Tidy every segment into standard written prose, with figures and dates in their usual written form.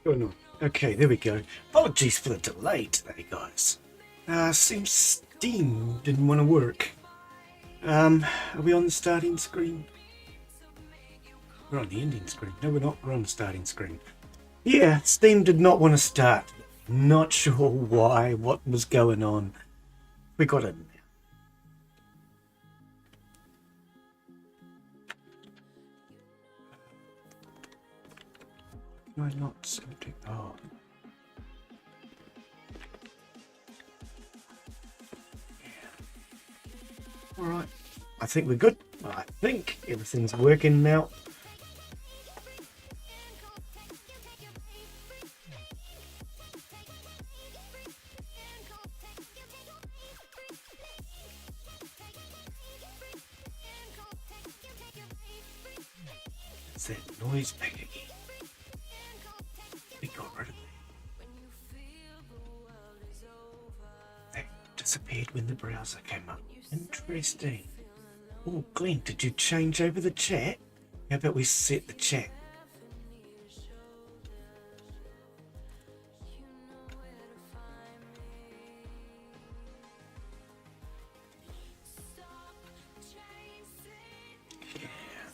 going on? Okay, there we go. Apologies for the delay today, guys. Seems Steam didn't want to work. Are we on the starting screen? We're on the ending screen. No, we're not. We're on the starting screen. Yeah, Steam did not want to start. Not sure why, what was going on. We got it now. Can I not select? Oh. Yeah. Alright. I think we're good. I think everything's working now. It's that noise back again. We got rid of it. That disappeared when the browser came up. Interesting. Oh, Glen, did you change over the chat? How about we set the chat? Yeah,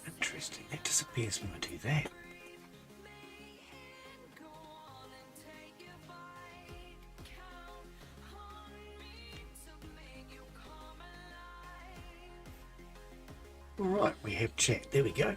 interesting. That disappears when I do that. Alright, we have chat. There we go.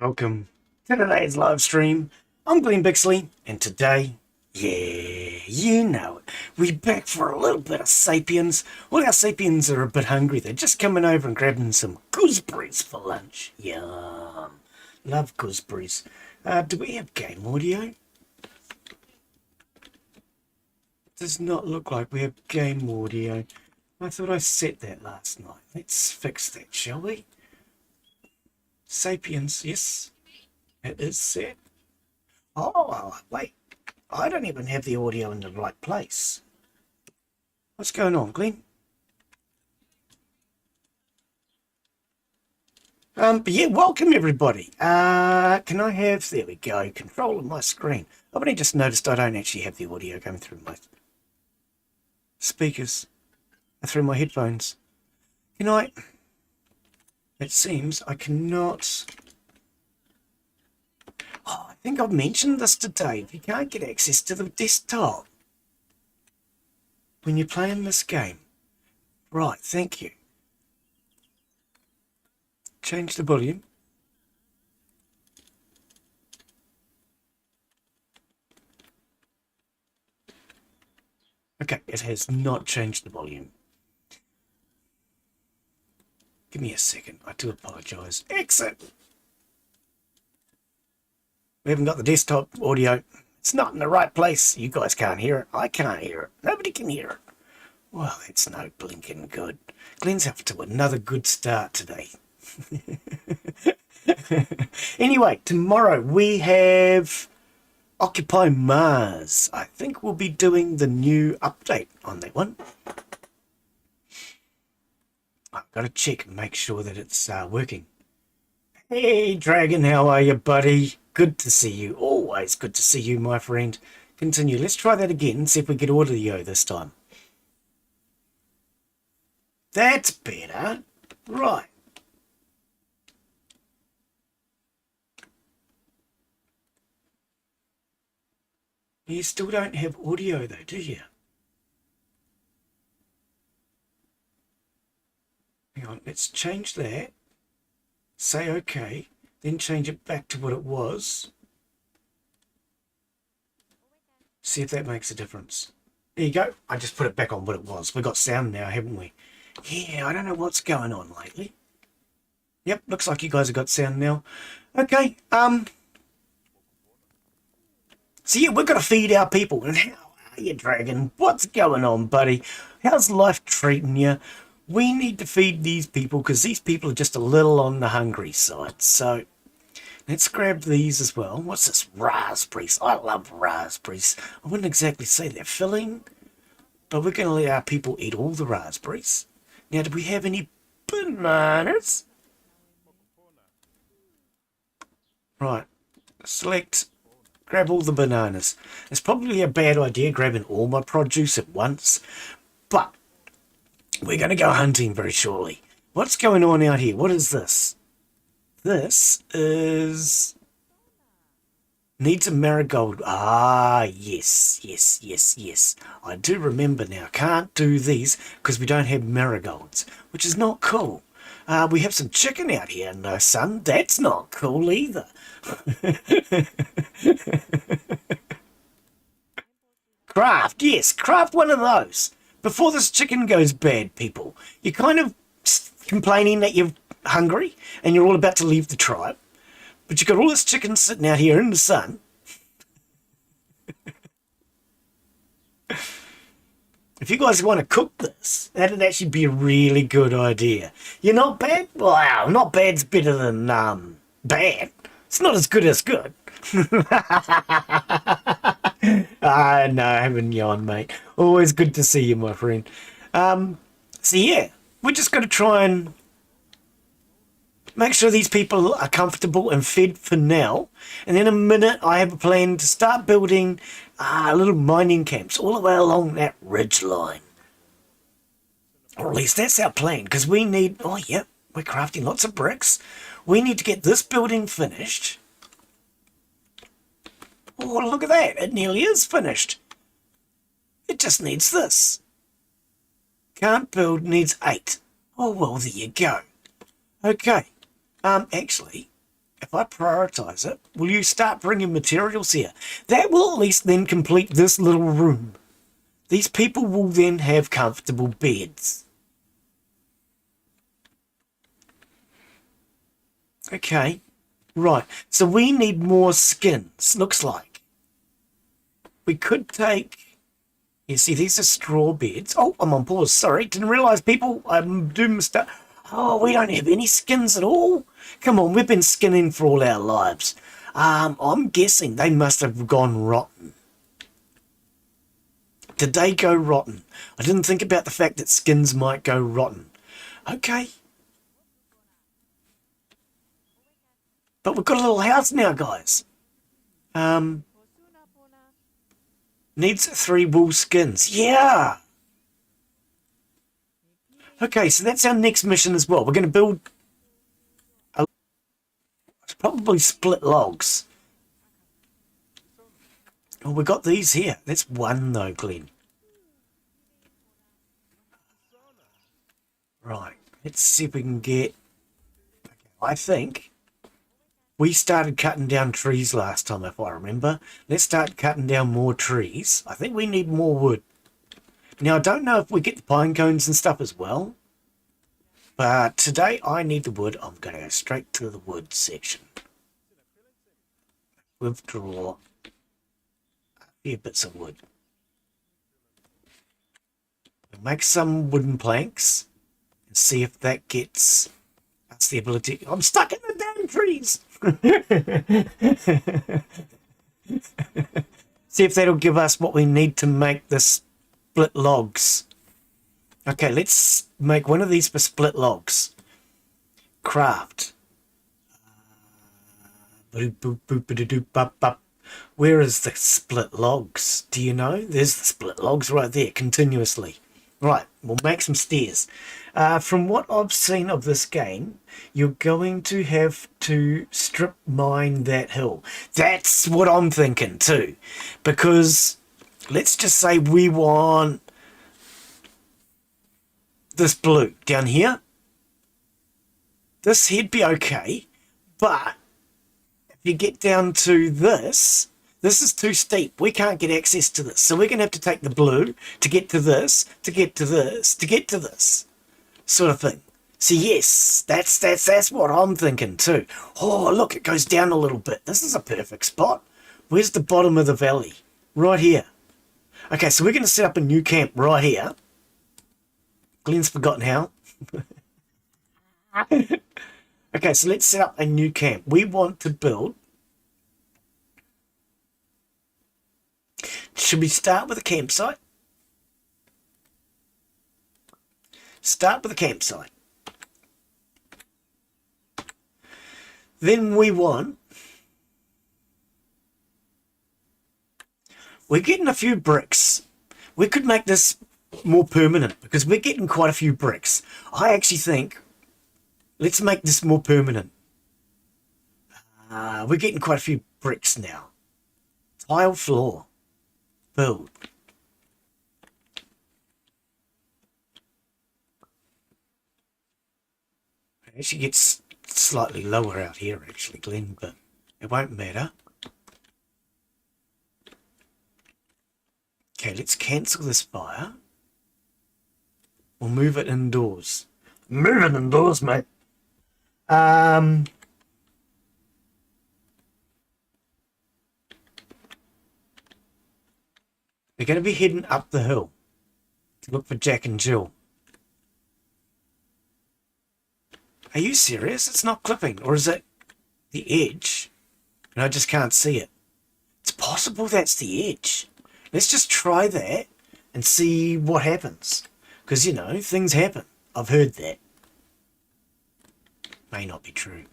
Welcome to today's live stream. I'm Glen Bixley, and today, yeah, you know it, we're back for a little bit of Sapiens. Well, our Sapiens are a bit hungry. They're just coming over and grabbing some gooseberries for lunch. Yum. Love gooseberries. Do we have game audio? Does not look like we have game audio. I thought I set that last night. Let's fix that, shall we? Sapiens, yes, it is set. Oh, wait, I don't even have the audio in the right place. What's going on, Glen? But yeah, welcome everybody. Can I have, there we go, control of my screen. I've only just noticed I don't actually have the audio going through my speakers, through my headphones. Can I? It seems I cannot. Oh, I think I've mentioned this today. If you can't get access to the desktop when you're playing this game. Right, thank you. Change the volume. Okay, it has not changed the volume. Give me a second. I do apologise. Exit. We haven't got the desktop audio. It's not in the right place. You guys can't hear it. I can't hear it. Nobody can hear it. Well, it's no blinking good. Glen's up to another good start today. Anyway, tomorrow we have Occupy Mars. I think we'll be doing the new update on that one. I've got to check and make sure that it's working. Hey, Dragon, how are you, buddy? Good to see you. Always good to see you, my friend. Continue. Let's try that again and see if we get audio this time. That's better. Right. You still don't have audio though, do you? Hang on, let's change that. Say okay, then change it back to what it was. See if that makes a difference. There you go. I just put it back on what it was. We've got sound now, haven't we? Yeah, I don't know what's going on lately. Yep, looks like you guys have got sound now. Okay, so yeah, we've got to feed our people. And how are you, Dragon? What's going on, buddy? How's life treating you? We need to feed these people because these people are just a little on the hungry side. So let's grab these as well. What's this? Raspberries. I love raspberries. I wouldn't exactly say they're filling, but we're going to let our people eat all the raspberries. Now, do we have any bananas? Right. Select. Grab all the bananas. It's probably a bad idea grabbing all my produce at once, but we're going to go hunting very shortly. What's going on out here? What is this? This is... Needs a marigold. Ah, yes, yes, yes, yes. I do remember now. Can't do these because we don't have marigolds, which is not cool. We have some chicken out here in the sun. That's not cool either. Craft, yes, craft one of those. Before this chicken goes bad, people. You're kind of complaining that you're hungry and you're all about to leave the tribe. But you've got all this chicken sitting out here in the sun. If you guys want to cook this, that'd actually be a really good idea. You're not bad? Wow, not bad's better than bad. It's not as good as good. Ah, no, I haven't yawned, mate. Always good to see you, my friend. So yeah, we're just going to try and make sure these people are comfortable and fed for now. And in a minute, I have a plan to start building little mining camps all the way along that ridge line. Or at least that's our plan, because we need... Oh, yep, we're crafting lots of bricks. We need to get this building finished. Oh, look at that. It nearly is finished. It just needs this. Can't build, needs 8. Oh, well, there you go. Okay. Actually, if I prioritize it, will you start bringing materials here? That will at least then complete this little room. These people will then have comfortable beds. Okay. Right. So we need more skins, looks like. We could take... You see, these are straw beds. Oh, I'm on pause. Sorry. Didn't realise, people. I'm doing stuff. Oh, we don't have any skins at all. Come on, we've been skinning for all our lives. I'm guessing they must have gone rotten. Did they go rotten? I didn't think about the fact that skins might go rotten. Okay. But we've got a little house now, guys. Needs 3 wool skins. Yeah. Okay, so that's our next mission as well. We're going to build probably split logs. Oh, we got these here. That's 1 though, Glen. Right, let's see if we can get... Okay, I think we started cutting down trees last time, if I remember. Let's start cutting down more trees. I think we need more wood. Now, I don't know if we get the pine cones and stuff as well. But today I need the wood. I'm going to go straight to the wood section. Withdraw a few bits of wood. We'll make some wooden planks and see if that gets us the ability... I'm stuck in the damn trees! See if that'll give us what we need to make the split logs. Okay, let's make one of these for split logs. Craft. Where is the split logs? Do you know? There's the split logs right there, continuously. Right, we'll make some stairs. From what I've seen of this game, you're going to have to strip mine that hill. That's what I'm thinking too. Because let's just say we want this blue down here. This he'd be okay, but if you get down to this is too steep. We can't get access to this. So we're going to have to take the blue to get to this, to get to this, to get to this sort of thing. So yes, that's what I'm thinking too. Oh, look, it goes down a little bit. This is a perfect spot. Where's the bottom of the valley? Right here. Okay, so we're going to set up a new camp right here. Glen's forgotten how. Okay, so let's set up a new camp. We want to build. Should we start with a campsite? Start with a campsite. Then we're getting a few bricks. We could make this more permanent because we're getting quite a few bricks. I actually think let's make this more permanent. We're getting quite a few bricks now. Tile floor. Build. It actually gets slightly lower out here actually, Glen, but it won't matter. Okay, let's cancel this fire. We'll move it indoors. Move it indoors, mate. We're going to be heading up the hill to look for Jack and Jill. Are you serious? It's not clipping, or is it the edge? And I just can't see it. It's possible that's the edge. Let's just try that and see what happens. Because, you know, things happen. I've heard that. May not be true.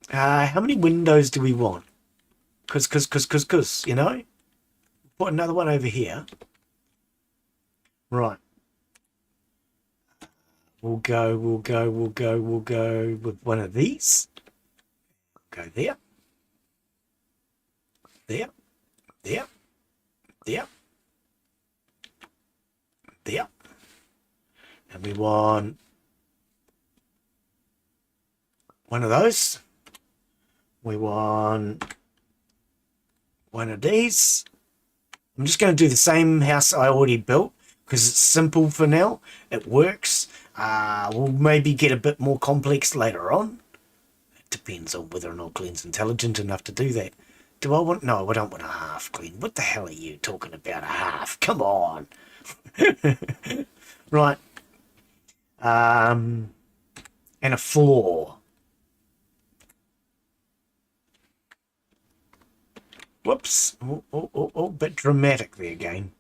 How many windows do we want? Because, you know? Put another one over here. Right. We'll go with one of these. Go there. There. There. There. There. And we want one of those. We want one of these. I'm just going to do the same house I already built because it's simple for now. It works. We'll maybe get a bit more complex later on. It depends on whether or not Glen's intelligent enough to do that. Do I want... No, I don't want a half, Glen. What the hell are you talking about, a half? Come on. Right. And a floor. Whoops. Oh, bit dramatic there again.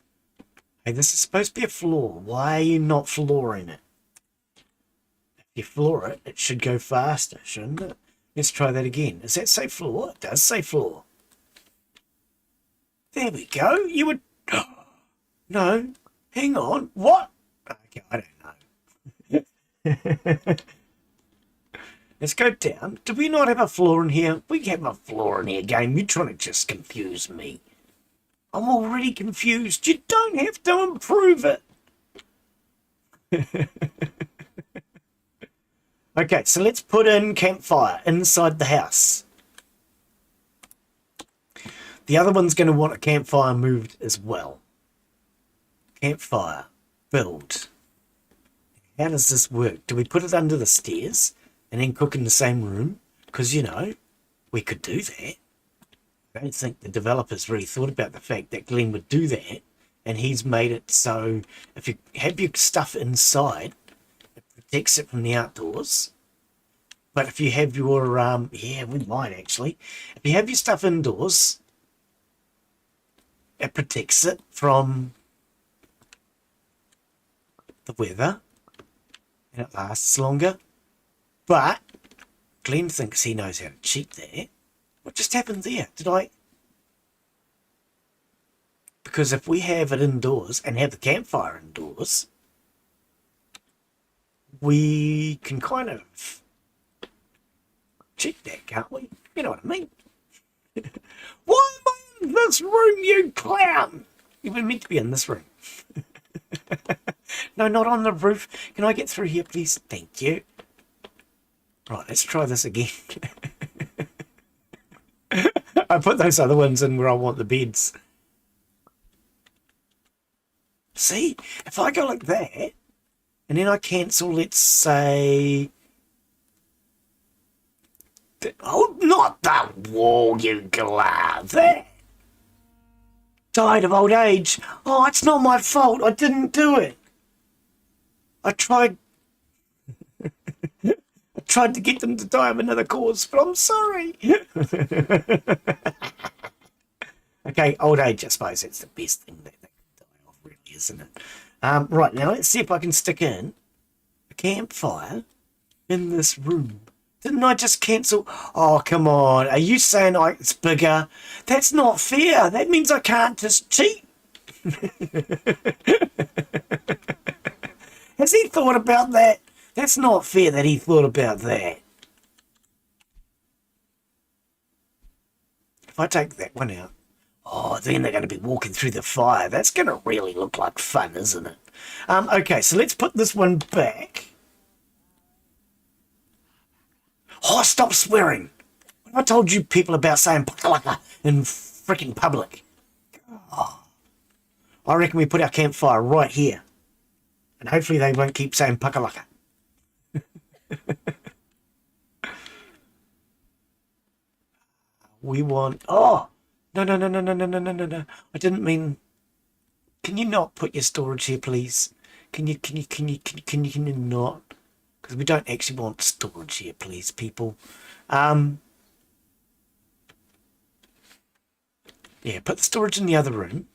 Hey, this is supposed to be a floor. Why are you not flooring it? If you floor it, it should go faster, shouldn't it? Let's try that again. Does that say floor? It does say floor. There we go. You would... No. Hang on. What? Okay, I don't know. Let's go down. Do we not have a floor in here? We have a floor in here, game. You're trying to just confuse me. I'm already confused. You don't have to improve it. Okay, so let's put in campfire inside the house. The other one's going to want a campfire moved as well. Campfire. Build. How does this work? Do we put it under the stairs and then cook in the same room? Because, you know, we could do that. I don't think the developers really thought about the fact that Glen would do that. And he's made it so if you have your stuff inside, it protects it from the outdoors. But if you have your, yeah, we might actually. If you have your stuff indoors, it protects it from the weather. And it lasts longer. But Glen thinks he knows how to cheat there. What just happened there? Did I... Because if we have it indoors and have the campfire indoors, we can kind of check that, can't we? You know what I mean? Why am I in this room, you clown? You were meant to be in this room. No, not on the roof. Can I get through here, please? Thank you. Right, let's try this again. I put those other ones in where I want the beds. See, if I go like that, and then I cancel, let's say... Oh, not the wall, you glove. There. Died of old age. Oh, it's not my fault. I didn't do it. I tried... I tried to get them to die of another cause, but I'm sorry. Okay, old age, I suppose that's the best thing that they can die of, really, isn't it? Right, now let's see if I can stick in a campfire in this room. Didn't I just cancel? Oh, come on. Are you saying it's bigger? That's not fair. That means I can't just cheat. Has he thought about that? That's not fair that he thought about that. If I take that one out, oh, then they're going to be walking through the fire. That's going to really look like fun, isn't it? Okay, so let's put this one back. Oh, stop swearing. What have I told you people about saying pakalaka in freaking public? Oh, I reckon we put our campfire right here. And hopefully they won't keep saying pakalaka. We want... Oh! No. I didn't mean... Can you not put your storage here, please? Can you not? Because we don't actually want storage here, please, people. Yeah, put the storage in the other room.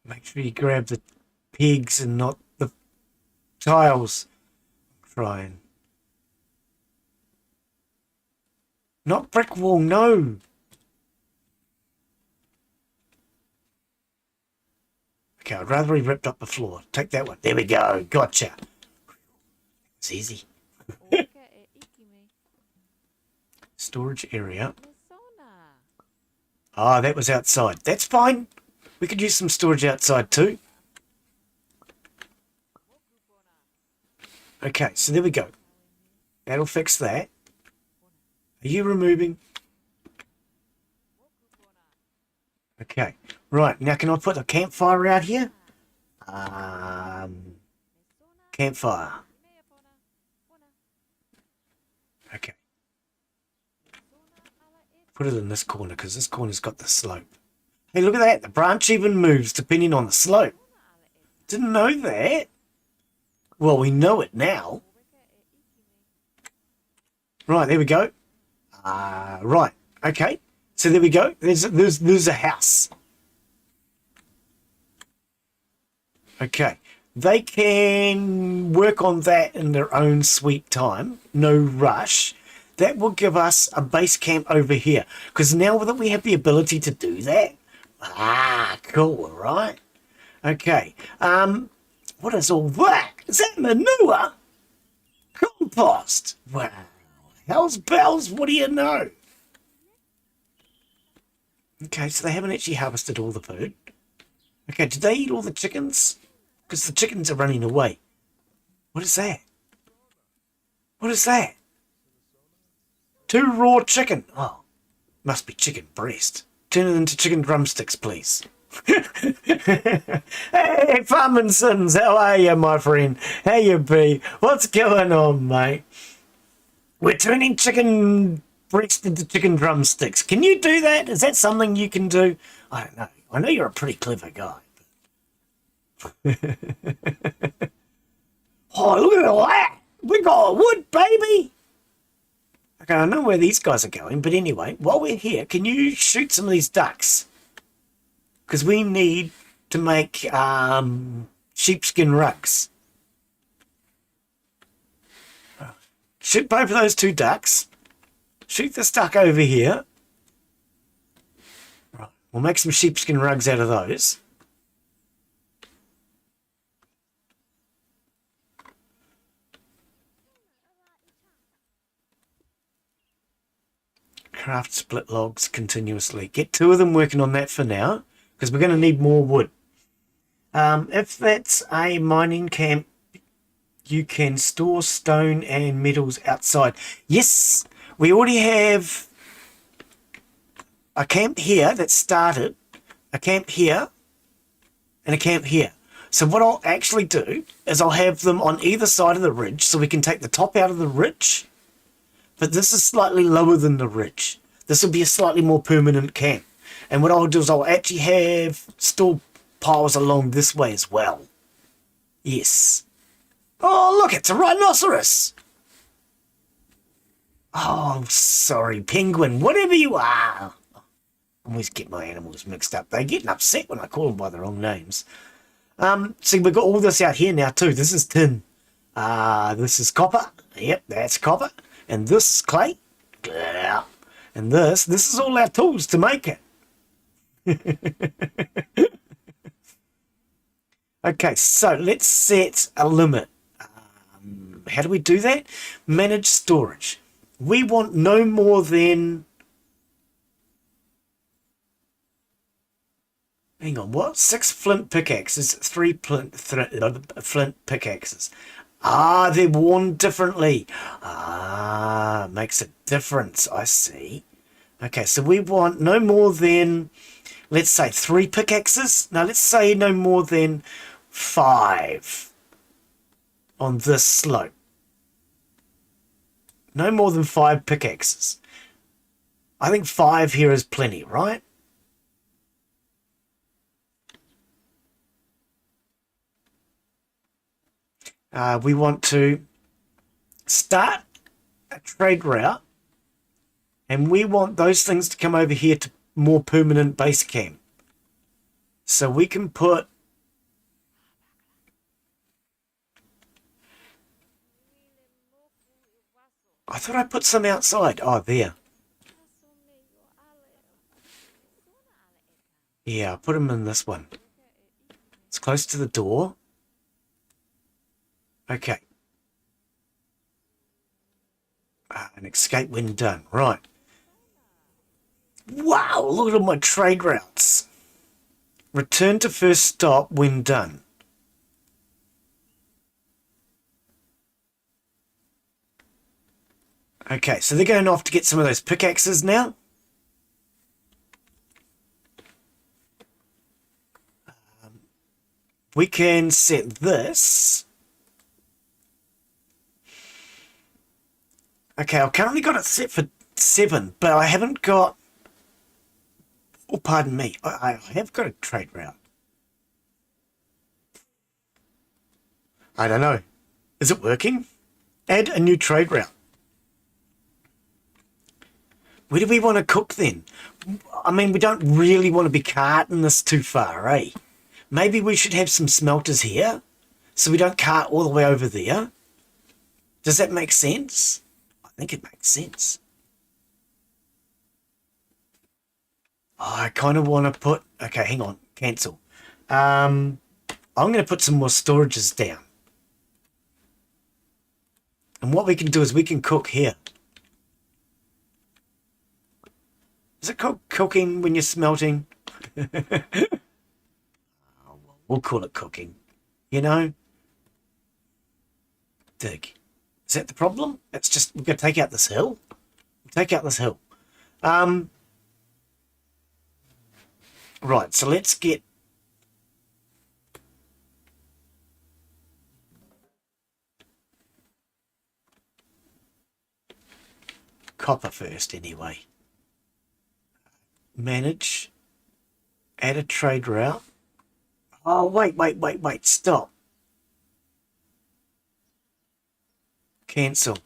Make sure you grab the pegs and not the tiles. I'm trying. Not brick wall, no. Okay, I'd rather he ripped up the floor. Take that one. There we go. Gotcha. It's easy. Storage area. Ah, that was outside. That's fine. We could use some storage outside too. Okay, so there we go. That'll fix that. Are you removing? Okay, right. Now can I put a campfire out here? Campfire. Okay. Put it in this corner because this corner's got the slope. Hey, look at that. The branch even moves depending on the slope. Didn't know that. Well, we know it now. Right, there we go. Right, okay. So there we go. There's a house. Okay. They can work on that in their own sweet time. No rush. That will give us a base camp over here. Because now that we have the ability to do that. Cool, right? Okay. What is all that? Is that manure? Compost. Wow. Hell's bells, what do you know? Okay, so they haven't actually harvested all the food. Okay, did they eat all the chickens? Because the chickens are running away. What is that? What is that? 2 raw chicken. Oh, must be chicken breast. Turn it into chicken drumsticks, please. Hey, Farming Sins, how are you, my friend? How you be? What's going on, mate? We're turning chicken breast into chicken drumsticks. Can you do that? Is that something you can do? I don't know. I know you're a pretty clever guy. Oh, look at all that. We got wood, baby. Okay, I know where these guys are going, but anyway, while we're here, can you shoot some of these ducks? Because we need to make sheepskin rugs. Shoot both of those 2 ducks. Shoot this duck over here. Right. We'll make some sheepskin rugs out of those. Craft split logs continuously. Get 2 of them working on that for now, because we're going to need more wood. If that's a mining camp, you can store stone and metals outside. Yes, we already have a camp here that started, a camp here, and a camp here. So what I'll actually do is I'll have them on either side of the ridge so we can take the top out of the ridge. But this is slightly lower than the ridge. This will be a slightly more permanent camp. And what I'll do is I'll actually have store piles along this way as well. Yes. Oh, look, it's a rhinoceros. Oh, sorry, penguin, whatever you are. I always get my animals mixed up. They're getting upset when I call them by the wrong names. See, we've got all this out here now too. This is tin. This is copper. Yep, that's copper. And this is clay. Yeah. And this is all our tools to make it. Okay, so let's set a limit. How do we do that? Manage storage. We want no more than... Hang on, what? 6 flint pickaxes, 3 flint pickaxes. They're worn differently. Makes a difference, I see. Okay, so we want no more than, let's say 3 pickaxes. Now, let's say no more than 5 on this slope. No more than 5 pickaxes. I think 5 here is plenty, right? We want to start a trade route, and we want those things to come over here to more permanent base camp. So we can put I thought I put some outside. Oh, there. Yeah, I'll put them in this one. It's close to the door. Okay. An escape when done. Right. Wow, look at all my trade routes. Return to first stop when done. Okay, so they're going off to get some of those pickaxes now. We can set this. Okay, I've currently got it set for 7, but I haven't got... Oh, pardon me. I have got a trade route. I don't know. Is it working? Add a new trade route. Where do we want to cook then? I mean, we don't really want to be carting this too far, eh? Maybe we should have some smelters here so we don't cart all the way over there. Does that make sense? I think it makes sense. Oh, I kind of want to put... Okay, hang on. Cancel. I'm going to put some more storages down. And what we can do is we can cook here. Is it called cooking when you're smelting? We'll call it cooking. You know? Dig. Is that the problem? It's just, we're going to take out this hill. Take out this hill. Right, so let's get... copper first, anyway. Manage. Add a trade route. Oh, wait, stop. Cancel.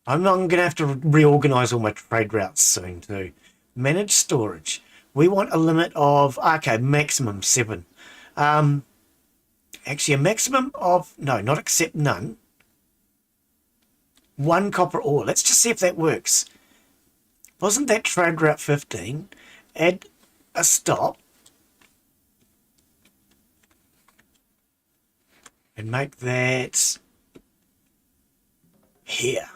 I'm going to have to reorganize all my trade routes soon too. Manage storage. We want a limit of, okay, maximum 7. Actually, a maximum of, no, not accept none. 1 copper ore. Let's just see if that works. Wasn't that trade route 15? Add a stop. And make that here.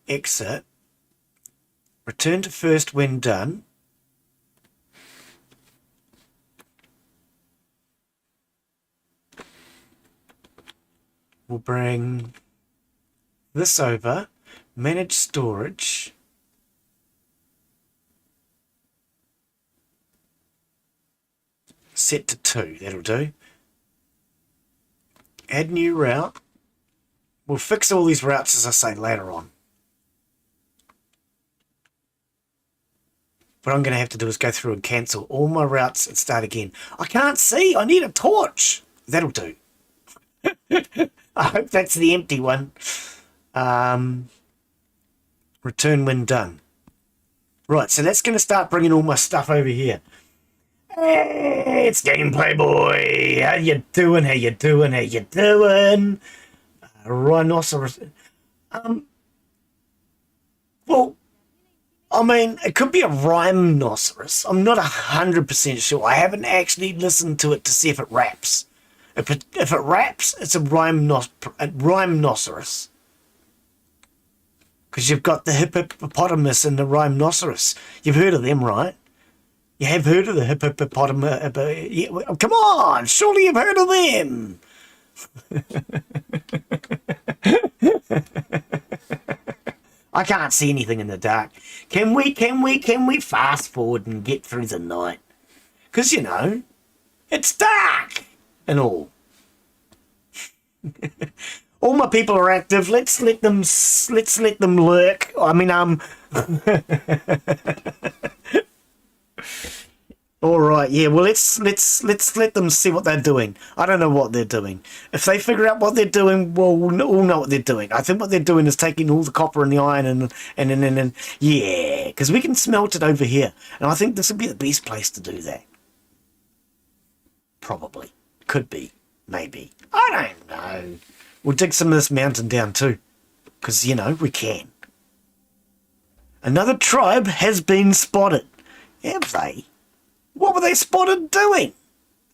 Exit. Return to first when done. We'll bring this over. Manage storage. Set to 2. That'll do. Add new route. We'll fix all these routes, as I say, later on. What I'm going to have to do is go through and cancel all my routes and start again. I can't see. I need a torch. That'll do. I hope that's the empty one. Return when done. Right, so that's going to start bringing all my stuff over here. Hey, it's Gameplay Boy. How you doing? How you doing? How you doing? Rhinoceros. Well, I mean, it could be a rhinoceros. I'm not 100% sure. I haven't actually listened to it to see if it raps. If it raps, it's a rhinoceros. Because you've got the hippopotamus and the rhinoceros. You've heard of them, right? You have heard of the hippopotamus. Yeah, come on, surely you've heard of them. I can't see anything in the dark. Can we fast forward and get through the night? Because, you know, it's dark and all. All my people are active. Let's let them lurk. I mean, all right, yeah. Well, let's let them see what they're doing. I don't know what they're doing. If they figure out what they're doing, well, we'll all know what they're doing. I think what they're doing is taking all the copper and the iron and yeah, because we can smelt it over here, and I think this would be the best place to do that. Probably, could be, maybe. I don't know. We'll dig some of this mountain down too, because you know we can. Another tribe has been spotted. Have they? What were they spotted doing?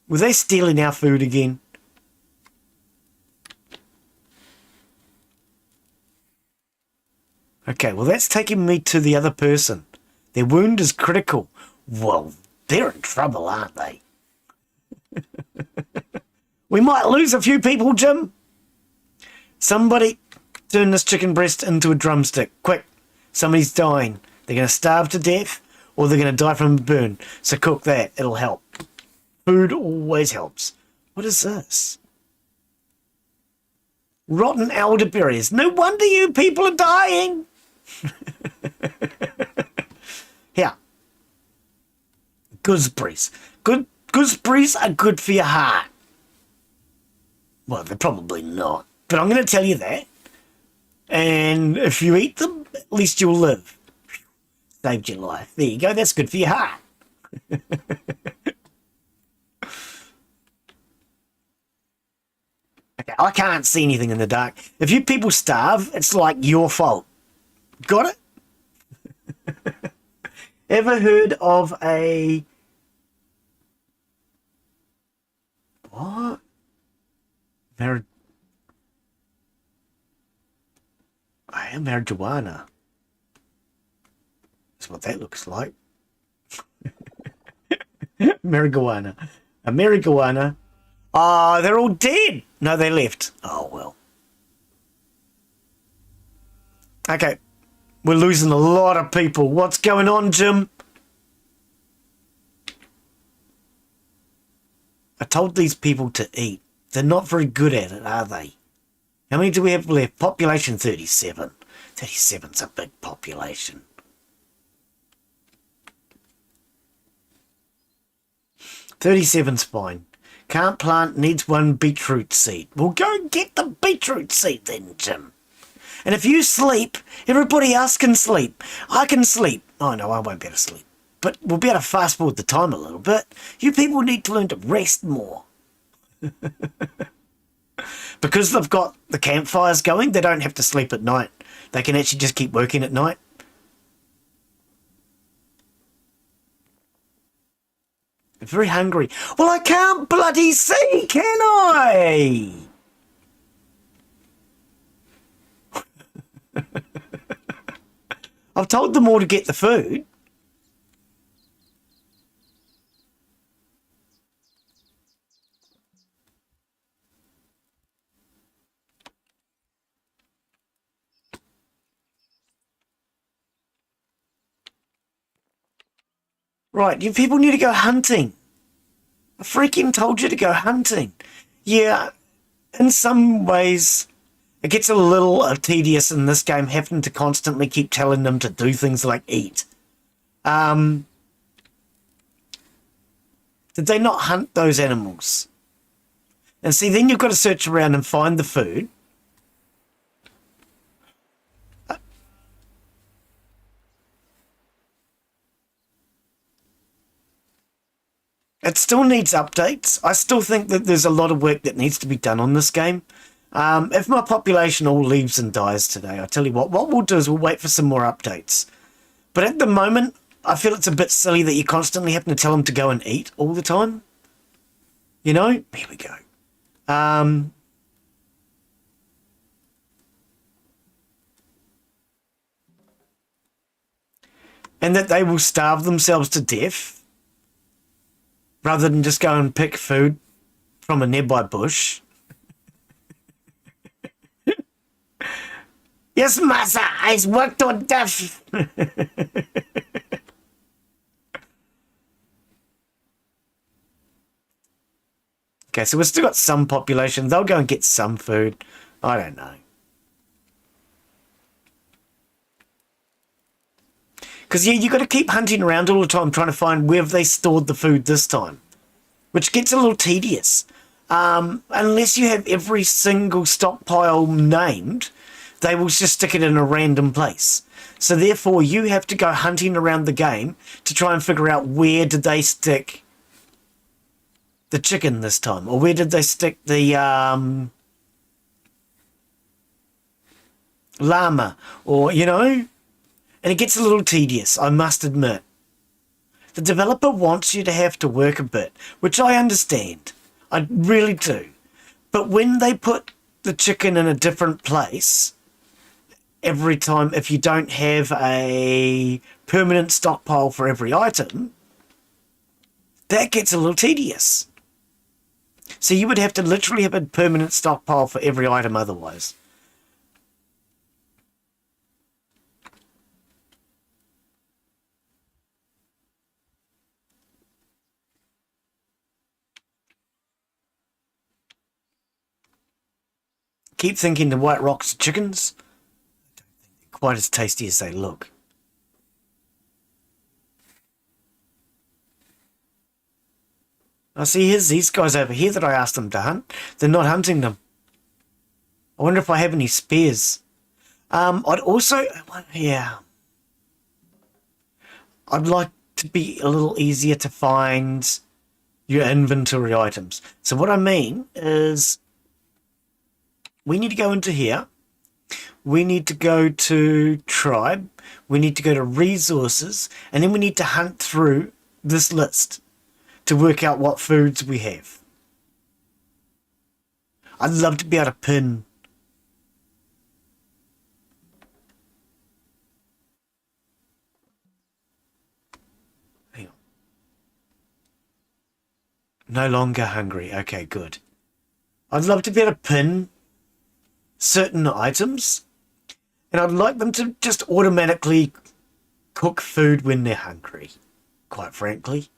Were they stealing our food again? Okay, well that's taking me to the other person. Their wound is critical. Well, they're in trouble, aren't they? We might lose a few people, Jim. Somebody turn this chicken breast into a drumstick. Quick, somebody's dying. They're going to starve to death or they're going to die from a burn. So cook that. It'll help. Food always helps. What is this? Rotten elderberries. No wonder you people are dying. Here. Gooseberries. Gooseberries are good for your heart. Well, they're probably not. But I'm going to tell you that. And if you eat them, at least you'll live. Saved your life. There you go. That's good for your heart. Okay, I can't see anything in the dark. If you people starve, it's like your fault. Got it? Ever heard of a... What? Marijuana. That's what that looks like. Marijuana. A marijuana. Oh, they're all dead. No, they left. Oh, well. Okay. We're losing a lot of people. What's going on, Jim? I told these people to eat. They're not very good at it, are they? How many do we have left? Population 37. 37's a big population. $37's fine. Can't plant, needs 1 beetroot seed. Well, go get the beetroot seed then, Jim. And if you sleep, everybody else can sleep. I can sleep. Oh, no, I won't be able to sleep. But we'll be able to fast forward the time a little bit. You people need to learn to rest more. Because they've got the campfires going, they don't have to sleep at night. They can actually just keep working at night. They're very hungry. Well, I can't bloody see, can I? I've told them all to get the food. Right, you people need to go hunting. I freaking told you to go hunting. Yeah, in some ways, it gets a little tedious in this game having to constantly keep telling them to do things like eat. Did they not hunt those animals? And see, then you've got to search around and find the food. It still needs updates. I still think that there's a lot of work that needs to be done on this game. If my population all leaves and dies today, I tell you what we'll do is we'll wait for some more updates. But at the moment, I feel it's a bit silly that you're constantly having to tell them to go and eat all the time. You know? Here we go. And that they will starve themselves to death rather than just go and pick food from a nearby bush. Yes, massa, I worked on death. Okay, so we've still got some population. They'll go and get some food. I don't know. Because, yeah, you've got to keep hunting around all the time trying to find where have they stored the food this time, which gets a little tedious. Unless you have every single stockpile named, they will just stick it in a random place. So, therefore, you have to go hunting around the game to try and figure out where did they stick the chicken this time, or where did they stick the llama, or, you know... And it gets a little tedious, I must admit. The developer wants you to have to work a bit, which I understand. I really do. But when they put the chicken in a different place every time, if you don't have a permanent stockpile for every item, that gets a little tedious. So you would have to literally have a permanent stockpile for every item otherwise. Keep thinking the White Rocks chickens. I don't think they're quite as tasty as they look. I see here's these guys over here that I asked them to hunt. They're not hunting them. I wonder if I have any spears. I'd also... Yeah. I'd like to be a little easier to find your inventory items. So what I mean is... We need to go into here. We need to go to tribe. We need to go to resources. And then we need to hunt through this list to work out what foods we have. I'd love to be able to pin. Hang on. No longer hungry. Okay, good. I'd love to be able to pin certain items, and I'd like them to just automatically cook food when they're hungry, quite frankly.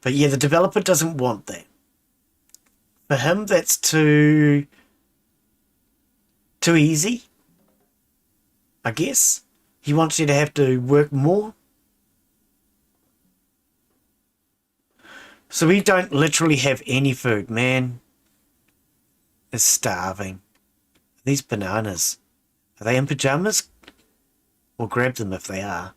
But yeah, the developer doesn't want that. For him, that's too easy, I guess. He wants you to have to work more. So we don't literally have any food. Man is starving. These bananas, are they in pajamas? We'll grab them if they are.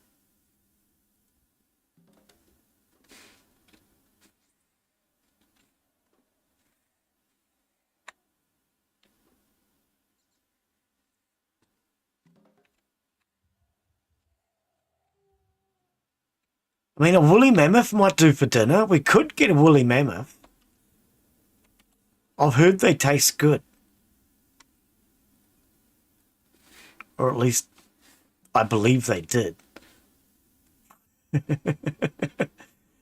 I mean, a woolly mammoth might do for dinner. We could get a woolly mammoth. I've heard they taste good. Or at least I believe they did.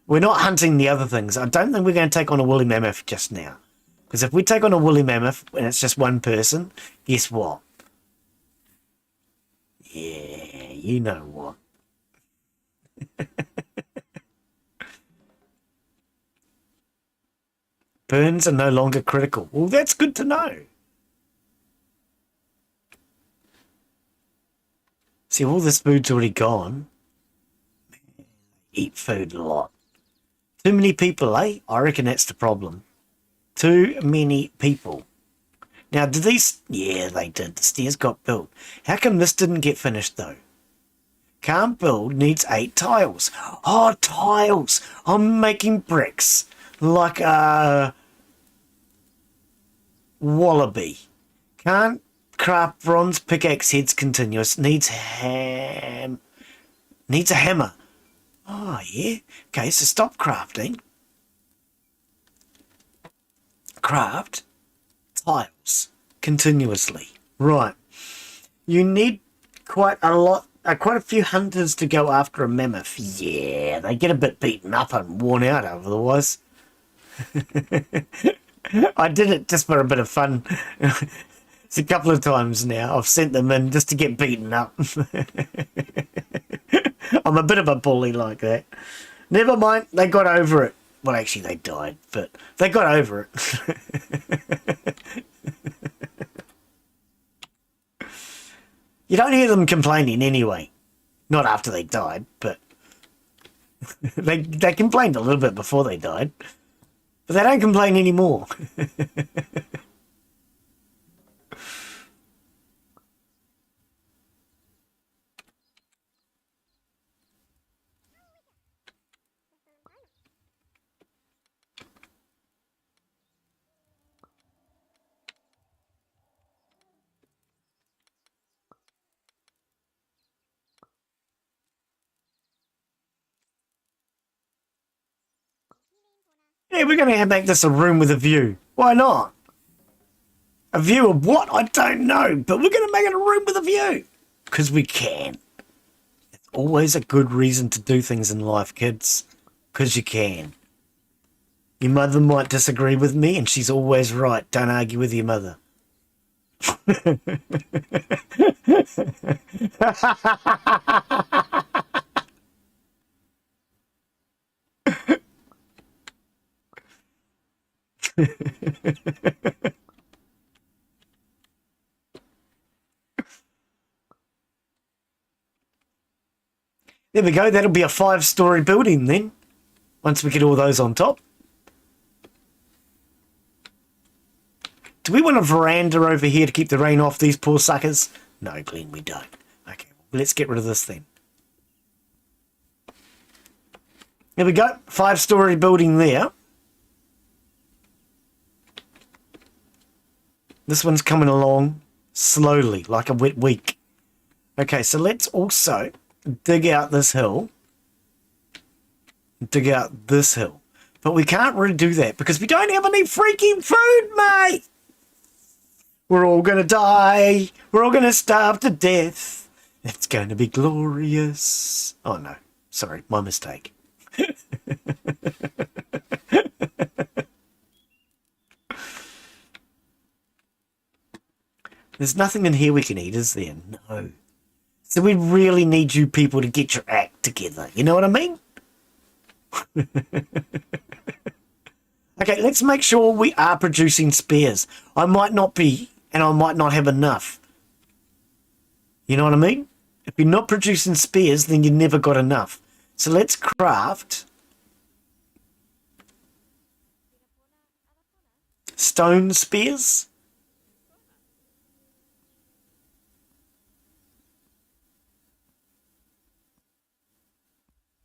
We're not hunting the other things. I don't think we're going to take on a woolly mammoth just now. Because if we take on a woolly mammoth and it's just one person, guess what? Yeah, you know what. Burns are no longer critical. Well, that's good to know. See, all this food's already gone. Eat food a lot. Too many people, eh? I reckon that's the problem. Too many people. Now, did these... Yeah, they did. The stairs got built. How come this didn't get finished, though? Can't build, needs 8 tiles. Oh, tiles! I'm making bricks. Like a... wallaby. Can't craft bronze pickaxe heads continuous. Needs a hammer. Oh, yeah. Okay, so stop crafting. Craft tiles continuously. Right. You need quite a few hunters to go after a mammoth. Yeah, they get a bit beaten up and worn out otherwise. I did it just for a bit of fun. It's a couple of times now. I've sent them in just to get beaten up. I'm a bit of a bully like that. Never mind, they got over it. Well, actually, they died, but they got over it. You don't hear them complaining anyway. Not after they died, but they complained a little bit before they died. But they don't complain anymore. Yeah, we're going to make this a room with a view. Why not? A view of what? I don't know. But we're going to make it a room with a view. Because we can. It's always a good reason to do things in life, kids. Because you can. Your mother might disagree with me, and she's always right. Don't argue with your mother. There we go. That'll be a 5-story building then. Once we get all those on top. Do we want a veranda over here to keep the rain off these poor suckers? No, Glen, we don't. Okay, well, let's get rid of this then. There we go. 5-story building there. This one's coming along slowly, like a wet week. Okay, so let's also dig out this hill. Dig out this hill. But we can't really do that because we don't have any freaking food, mate! We're all going to die. We're all going to starve to death. It's going to be glorious. Oh, no. Sorry, my mistake. There's nothing in here we can eat, is there? No. So we really need you people to get your act together. You know what I mean? Okay, let's make sure we are producing spares. I might not be, and I might not have enough. You know what I mean? If you're not producing spares, then you never got enough. So let's craft stone spears.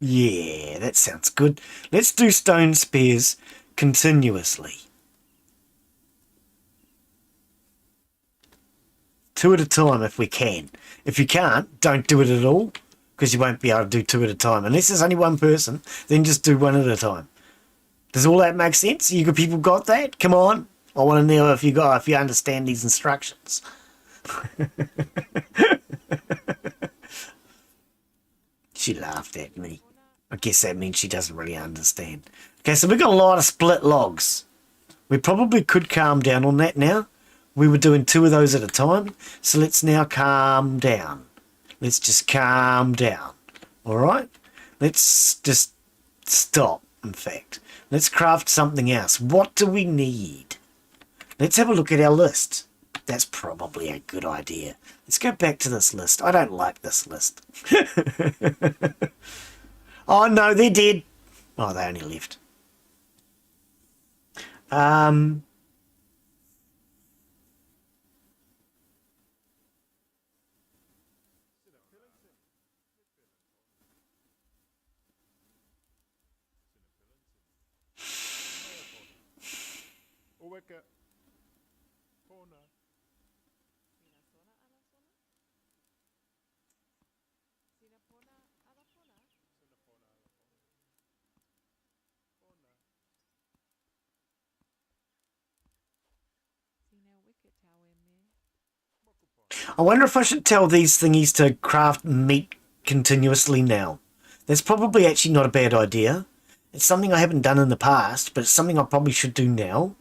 Yeah, that sounds good. Let's do stone spears continuously. 2 at a time if we can. If you can't, don't do it at all. because you won't be able to do two at a time. Unless there's only one person, then just do one at a time. Does all that make sense? You people got that? Come on. I want to know if you understand these instructions. She laughed at me. I guess that means she doesn't really understand. Okay, so we've got a lot of split logs. We probably could calm down on that now. We were doing two of those at a time. So let's now calm down. Let's just calm down. All right? Let's just stop, in fact. Let's craft something else. What do we need? Let's have a look at our list. That's probably a good idea. Let's go back to this list. I don't like this list. Oh, no, they're dead. Oh, they only left. I wonder if I should tell these thingies to craft meat continuously now. That's probably actually not a bad idea. It's something I haven't done in the past, but it's something I probably should do now.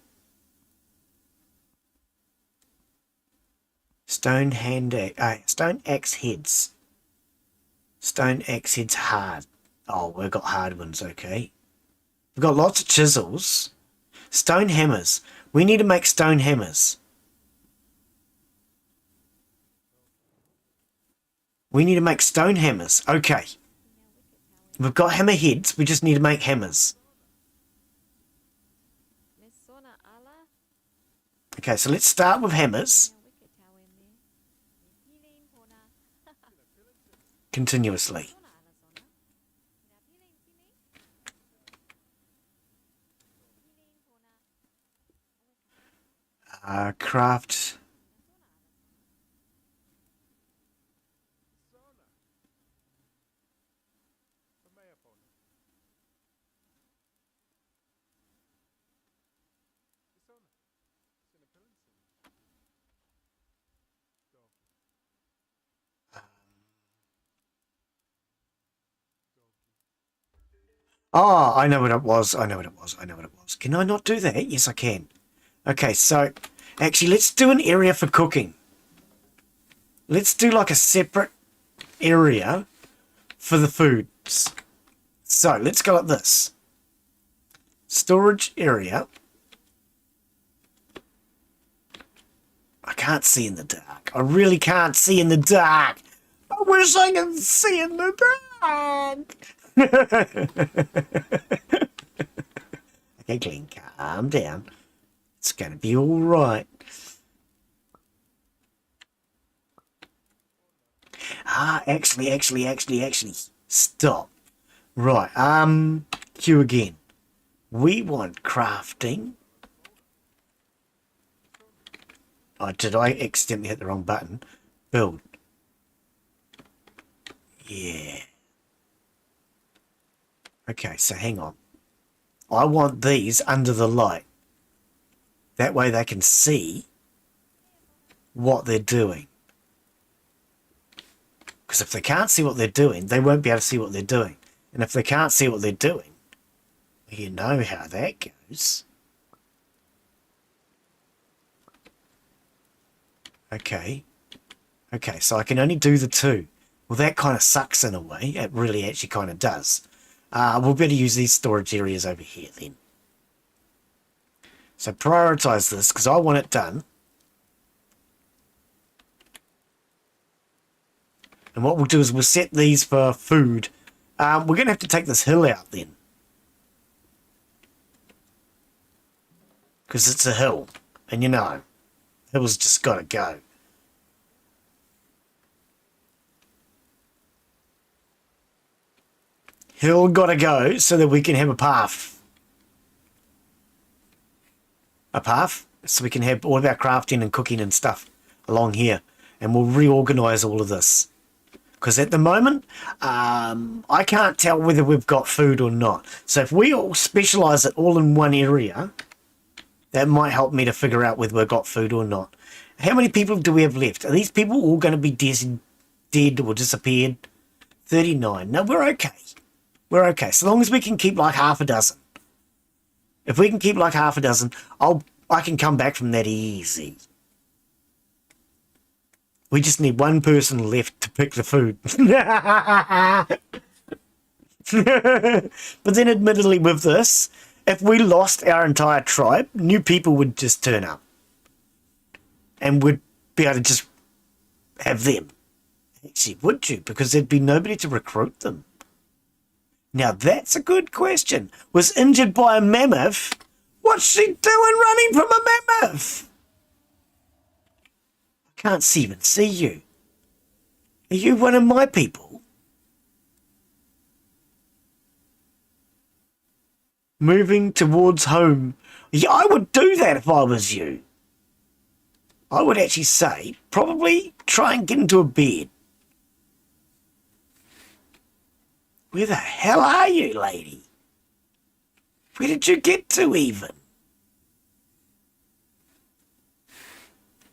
Stone axe heads. Stone axe heads hard. Oh, we've got hard ones, okay. We've got lots of chisels. Stone hammers. We need to make stone hammers. We need to make stone hammers. Okay. We've got hammer heads. We just need to make hammers. Okay, so let's start with hammers. Continuously. Craft. Oh, I know what it was. I know what it was. I know what it was. Can I not do that? Yes, I can. Okay, so actually, let's do an area for cooking. Let's do like a separate area for the foods. So let's go like this. Storage area. I can't see in the dark. I really can't see in the dark. I wish I could see in the dark. Okay, Glen, calm down. It's going to be all right. Actually, stop. Right, Q again. We want crafting. Oh, did I accidentally hit the wrong button? Build. Yeah. Okay, so hang on. I want these under the light. That way they can see what they're doing. Because if they can't see what they're doing, they won't be able to see what they're doing. And if they can't see what they're doing, you know how that goes. Okay. Okay, so I can only do the two. Well, that kind of sucks in a way. It really actually kind of does. We'll better use these storage areas over here then. So prioritize this because I want it done. And what we'll do is we'll set these for food. We're going to have to take this hill out then. Because it's a hill. And you know, hill's just got to go. Hill got to go so that we can have a path. A path? So we can have all of our crafting and cooking and stuff along here. And we'll reorganize all of this. Because at the moment, I can't tell whether we've got food or not. So if we all specialise it all in one area, that might help me to figure out whether we've got food or not. How many people do we have left? Are these people all going to be dead or disappeared? 39. No, we're okay. We're okay. So long as we can keep like half a dozen. If we can keep like half a dozen, I can come back from that easy. We just need one person left to pick the food. But then admittedly with this, if we lost our entire tribe, new people would just turn up. And we'd be able to just have them. Actually, would you? Because there'd be nobody to recruit them. Now, that's a good question. Was injured by a mammoth? What's she doing running from a mammoth? I can't even see you. Are you one of my people? Moving towards home. Yeah, I would do that if I was you. I would actually say, probably try and get into a bed. Where the hell are you, lady? Where did you get to even?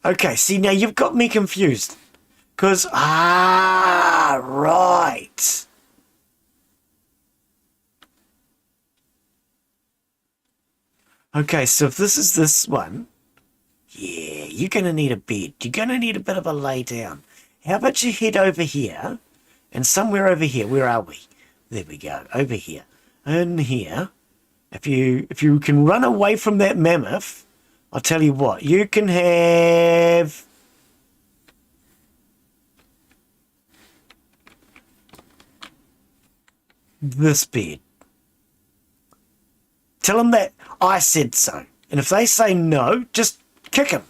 Okay, see, now you've got me confused. Because, right. Okay, so if this is this one, yeah, you're going to need a bed. You're going to need a bit of a lay down. How about you head over here, and somewhere over here, where are we? There we go, over here. In here, if you can run away from that mammoth, I'll tell you what, you can have... this bed. Tell them that I said so. And if they say no, just kick them.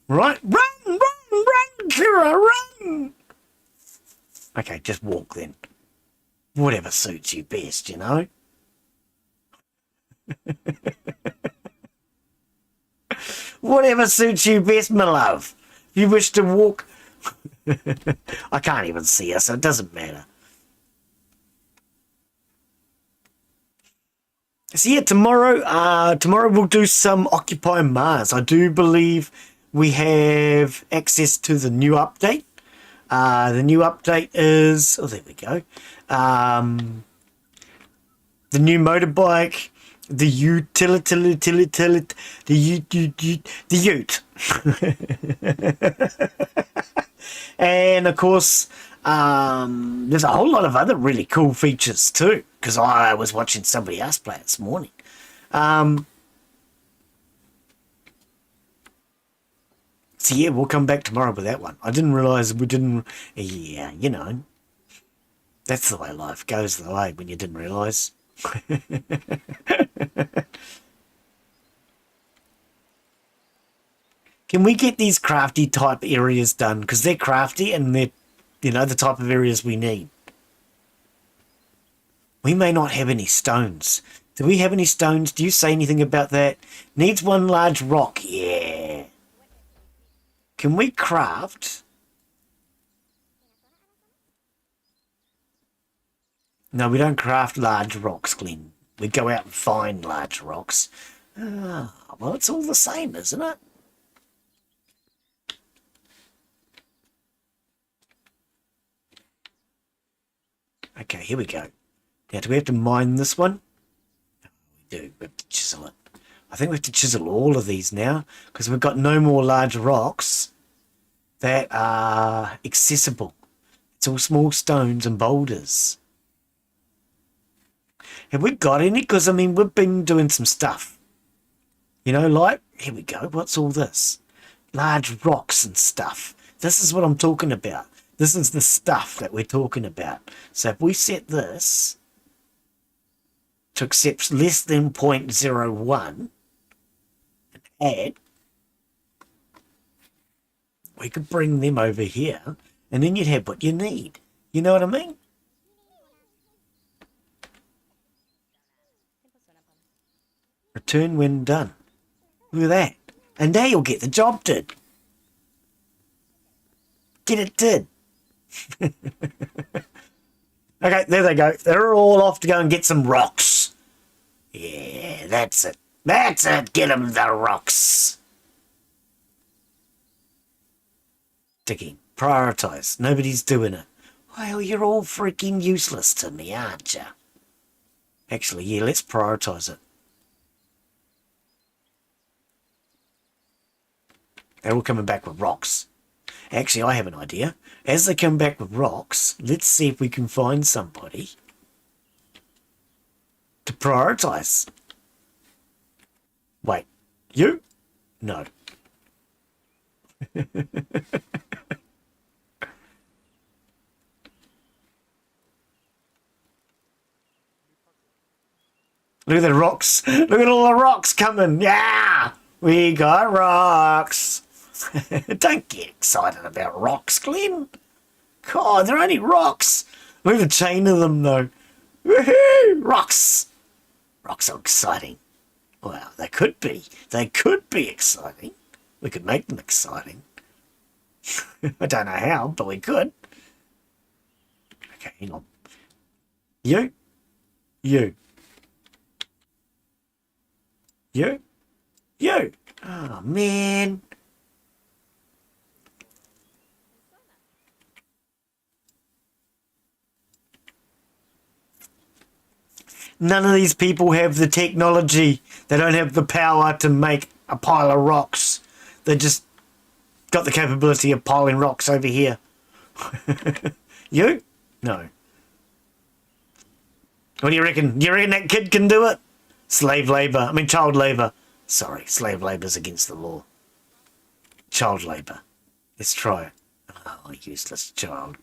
Right? Run, Kira, run! Okay, just walk then. Whatever suits you best, you know? Whatever suits you best, my love. If you wish to walk... I can't even see her, so it doesn't matter. So yeah, tomorrow we'll do some Occupy Mars. I do believe we have access to the new update. The new update is... oh, there we go. The new motorbike, the ute. And of course, there's a whole lot of other really cool features too, because I was watching somebody else play it this morning. So yeah, we'll come back tomorrow with that one. I didn't realise we didn't... yeah, you know. That's the way life goes, though, eh, when you didn't realise. Can we get these crafty type areas done? Because they're crafty and they're, you know, the type of areas we need. We may not have any stones. Do we have any stones? Do you say anything about that? Needs one large rock. Yeah. Can we craft? No, we don't craft large rocks, Glen. We go out and find large rocks. Ah, well, it's all the same, isn't it? Okay, here we go. Now, do we have to mine this one? No, we do. We have to chisel it. I think we have to chisel all of these now because we've got no more large rocks that are accessible. It's all small stones and boulders. Have we got any? Because, I mean, we've been doing some stuff. You know, like, here we go. What's all this? Large rocks and stuff. This is what I'm talking about. This is the stuff that we're talking about. So if we set this to accept less than 0.01 and add, we could bring them over here and then you'd have what you need. You know what I mean? Return when done. Look at that. And now you'll get the job did. Get it did. Okay, there they go. They're all off to go and get some rocks. Yeah, that's it. That's it. Get them the rocks. Ticking. Prioritise. Nobody's doing it. Well, you're all freaking useless to me, aren't you? Actually, yeah, let's prioritise it. They're all coming back with rocks. Actually, I have an idea. As they come back with rocks, let's see if we can find somebody to prioritise. Wait, you? No. Look at the rocks. Look at all the rocks coming. Yeah! We got rocks. Don't get excited about rocks, Glen. God, they're only rocks. Look at the chain of them, though. Woohoo! Rocks. Rocks are exciting. Well, they could be. They could be exciting. We could make them exciting. I don't know how, but we could. Okay, hang on. You. You. You. You. Oh, man. None of these people have the technology. They don't have the power to make a pile of rocks. They just got the capability of piling rocks over here. You? No. What do you reckon? You reckon that kid can do it? Slave labour. I mean child labour. Sorry, slave labour's against the law. Child labour. Let's try it. Oh, useless child.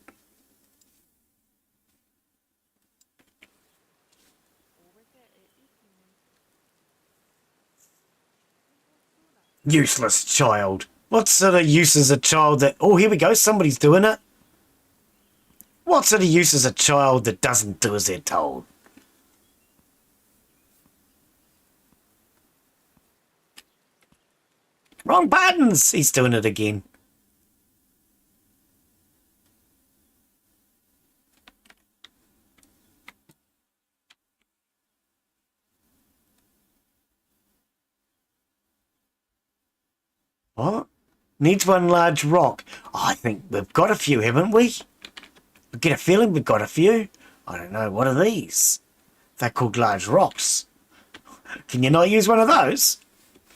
Useless child. What sort of use is a child that... Oh, here we go. Somebody's doing it. What sort of use is a child that doesn't do as they're told? Wrong buttons! He's doing it again. What? Needs one large rock. Oh, I think we've got a few, haven't we? I get a feeling we've got a few. I don't know. What are these? They're called large rocks. Can you not use one of those?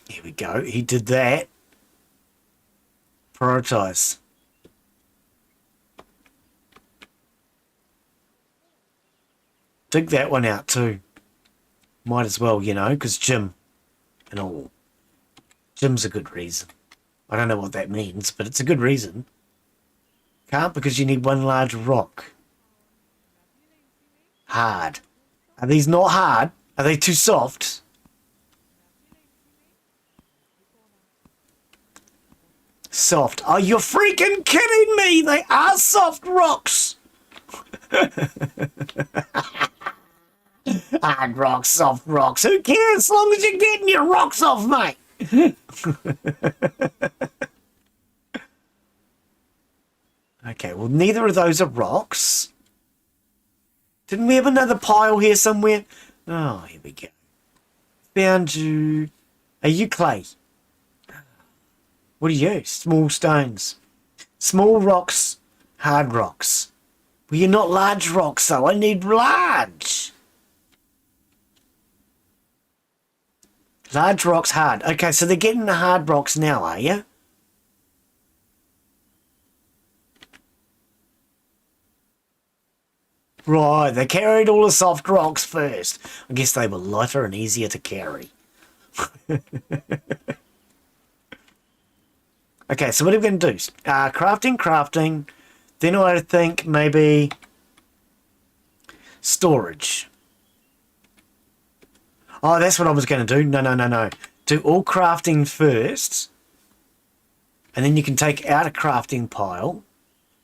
Here we go. He did that. Prioritise. Dig that one out too. Might as well, you know, because gym and all. Gym's a good reason. I don't know what that means, but it's a good reason. Can't because you need one large rock. Hard. Are these not hard? Are they too soft? Soft. Oh, you're freaking kidding me! They are soft rocks! Hard rocks, soft rocks. Who cares as long as you're getting your rocks off, mate? Okay, well, neither of those are rocks. Didn't we have another pile here somewhere? Oh, here we go. Found you. Are you clay? What are you? Small stones. Small rocks, hard rocks. Well, you're not large rocks, though. I need large. Large rocks, hard. Okay, so they're getting the hard rocks now, are you? Right, they carried all the soft rocks first. I guess they were lighter and easier to carry. Okay, so what are we going to do? Crafting. Then I think maybe storage. Oh, that's what I was going to do. No. Do all crafting first. And then you can take out a crafting pile.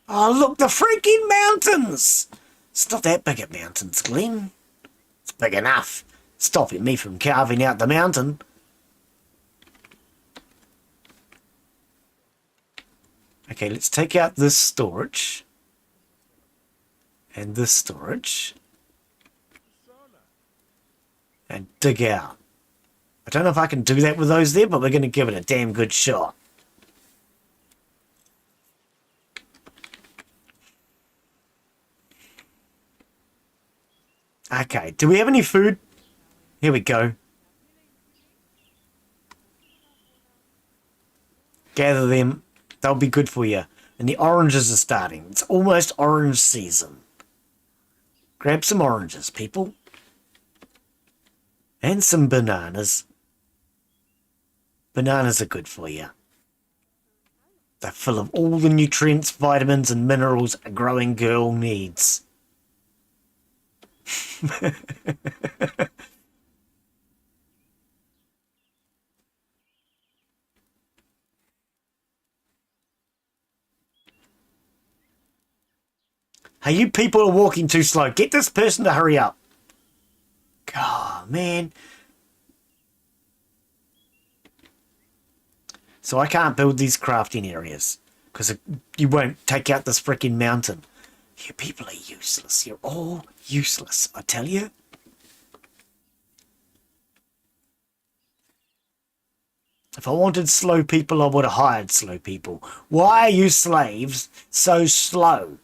Oh, look, the freaking mountains! It's not that big at mountains, Glen. It's big enough. Stopping me from carving out the mountain. Okay, let's take out this storage. And this storage. And dig out. I don't know if I can do that with those there, but we're going to give it a damn good shot. Okay, do we have any food? Here we go. Gather them. They'll be good for you. And the oranges are starting. It's almost orange season. Grab some oranges, people. And some bananas. Bananas are good for you. They're full of all the nutrients, vitamins, and minerals a growing girl needs. Hey, you people are walking too slow. Get this person to hurry up. God, man. So I can't build these crafting areas because you won't take out this freaking mountain. You people are useless. You're all useless, I tell you. If I wanted slow people, I would have hired slow people. Why are you slaves so slow?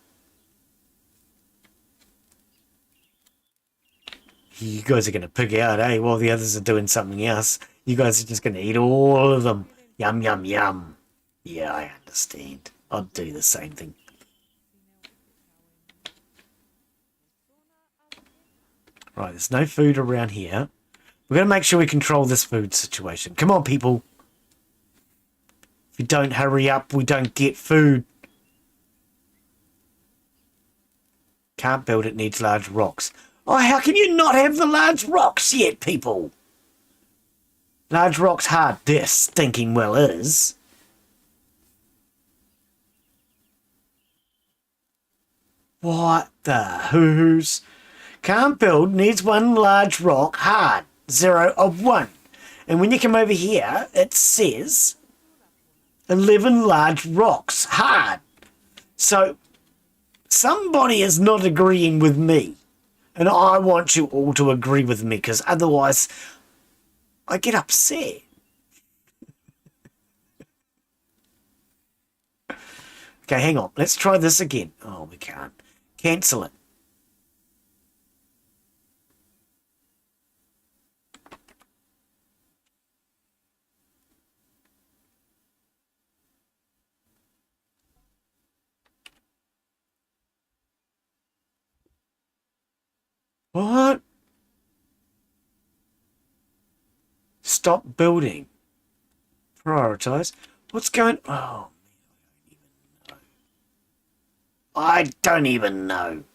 You guys are going to pig out, eh? While the others are doing something else. You guys are just going to eat all of them. Yum, yum, yum. Yeah, I understand. I'd do the same thing. Right, there's no food around here. We're going to make sure we control this food situation. Come on, people. If you don't hurry up, we don't get food. Can't build it, needs large rocks. Oh, how can you not have the large rocks yet, people? Large rocks hard. This stinking well is. What the who's? Can't build, needs one large rock hard. 0 of 1. And when you come over here, it says 11 large rocks hard. So somebody is not agreeing with me. And I want you all to agree with me because otherwise I get upset. Okay, hang on. Let's try this again. Oh, we can't. Cancel it. What? Stop building. Prioritize. What's going... Oh, I don't even know.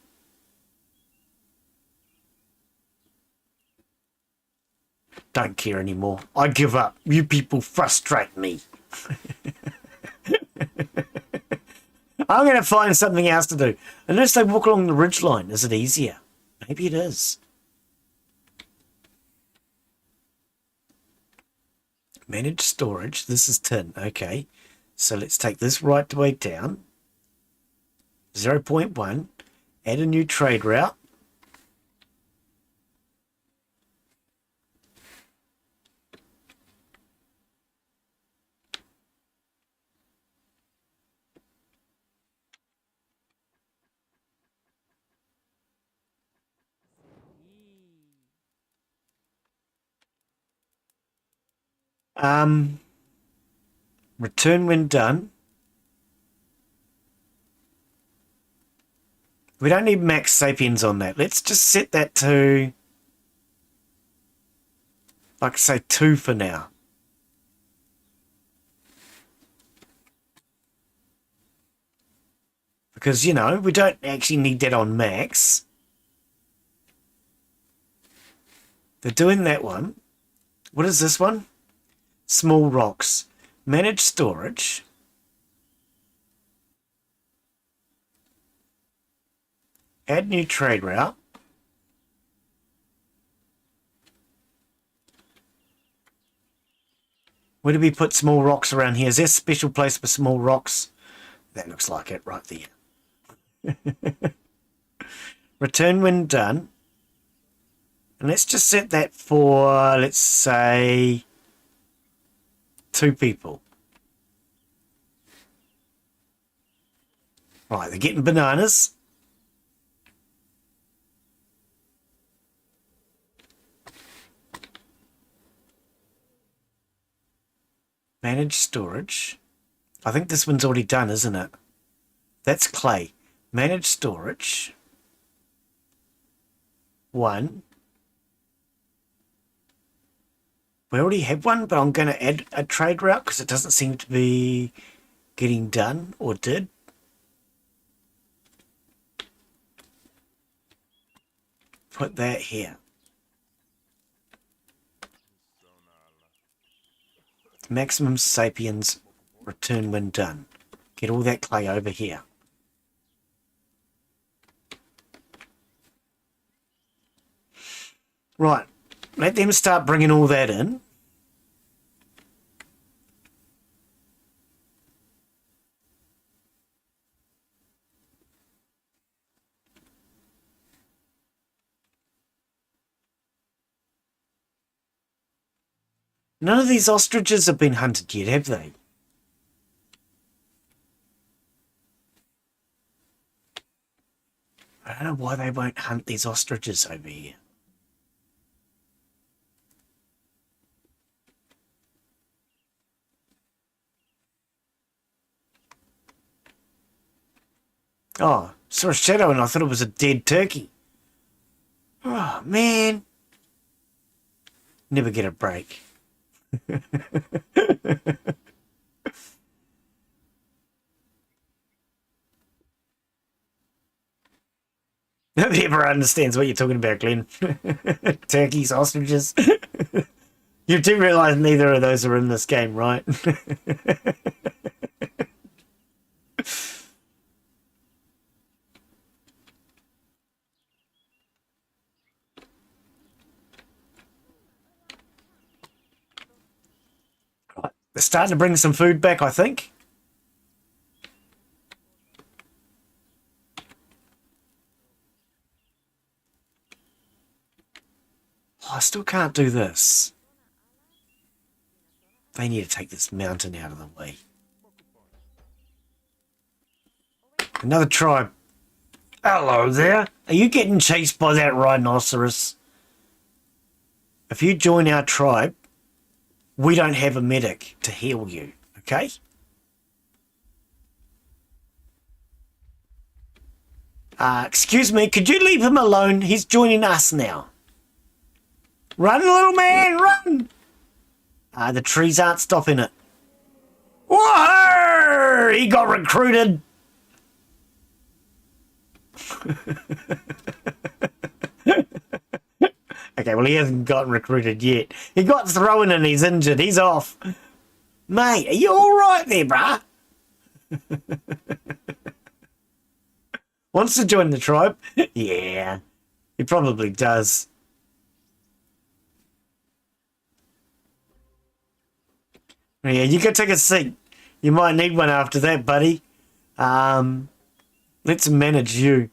Don't care anymore. I give up. You people frustrate me. I'm going to find something else to do. Unless they walk along the ridgeline. Is it easier? Maybe it is. Manage storage. This is tin. Okay. So let's take this right the way down. 0.1. Add a new trade route. Return when done. We don't need max Sapiens on that. Let's just set that to, like say, 2 for now. Because, you know, we don't actually need that on max. They're doing that one. What is this one? Small rocks. Manage storage. Add new trade route. Where do we put small rocks around here? Is there a special place for small rocks? That looks like it right there. Return when done. And let's just set that for, let's say, 2 people. Right, they're getting bananas. Manage storage. I think this one's already done, isn't it? That's clay. Manage storage. 1. We already have one, but I'm going to add a trade route because it doesn't seem to be getting done, or did. Put that here. Maximum Sapiens return when done. Get all that clay over here. Right, let them start bringing all that in. None of these ostriches have been hunted yet, have they? I don't know why they won't hunt these ostriches over here. Oh, saw a shadow and I thought it was a dead turkey. Oh, man. Never get a break. Nobody ever understands what you're talking about, Glen. Turkeys, ostriches. You do realise neither of those are in this game, right? Right. They're starting to bring some food back, I think. Oh, I still can't do this. They need to take this mountain out of the way. Another tribe. Hello there. Are you getting chased by that rhinoceros? If you join our tribe, we don't have a medic to heal you, okay? Excuse me, could you leave him alone? He's joining us now. Run, little man, run! The trees aren't stopping it. Whoa! He got recruited. Okay, well, he hasn't gotten recruited yet. He got thrown and he's injured. He's off. Mate, are you all right there, bruh? Wants to join the tribe? Yeah, he probably does. Yeah, you can take a seat. You might need one after that, buddy. Let's manage you.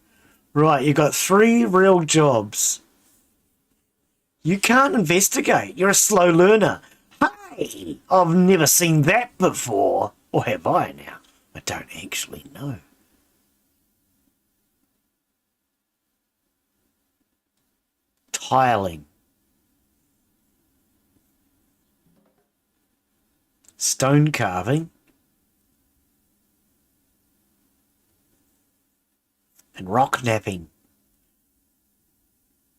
Right, you got 3 real jobs. You can't investigate. You're a slow learner. Hey, I've never seen that before. Or have I now? I don't actually know. Tiling. Stone carving. And rock napping.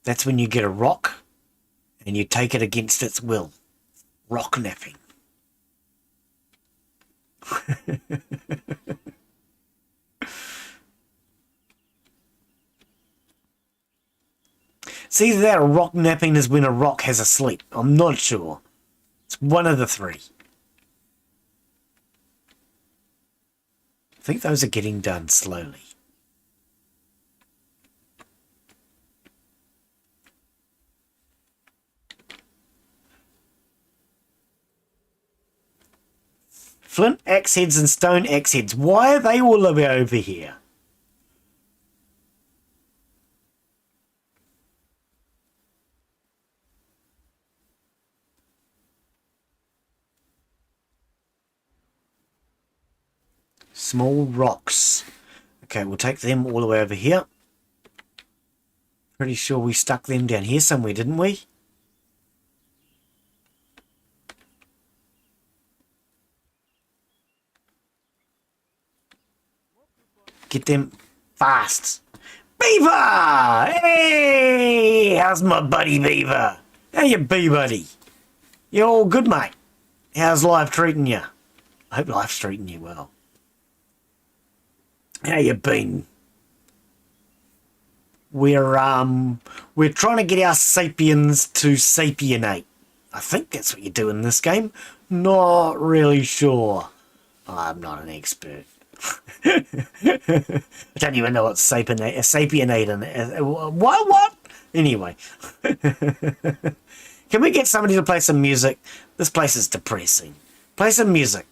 That's when you get a rock and you take it against its will. Rock napping. It's either that or rock napping is when a rock has a sleep. I'm not sure. It's one of the 3. I think those are getting done slowly. Flint axe heads and stone axe heads. Why are they all over here? Small rocks. Okay, we'll take them all the way over here. Pretty sure we stuck them down here somewhere, didn't we? Get them fast. Beaver! Hey! How's my buddy Beaver? How you be, buddy? You all good, mate? How's life treating you? I hope life's treating you well. How you been? We're trying to get our Sapiens to Sapienate. I think that's what you do in this game. Not really sure. I'm not an expert. I don't even know what Sapienate is. What? Anyway. Can we get somebody to play some music? This place is depressing. Play some music.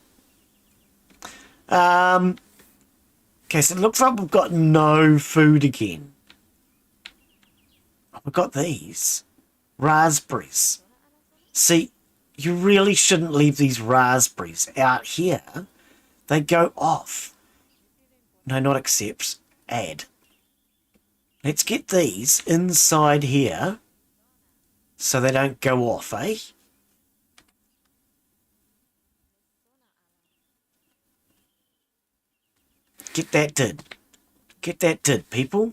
Okay, so it looks like we've got no food again. We've got these. Raspberries. See, you really shouldn't leave these raspberries out here. They go off. No, not accept. Add. Let's get these inside here so they don't go off, eh? Get that did. Get that did, people.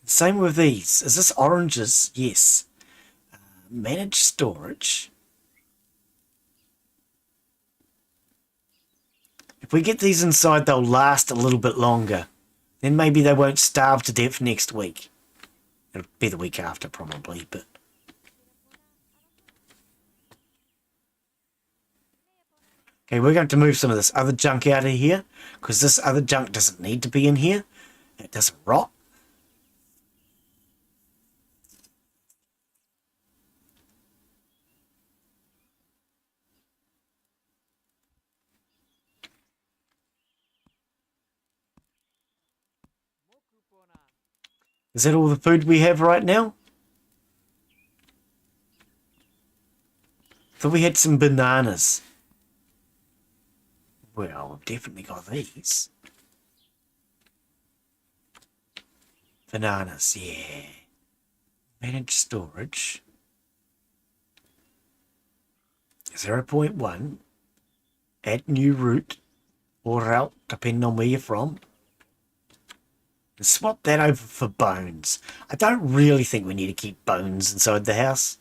Same with these. Is this oranges? Yes. Manage storage. If we get these inside, they'll last a little bit longer. Then maybe they won't starve to death next week. It'll be the week after, probably, but... Okay, we're going to move some of this other junk out of here, because this other junk doesn't need to be in here. It doesn't rot. Is that all the food we have right now? Thought we had some bananas. Well, I've definitely got these. Bananas, yeah. Manage storage. 0.1. Add new route or route, depending on where you're from. And swap that over for bones. I don't really think we need to keep bones inside the house.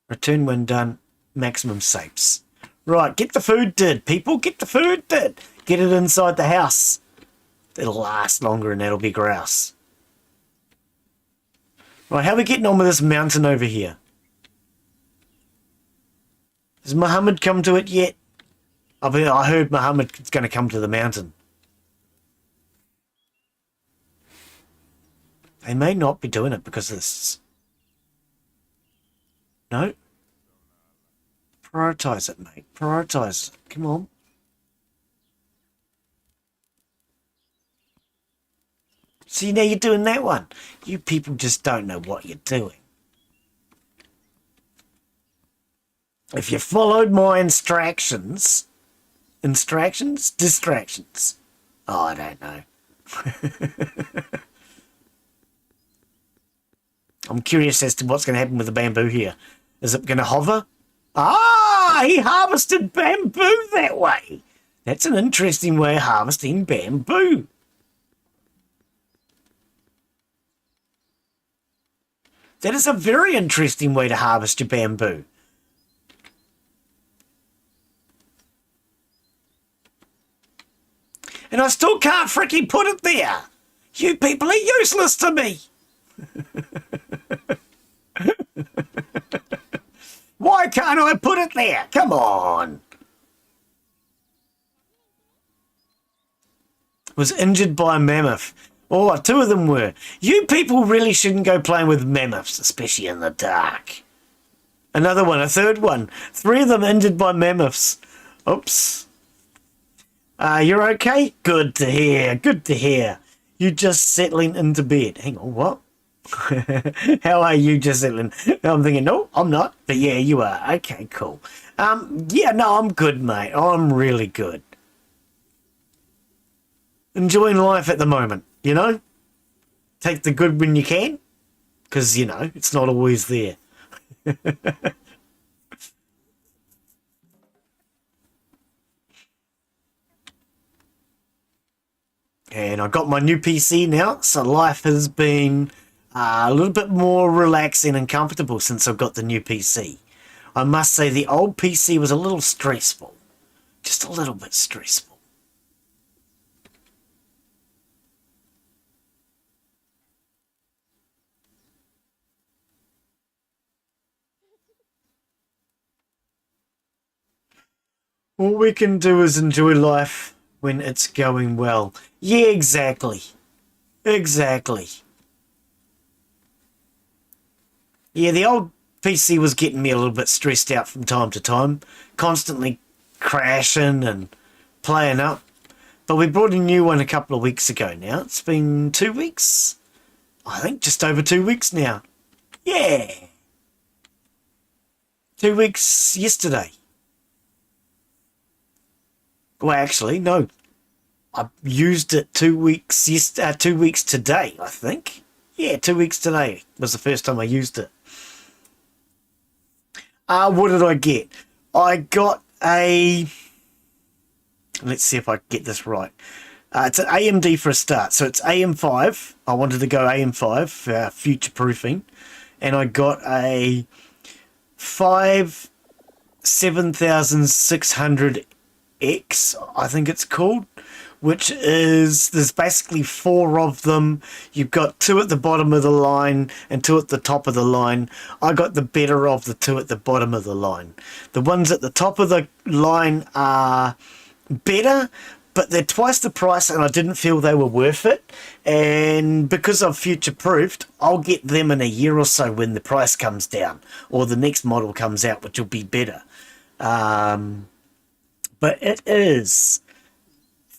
Return when done. Maximum sapes. Right, get the food did, people. Get the food did. Get it inside the house. It'll last longer and that'll be grouse. Right, how are we getting on with this mountain over here? Has Muhammad come to it yet? I heard Muhammad's going to come to the mountain. They may not be doing it because of this. No? Prioritise it, mate. Prioritise it. Come on. See, now you're doing that one. You people just don't know what you're doing. If you followed my distractions. Oh, I don't know. I'm curious as to what's going to happen with the bamboo here. Is it going to hover? Ah, he harvested bamboo that way. That's an interesting way of harvesting bamboo. That is a very interesting way to harvest your bamboo. And I still can't freaking put it there. You people are useless to me. Why can't I put it there? Come on. Was injured by a mammoth. Oh, two of them were. You people really shouldn't go playing with mammoths, especially in the dark. Another one, a third one. 3 of them injured by mammoths. Oops. You're okay? Good to hear. Good to hear. You just settling into bed. Hang on, what? How are you, Giselin? I'm thinking, no, I'm not. But yeah, you are. Okay, cool. Yeah, no, I'm good, mate. I'm really good. Enjoying life at the moment, you know? Take the good when you can, because, you know, it's not always there. And I got my new PC now, so life has been a little bit more relaxing and comfortable since I've got the new PC. I must say the old PC was a little stressful. Just a little bit stressful. All we can do is enjoy life when it's going well. Yeah, exactly. Exactly. Yeah, the old PC was getting me a little bit stressed out from time to time, constantly crashing and playing up. But we brought a new one a couple of weeks ago now. It's been 2 weeks. I think just over 2 weeks now. Yeah. 2 weeks yesterday. Well, actually, no. I used it 2 weeks 2 weeks today, I think. Yeah, 2 weeks today was the first time I used it. What did I get? I got a... Let's see if I get this right. It's an AMD for a start. So it's AM5. I wanted to go AM5 for future proofing. And I got a 7600X, I think it's called, which is, there's basically four of them. You've got two at the bottom of the line and two at the top of the line. I got the better of the two at the bottom of the line. The ones at the top of the line are better, but they're twice the price and I didn't feel they were worth it. And because I've future-proofed, I'll get them in a year or so when the price comes down or the next model comes out, which will be better. But it is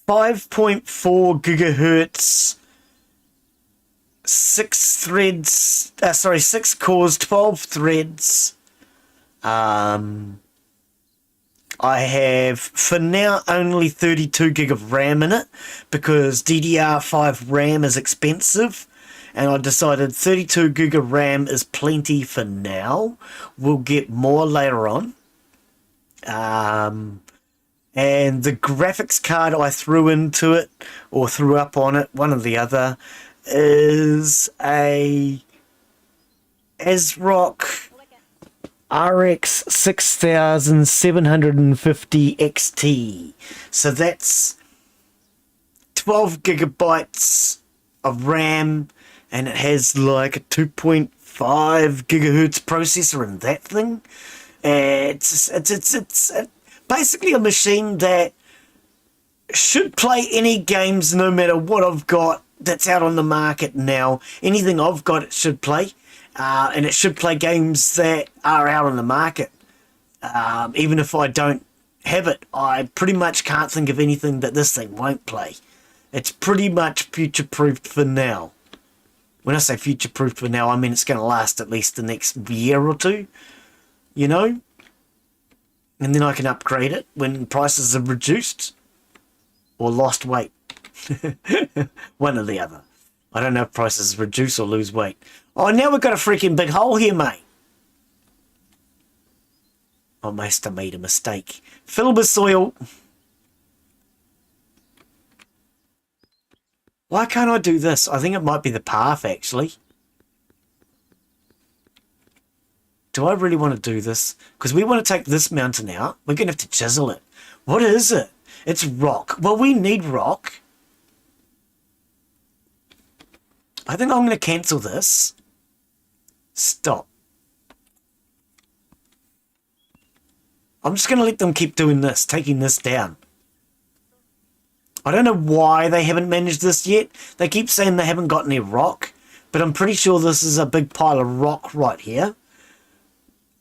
5.4 gigahertz, 6 cores, 12 threads. I have, for now, only 32 gig of RAM in it because DDR5 RAM is expensive. And I decided 32 gig of RAM is plenty for now. We'll get more later on. And the graphics card I threw into it, or threw up on it, one or the other, is a ASRock RX 6750 XT. So that's 12 gigabytes of RAM, and it has like a 2.5 gigahertz processor in that thing. It's basically a machine that should play any games no matter what I've got that's out on the market now. Anything I've got it should play. And it should play games that are out on the market. Even if I don't have it, I pretty much can't think of anything that this thing won't play. It's pretty much future-proofed for now. When I say future-proofed for now, I mean it's going to last at least the next year or two, you know? And then I can upgrade it when prices are reduced or lost weight. One or the other. I don't know if prices reduce or lose weight. Oh, now we've got a freaking big hole here, mate. I must have made a mistake. Fill with soil. Why can't I do this? I think it might be the path, actually. Do I really want to do this? Because we want to take this mountain out. We're going to have to chisel it. What is it? It's rock. Well, we need rock. I think I'm going to cancel this. Stop. I'm just going to let them keep doing this, taking this down. I don't know why they haven't managed this yet. They keep saying they haven't got any rock, but I'm pretty sure this is a big pile of rock right here.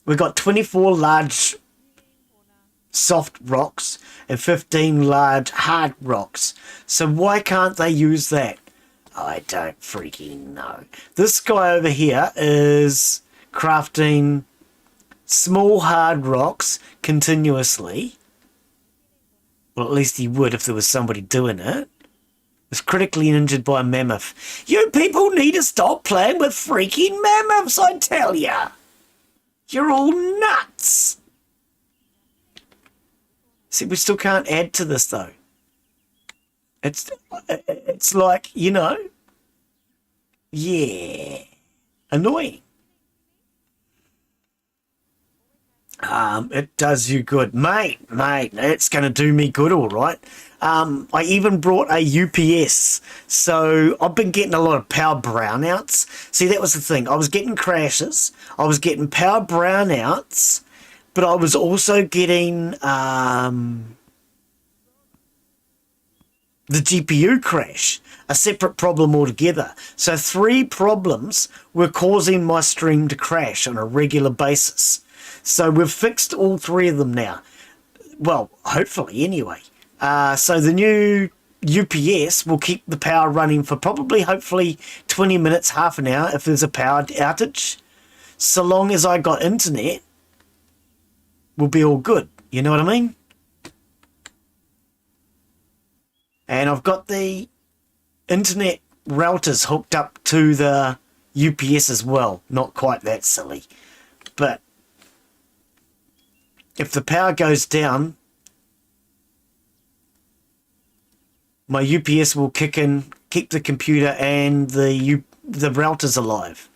We've got 24 large soft rocks and 15 large hard rocks. So why can't they use that? I don't freaking know. This guy over here is crafting small hard rocks continuously. Well, at least he would if there was somebody doing it. Was critically injured by a mammoth. You people need to stop playing with freaking mammoths, I tell ya. You're all nuts. See, we still can't add to this, though. It's like, you know, yeah, annoying. It does you good. Mate, it's going to do me good, all right. I even brought a UPS. So I've been getting a lot of power brownouts. See, that was the thing. I was getting crashes. I was getting power brownouts. But I was also getting the GPU crash. A separate problem altogether. So 3 problems were causing my stream to crash on a regular basis. So we've fixed all 3 of them now. Well, hopefully anyway. So the new UPS will keep the power running for probably, hopefully, 20 minutes, half an hour if there's a power outage. So long as I got internet, we'll be all good. You know what I mean? And I've got the internet routers hooked up to the UPS as well. Not quite that silly. But if the power goes down, my UPS will kick in, keep the computer and the routers alive.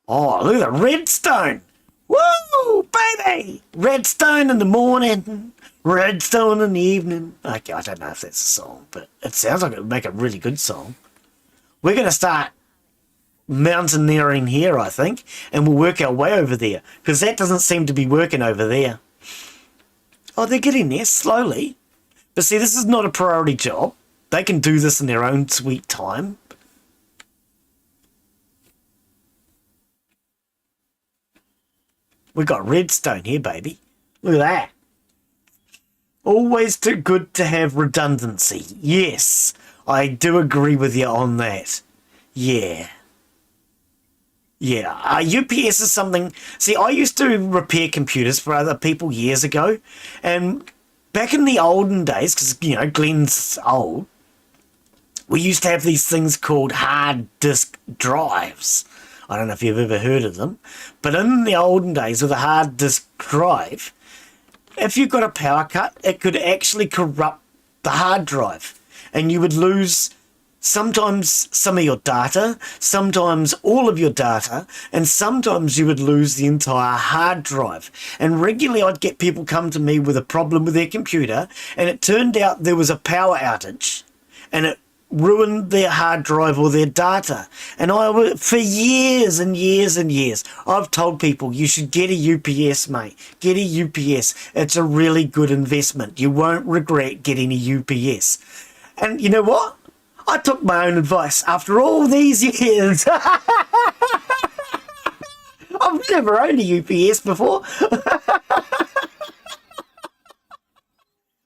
Oh, look at the redstone. Woo, baby! Redstone in the morning, redstone in the evening. Okay, I don't know if that's a song, but it sounds like it would make a really good song. We're going to start mountaineering here, I think, and we'll work our way over there, because that doesn't seem to be working over there. Oh, they're getting there slowly. But see, this is not a priority job. They can do this in their own sweet time. We got redstone here, baby. Look at that. Always too good to have redundancy. Yes, I do agree with you on that. Yeah. Yeah, UPS is something... See, I used to repair computers for other people years ago, and back in the olden days, because, you know, Glen's old, we used to have these things called hard disk drives. I don't know if you've ever heard of them, but in the olden days with a hard disk drive, if you got a power cut, it could actually corrupt the hard drive, and you would lose... sometimes some of your data, sometimes all of your data, and sometimes you would lose the entire hard drive. And regularly I'd get people come to me with a problem with their computer, and it turned out there was a power outage, and it ruined their hard drive or their data. And for years and years and years, I've told people, you should get a UPS, mate. Get a UPS. It's a really good investment. You won't regret getting a UPS. And you know what? I took my own advice after all these years. I've never owned a UPS before.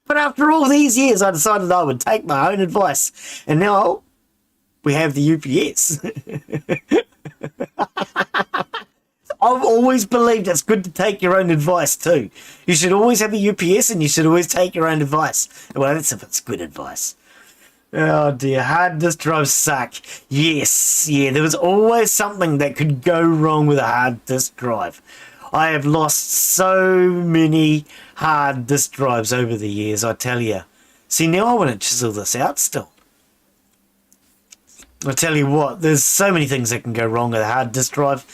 But after all these years, I decided I would take my own advice. And now we have the UPS. I've always believed it's good to take your own advice too. You should always have a UPS and you should always take your own advice. Well, that's if it's good advice. Oh dear, hard disk drives suck. Yes, yeah, there was always something that could go wrong with a hard disk drive. I have lost so many hard disk drives over the years, I tell you. See, now I want to chisel this out still. I tell you what, there's so many things that can go wrong with a hard disk drive.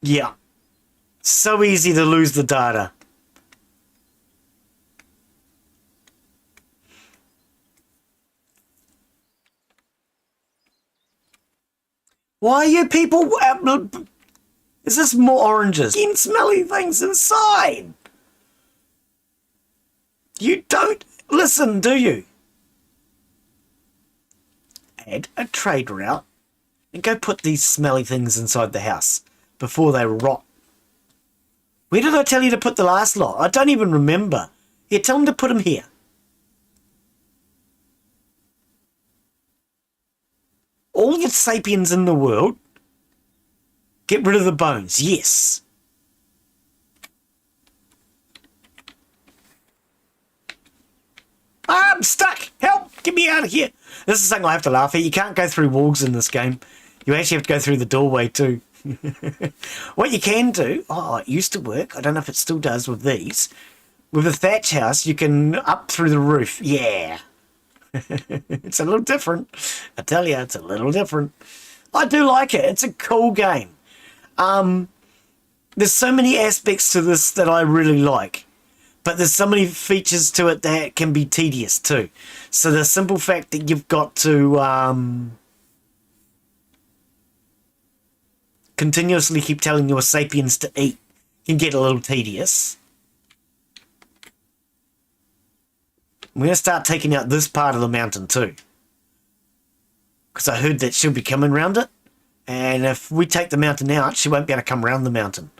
Yeah, so easy to lose the data. Why are you people... Is this more oranges? Getting smelly things inside. You don't listen, do you? Add a trade route and go put these smelly things inside the house before they rot. Where did I tell you to put the last lot? I don't even remember. Here, tell them to put them here. All the sapiens in the world, get rid of the bones. Yes. I'm stuck. Help. Get me out of here. This is something I have to laugh at. You can't go through walls in this game. You actually have to go through the doorway too. What you can do, it used to work. I don't know if it still does with these. With a thatch house, you can up through the roof. Yeah. It's a little different. I tell you, it's a little different. I do like it. It's a cool game. There's so many aspects to this that I really like. But there's so many features to it that can be tedious too. So the simple fact that you've got to continuously keep telling your sapiens to eat can get a little tedious. I'm going to start taking out this part of the mountain too. Because I heard that she'll be coming round it. And if we take the mountain out, she won't be able to come round the mountain.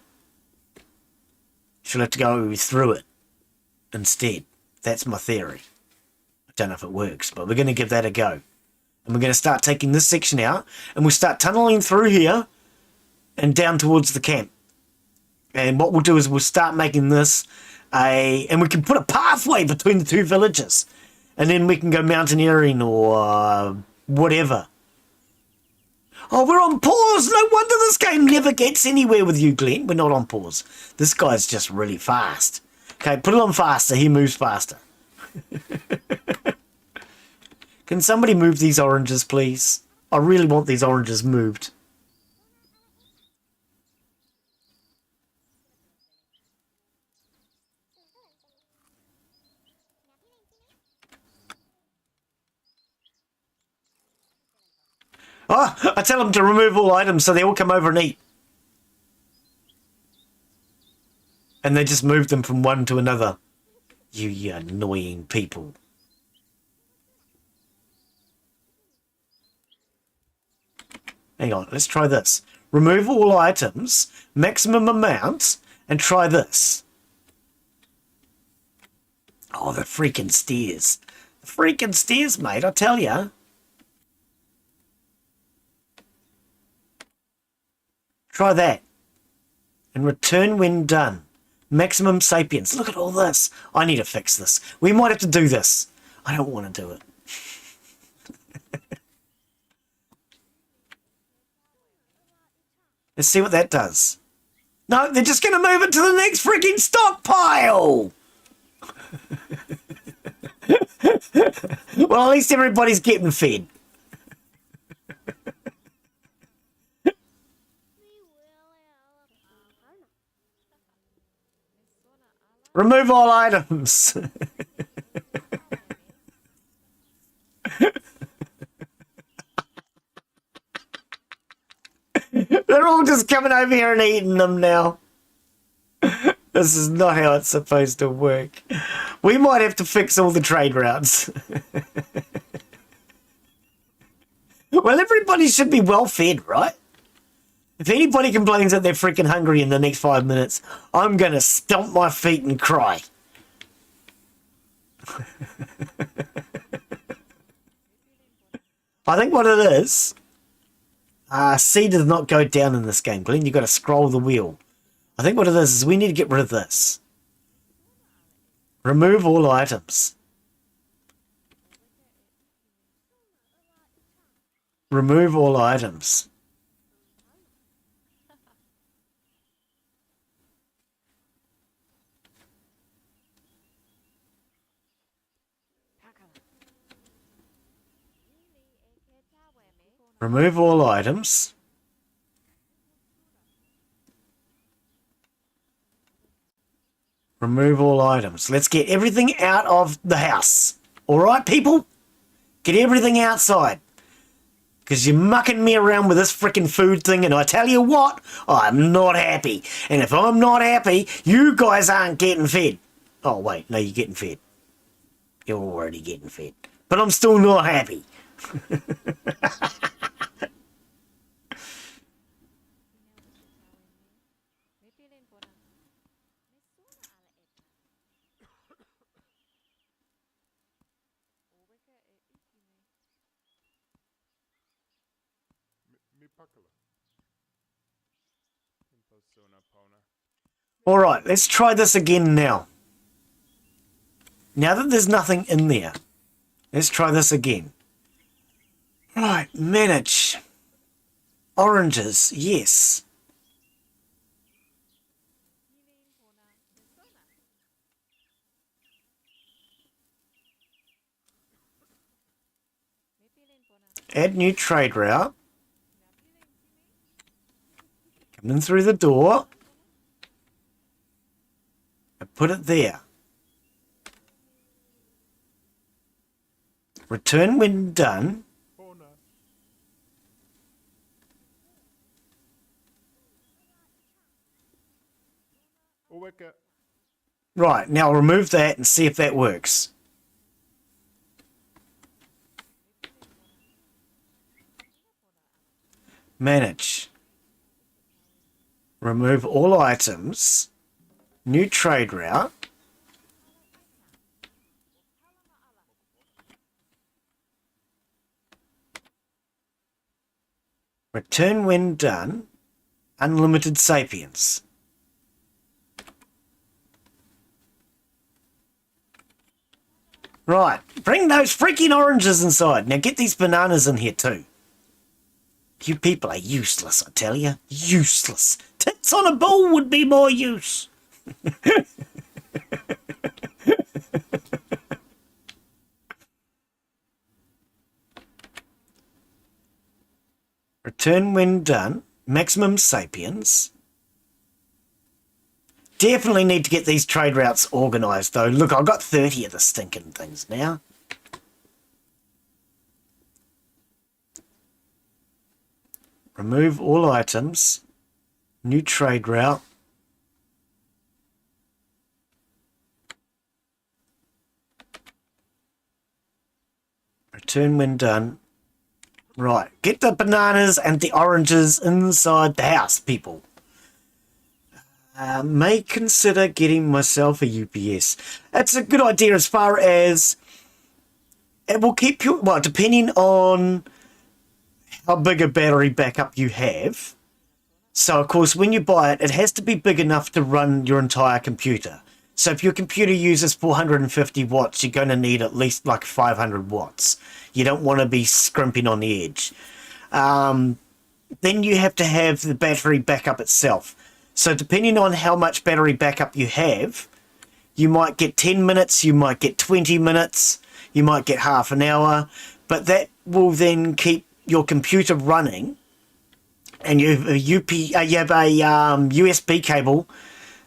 She'll have to go through it instead. That's my theory. I don't know if it works, but we're going to give that a go. And we're going to start taking this section out, and we'll start tunneling through here and down towards the camp. And what we'll do is we'll start making this and we can put a pathway between the two villages, and then we can go mountaineering or whatever. Oh, we're on pause. No wonder this game never gets anywhere with you, Glen. We're not on pause. This guy's just really fast. Okay, put it on faster. He moves faster. Can somebody move these oranges, please? I really want these oranges moved. Oh, I tell them to remove all items so they all come over and eat. And they just move them from one to another. You annoying people. Hang on, let's try this. Remove all items, maximum amount, and try this. Oh, the freaking stairs. The freaking stairs, mate, I tell ya. Try that. And return when done. Maximum sapiens. Look at all this. I need to fix this. We might have to do this. I don't want to do it. Let's see what that does. No, they're just going to move it to the next freaking stockpile. Well, at least everybody's getting fed. Remove all items. They're all just coming over here and eating them now. This is not how it's supposed to work. We might have to fix all the trade routes. Well, everybody should be well fed, right? If anybody complains that they're freaking hungry in the next 5 minutes, I'm going to stomp my feet and cry. I think what it is, C does not go down in this game, Glen. You've got to scroll the wheel. I think what it is we need to get rid of this. Remove all items. Remove all items. Remove all items. Remove all items. Let's get everything out of the house. All right, people? Get everything outside. Because you're mucking me around with this freaking food thing, and I tell you what, I'm not happy. And if I'm not happy, you guys aren't getting fed. Oh, wait, no, you're getting fed. You're already getting fed. But I'm still not happy. Alright, let's try this again now. Now that there's nothing in there, let's try this again. Right, manage. Oranges, yes. Add new trade route. Come in through the door. And put it there. Return when done. Right, now remove that and see if that works. Manage. Remove all items. New trade route. Return when done. Unlimited Sapiens. Right, bring those freaking oranges inside. Now get these bananas in here too. You people are useless, I tell you. Useless. Tits on a bull would be more use. Return when done. Maximum Sapiens. Definitely need to get these trade routes organised though. Look, I've got 30 of the stinking things now. Remove all items. New trade route. Return when done. Right, get the bananas and the oranges inside the house, people. May consider getting myself a UPS. That's a good idea as far as it will keep you, well, depending on how big a battery backup you have. So, of course, when you buy it, it has to be big enough to run your entire computer. So if your computer uses 450 watts, you're going to need at least like 500 watts. You don't want to be scrimping on the edge. Then you have to have the battery backup itself. So depending on how much battery backup you have, you might get 10 minutes, you might get 20 minutes, you might get half an hour, but that will then keep your computer running, and you have a USB cable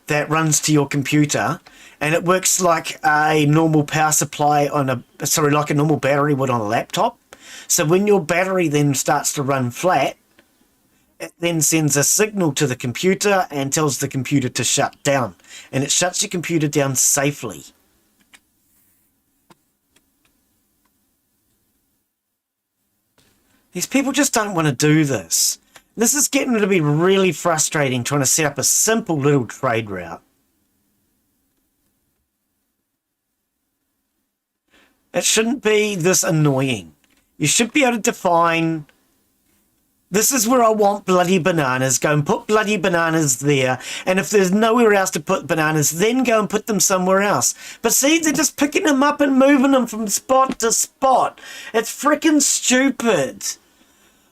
that runs to your computer, and it works like a normal power supply on like a normal battery would on a laptop. So when your battery then starts to run flat, it then sends a signal to the computer and tells the computer to shut down. And it shuts your computer down safely. These people just don't want to do this. This is getting to be really frustrating trying to set up a simple little trade route. It shouldn't be this annoying. You should be able to define, this is where I want bloody bananas. Go and put bloody bananas there. And if there's nowhere else to put bananas, then go and put them somewhere else. But see, they're just picking them up and moving them from spot to spot. It's freaking stupid.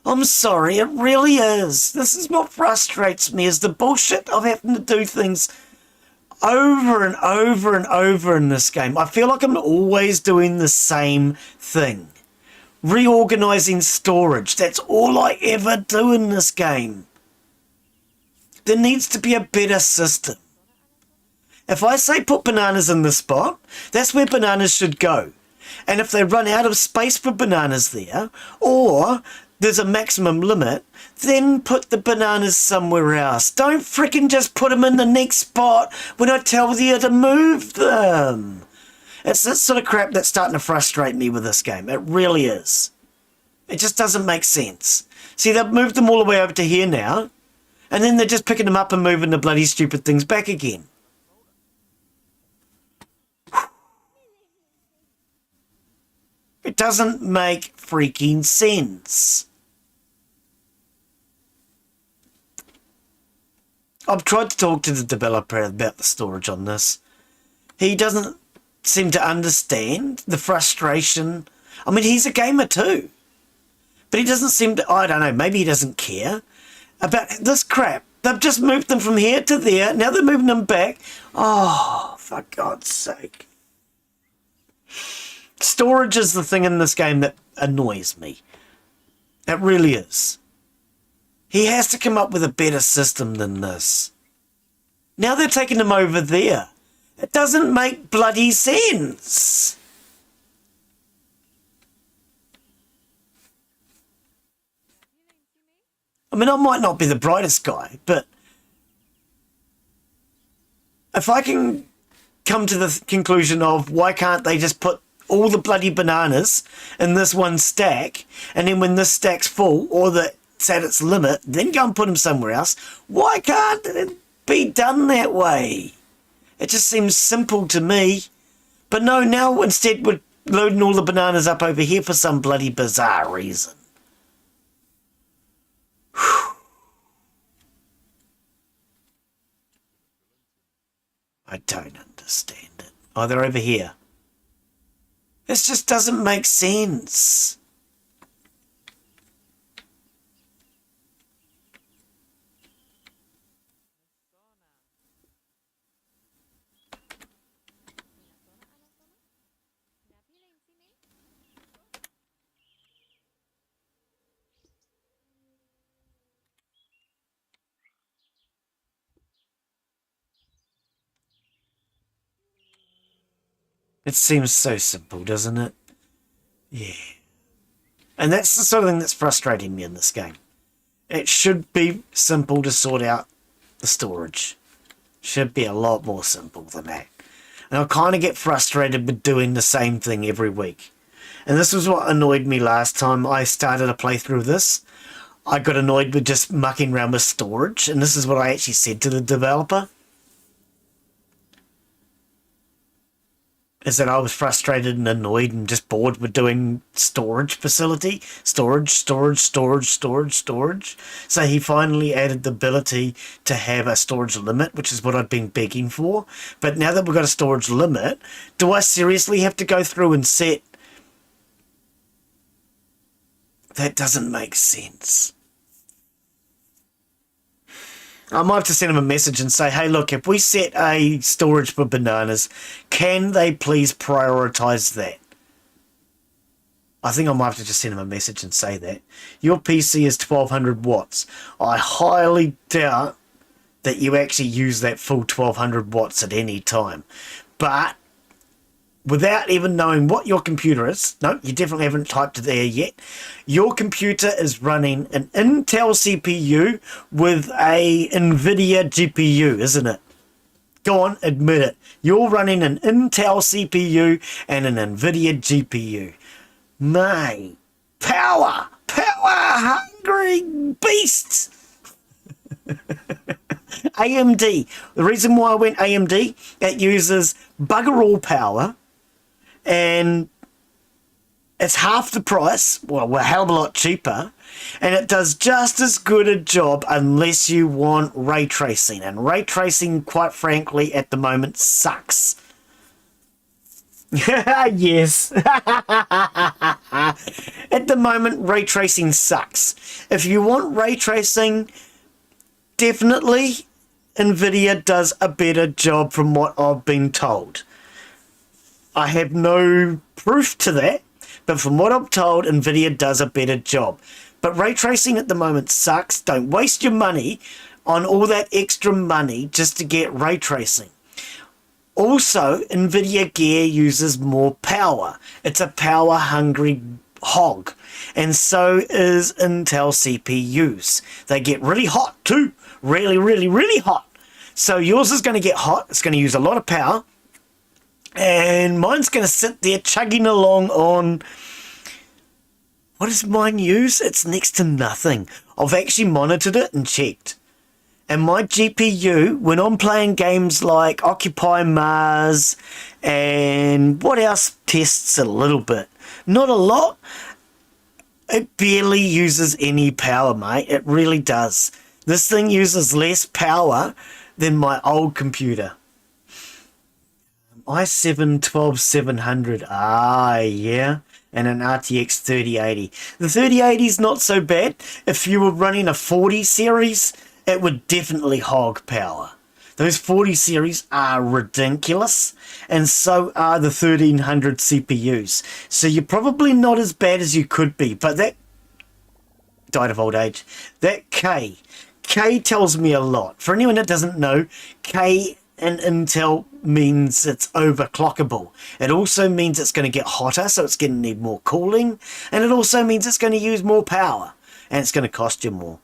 I'm sorry, it really is. This is what frustrates me, is the bullshit of having to do things over and over and over in this game. I feel like I'm always doing the same thing. Reorganizing storage. That's all I ever do in this game. There needs to be a better system. If I say put bananas in the spot, that's where bananas should go. And if they run out of space for bananas there, or there's a maximum limit, then put the bananas somewhere else. Don't frickin' just put them in the next spot when I tell you to move them. It's this sort of crap that's starting to frustrate me with this game. It really is. It just doesn't make sense. See, they've moved them all the way over to here now, and then they're just picking them up and moving the bloody stupid things back again. It doesn't make freaking sense. I've tried to talk to the developer about the storage on this. He doesn't seem to understand the frustration. I mean, he's a gamer too. But he doesn't seem to, I don't know, maybe he doesn't care about this crap. They've just moved them from here to there. Now they're moving them back. Oh, for God's sake. Storage is the thing in this game that annoys me. It really is. He has to come up with a better system than this. Now they're taking them over there. It doesn't make bloody sense. I mean, I might not be the brightest guy, but if I can come to the conclusion of why can't they just put all the bloody bananas in this one stack, and then when this stack's full or it's at its limit, then go and put them somewhere else. Why can't it be done that way? It just seems simple to me. But no, now instead we're loading all the bananas up over here for some bloody bizarre reason. I don't understand it. Oh, they're over here. This just doesn't make sense. It seems so simple, doesn't it? Yeah. And that's the sort of thing that's frustrating me in this game. It should be simple to sort out the storage. Should be a lot more simple than that. And I kind of get frustrated with doing the same thing every week. And this was what annoyed me last time I started a playthrough of this. I got annoyed with just mucking around with storage. And this is what I actually said to the developer. Is that I was frustrated and annoyed and just bored with doing storage facility. Storage. So he finally added the ability to have a storage limit, which is what I've been begging for. But now that we've got a storage limit, do I seriously have to go through and set... That doesn't make sense. I might have to send him a message and say, hey, look, if we set a storage for bananas, can they please prioritize that? I think I might have to just send him a message and say that. Your PC is 1200 watts. I highly doubt that you actually use that full 1200 watts at any time. But without even knowing what your computer is, no, you definitely haven't typed it there yet, your computer is running an Intel CPU with a NVIDIA GPU, isn't it? Go on, admit it. You're running an Intel CPU and an NVIDIA GPU. Mate, power hungry beasts. AMD. The reason why I went AMD, it uses bugger all power, and it's half the price, well, a hell of a lot cheaper, and it does just as good a job unless you want ray tracing. And ray tracing, quite frankly, at the moment sucks. Yes. At the moment, ray tracing sucks. If you want ray tracing, definitely NVIDIA does a better job from what I've been told. I have no proof to that, but from what I'm told, NVIDIA does a better job. But ray tracing at the moment sucks. Don't waste your money on all that extra money just to get ray tracing. Also, NVIDIA gear uses more power. It's a power-hungry hog. And so is Intel CPUs. They get really hot too. Really, really, really hot. So yours is going to get hot. It's going to use a lot of power. And mine's going to sit there chugging along on... What does mine use? It's next to nothing. I've actually monitored it and checked. And my GPU, when I'm playing games like Occupy Mars and what else tests a little bit, not a lot, it barely uses any power, mate. It really does. This thing uses less power than my old computer. i7-12700. Ah, yeah. And an RTX 3080. The 3080 is not so bad. If you were running a 40 series, it would definitely hog power. Those 40 series are ridiculous, and so are the 1300 CPUs. So you're probably not as bad as you could be, but that died of old age. That K tells me a lot. For anyone that doesn't know, K in Intel means it's overclockable. It also means it's going to get hotter, so it's going to need more cooling, and it also means it's going to use more power, and it's going to cost you more.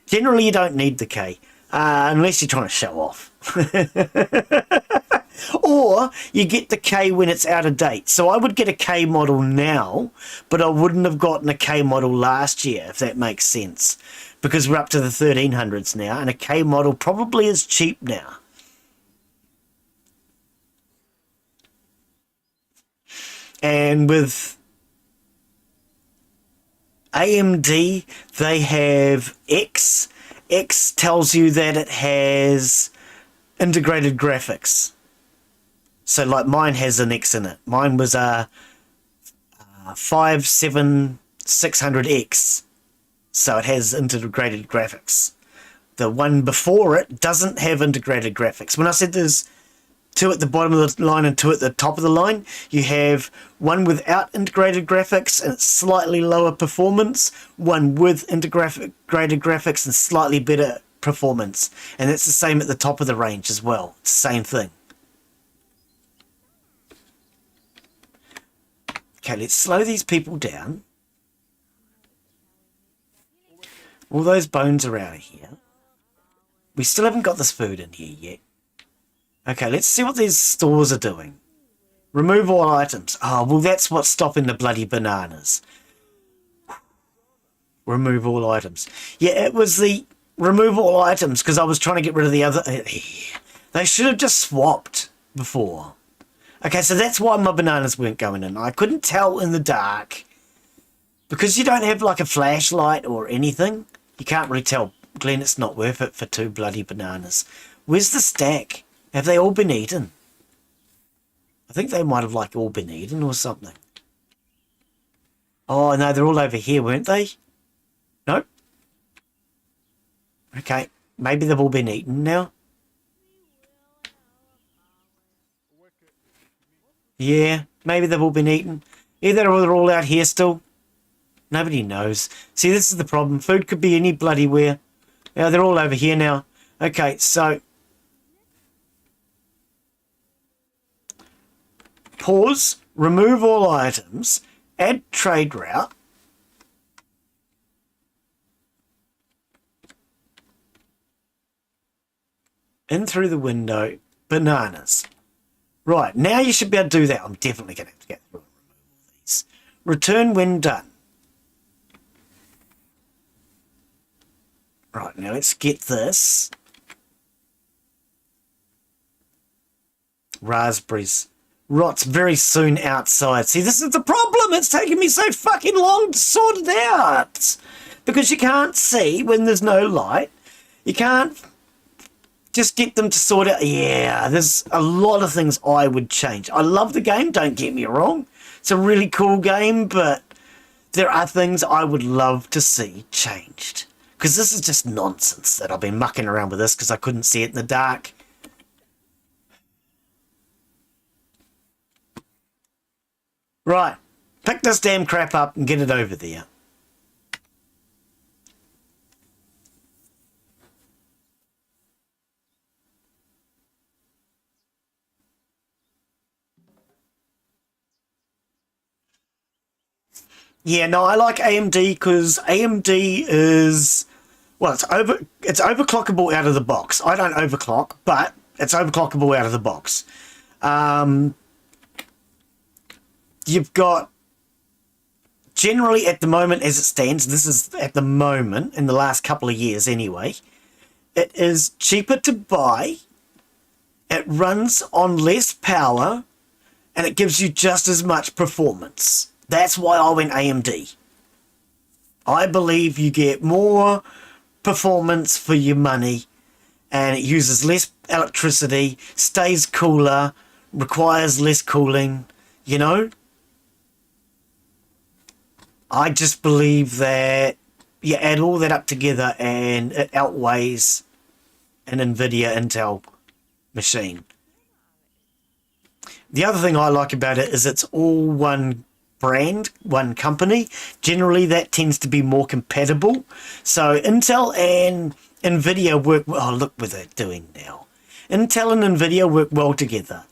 Generally, you don't need the K, unless you're trying to show off. Or you get the K when it's out of date. So I would get a K model now, but I wouldn't have gotten a K model last year, if that makes sense. Because we're up to the 1300s now, and a K model probably is cheap now. And with AMD, they have X. X tells you that it has integrated graphics. So like mine has an X in it. Mine was a 57600X. So it has integrated graphics. The one before it doesn't have integrated graphics. When I said there's two at the bottom of the line and two at the top of the line, you have one without integrated graphics and it's slightly lower performance, one with integrated graphics and slightly better performance. And that's the same at the top of the range as well. It's the same thing. Okay, let's slow these people down. All those bones are out of here. We still haven't got this food in here yet. Okay, let's see what these stores are doing. Remove all items. Oh, well, that's what's stopping the bloody bananas. Remove all items. Yeah, it was the remove all items because I was trying to get rid of the other. They should have just swapped before. Okay, so that's why my bananas weren't going in. I couldn't tell in the dark. Because you don't have like a flashlight or anything, you can't really tell. Glen, it's not worth it for 2 bloody bananas. Where's the stack? Have they all been eaten? I think they might have like all been eaten or something. Oh no, they're all over here, weren't they? Nope. Okay, maybe they've all been eaten now. Yeah, maybe they've all been eaten. Either they're all out here still. Nobody knows. See, this is the problem. Food could be any bloody where. Yeah, they're all over here now. Okay, so pause, remove all items, add trade route. In through the window, bananas. Right, now you should be able to do that. I'm definitely going to have to get through and remove all these. Return when done. Right, now let's get this. Raspberries. Rots very soon outside. See, this is the problem. It's taking me so fucking long to sort it out. Because you can't see when there's no light. You can't just get them to sort out. Yeah, there's a lot of things I would change. I love the game, don't get me wrong. It's a really cool game, but there are things I would love to see changed. Because this is just nonsense that I've been mucking around with this because I couldn't see it in the dark. Right, pick this damn crap up and get it over there. Yeah, no, I like AMD because AMD is, well, it's overclockable out of the box. I don't overclock, but it's overclockable out of the box. You've got, generally at the moment as it stands, this is at the moment, in the last couple of years anyway, it is cheaper to buy, it runs on less power, and it gives you just as much performance. That's why I went AMD. I believe you get more performance for your money, and it uses less electricity, stays cooler, requires less cooling, you know? I just believe that you add all that up together and it outweighs an NVIDIA Intel machine. The other thing I like about it is it's all one brand, one company. Generally, that tends to be more compatible. So Intel and NVIDIA work well. Oh, look what they're doing now. Intel and NVIDIA work well together.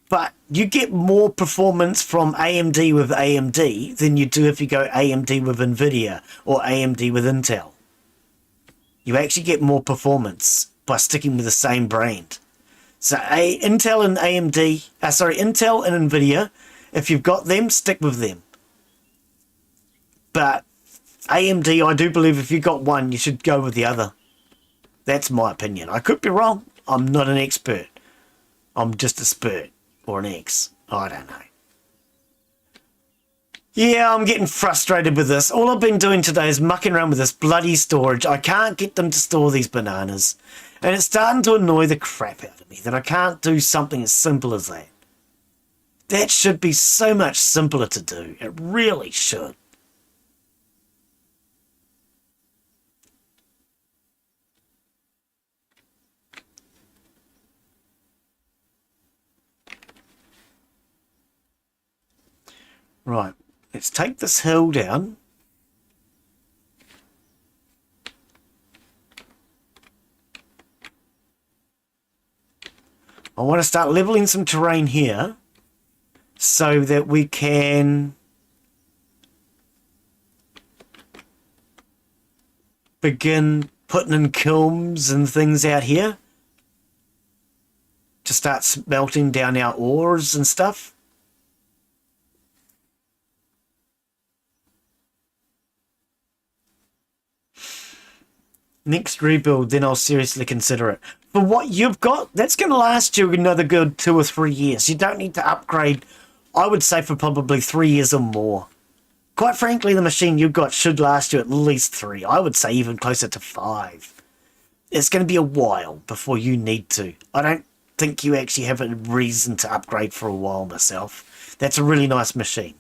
But you get more performance from AMD with AMD than you do if you go AMD with NVIDIA or AMD with Intel. You actually get more performance by sticking with the same brand. So Intel and Intel and NVIDIA, if you've got them, stick with them. But AMD, I do believe if you've got one, you should go with the other. That's my opinion. I could be wrong. I'm not an expert. I'm just a spurt. Or an X. I don't know. Yeah, I'm getting frustrated with this. All I've been doing today is mucking around with this bloody storage. I can't get them to store these bananas. And it's starting to annoy the crap out of me that I can't do something as simple as that. That should be so much simpler to do. It really should. Right, let's take this hill down. I want to start leveling some terrain here so that we can begin putting in kilns and things out here to start smelting down our ores and stuff. Next rebuild, then I'll seriously consider it. For what you've got, that's going to last you another good 2 or 3 years. You don't need to upgrade, I would say, for probably 3 years or more. Quite frankly, the machine you've got should last you at least 3. I would say even closer to 5. It's going to be a while before you need to. I don't think you actually have a reason to upgrade for a while myself. That's a really nice machine.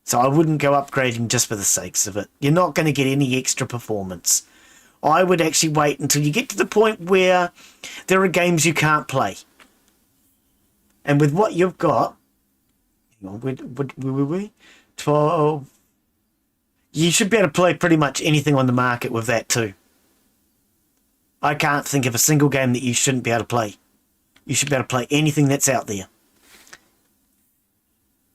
So I wouldn't go upgrading just for the sakes of it. You're not going to get any extra performance. I would actually wait until you get to the point where there are games you can't play. And with what you've got, hang on, where were we? 12. You should be able to play pretty much anything on the market with that too. I can't think of a single game that you shouldn't be able to play. You should be able to play anything that's out there.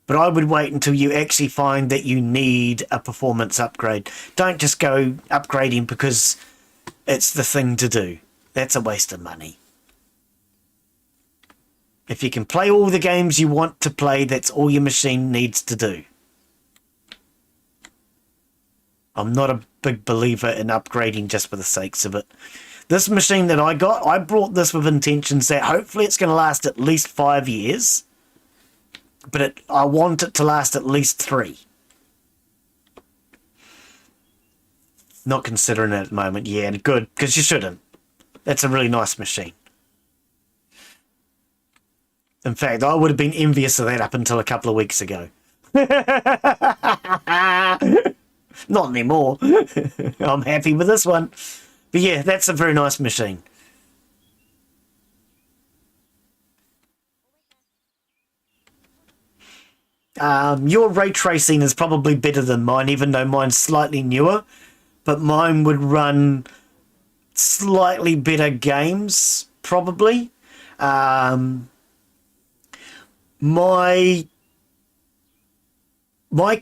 But I would wait until you actually find that you need a performance upgrade. Don't just go upgrading because it's the thing to do. That's a waste of money. If you can play all the games you want to play, that's all your machine needs to do. I'm not a big believer in upgrading just for the sakes of it. This machine that I got, I brought this with intentions that hopefully it's going to last at least 5 years. But I want it to last at least 3. Not considering it at the moment. Yeah, good, because you shouldn't. That's a really nice machine. In fact, I would have been envious of that up until a couple of weeks ago. Not anymore. I'm happy with this one. But yeah, that's a very nice machine. Your ray tracing is probably better than mine, even though mine's slightly newer. But mine would run slightly better games, probably. My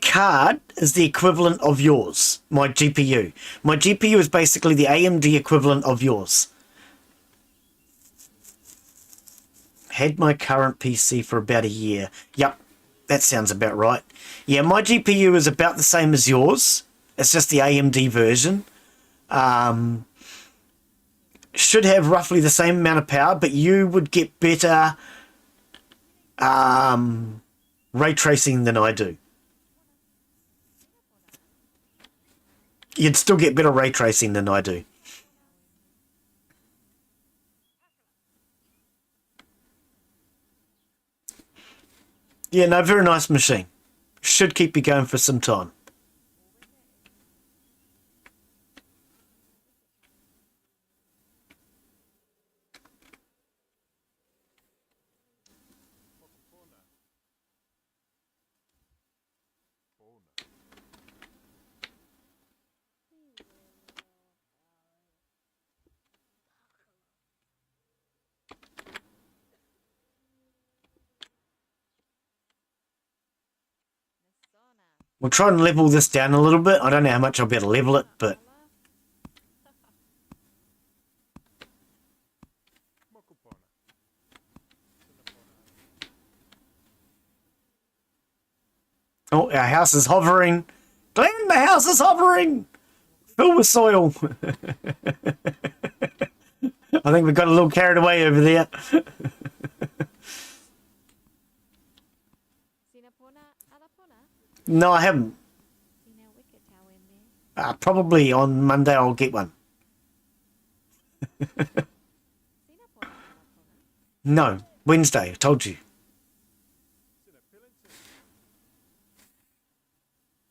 card is the equivalent of yours, my GPU. My GPU is basically the AMD equivalent of yours. Had my current PC for about a year. Yep. That sounds about right. Yeah, my GPU is about the same as yours. It's just the AMD version. Should have roughly the same amount of power, but you would get better ray tracing than I do. You'd still get better ray tracing than I do. Yeah, no, very nice machine. Should keep you going for some time. We'll try and level this down a little bit. I don't know how much I'll be able to level it, but... Oh, our house is hovering. Glen, the house is hovering. Fill with soil. I think we got a little carried away over there. No, I haven't. Probably on Monday I'll get one. No, Wednesday, I told you.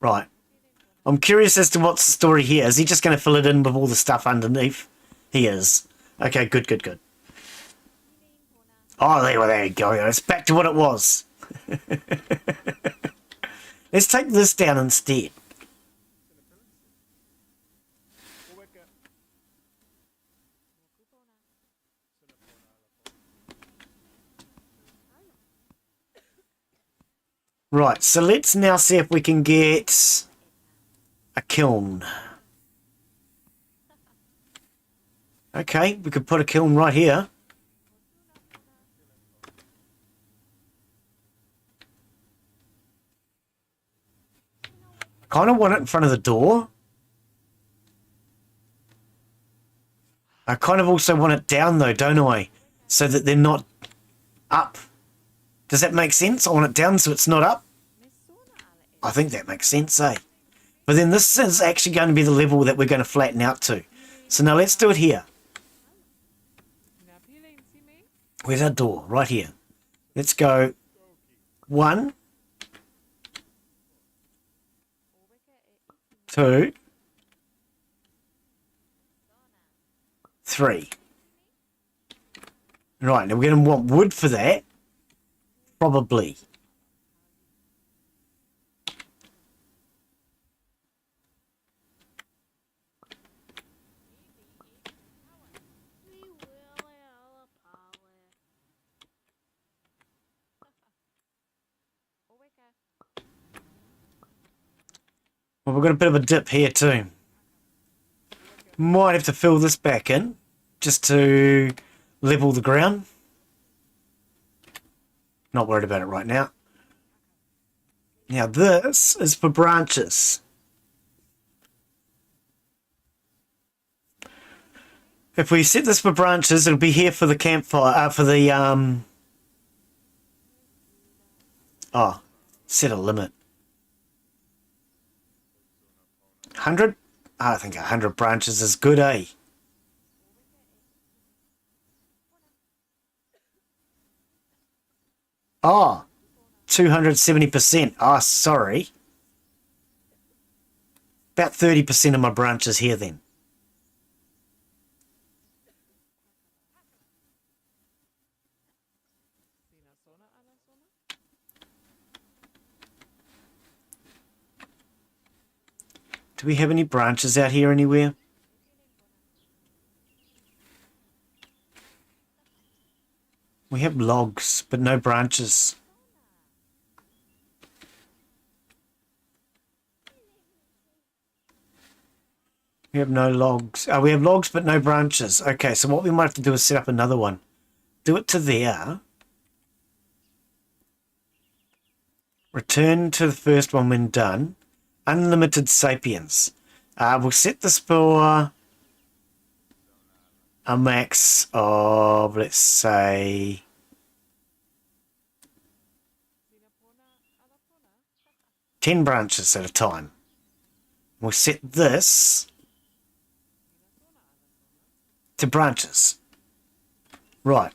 Right. I'm curious as to what's the story here. Is he just going to fill it in with all the stuff underneath? He is. Okay, good, good, good. Oh, there you go. It's back to what it was. Let's take this down instead. Right, so let's now see if we can get a kiln. Okay, we could put a kiln right here. I kind of want it in front of the door. I kind of also want it down though, don't I? So that they're not up. Does that make sense? I want it down so it's not up. I think that makes sense, eh? But then this is actually going to be the level that we're going to flatten out to. So now let's do it here. Where's our door? Right here. Let's go 1, 2, 3. Right, now we're going to want wood for that. Probably. Well, we've got a bit of a dip here too. Might have to fill this back in just to level the ground. Not worried about it right now. Now this is for branches. If we set this for branches, it'll be here for the campfire, for the, oh, set a limit. 100? I think 100 branches is good, eh? Oh, 270%. Oh, sorry. About 30% of my branches here then. Do we have any branches out here anywhere? We have logs, but no branches. We have no logs. We have logs, but no branches. Okay, so what we might have to do is set up another one. Do it to there. Return to the first one when done. Unlimited Sapiens. We'll set this for a max of, let's say, 10 branches at a time. We'll set this to branches. Right.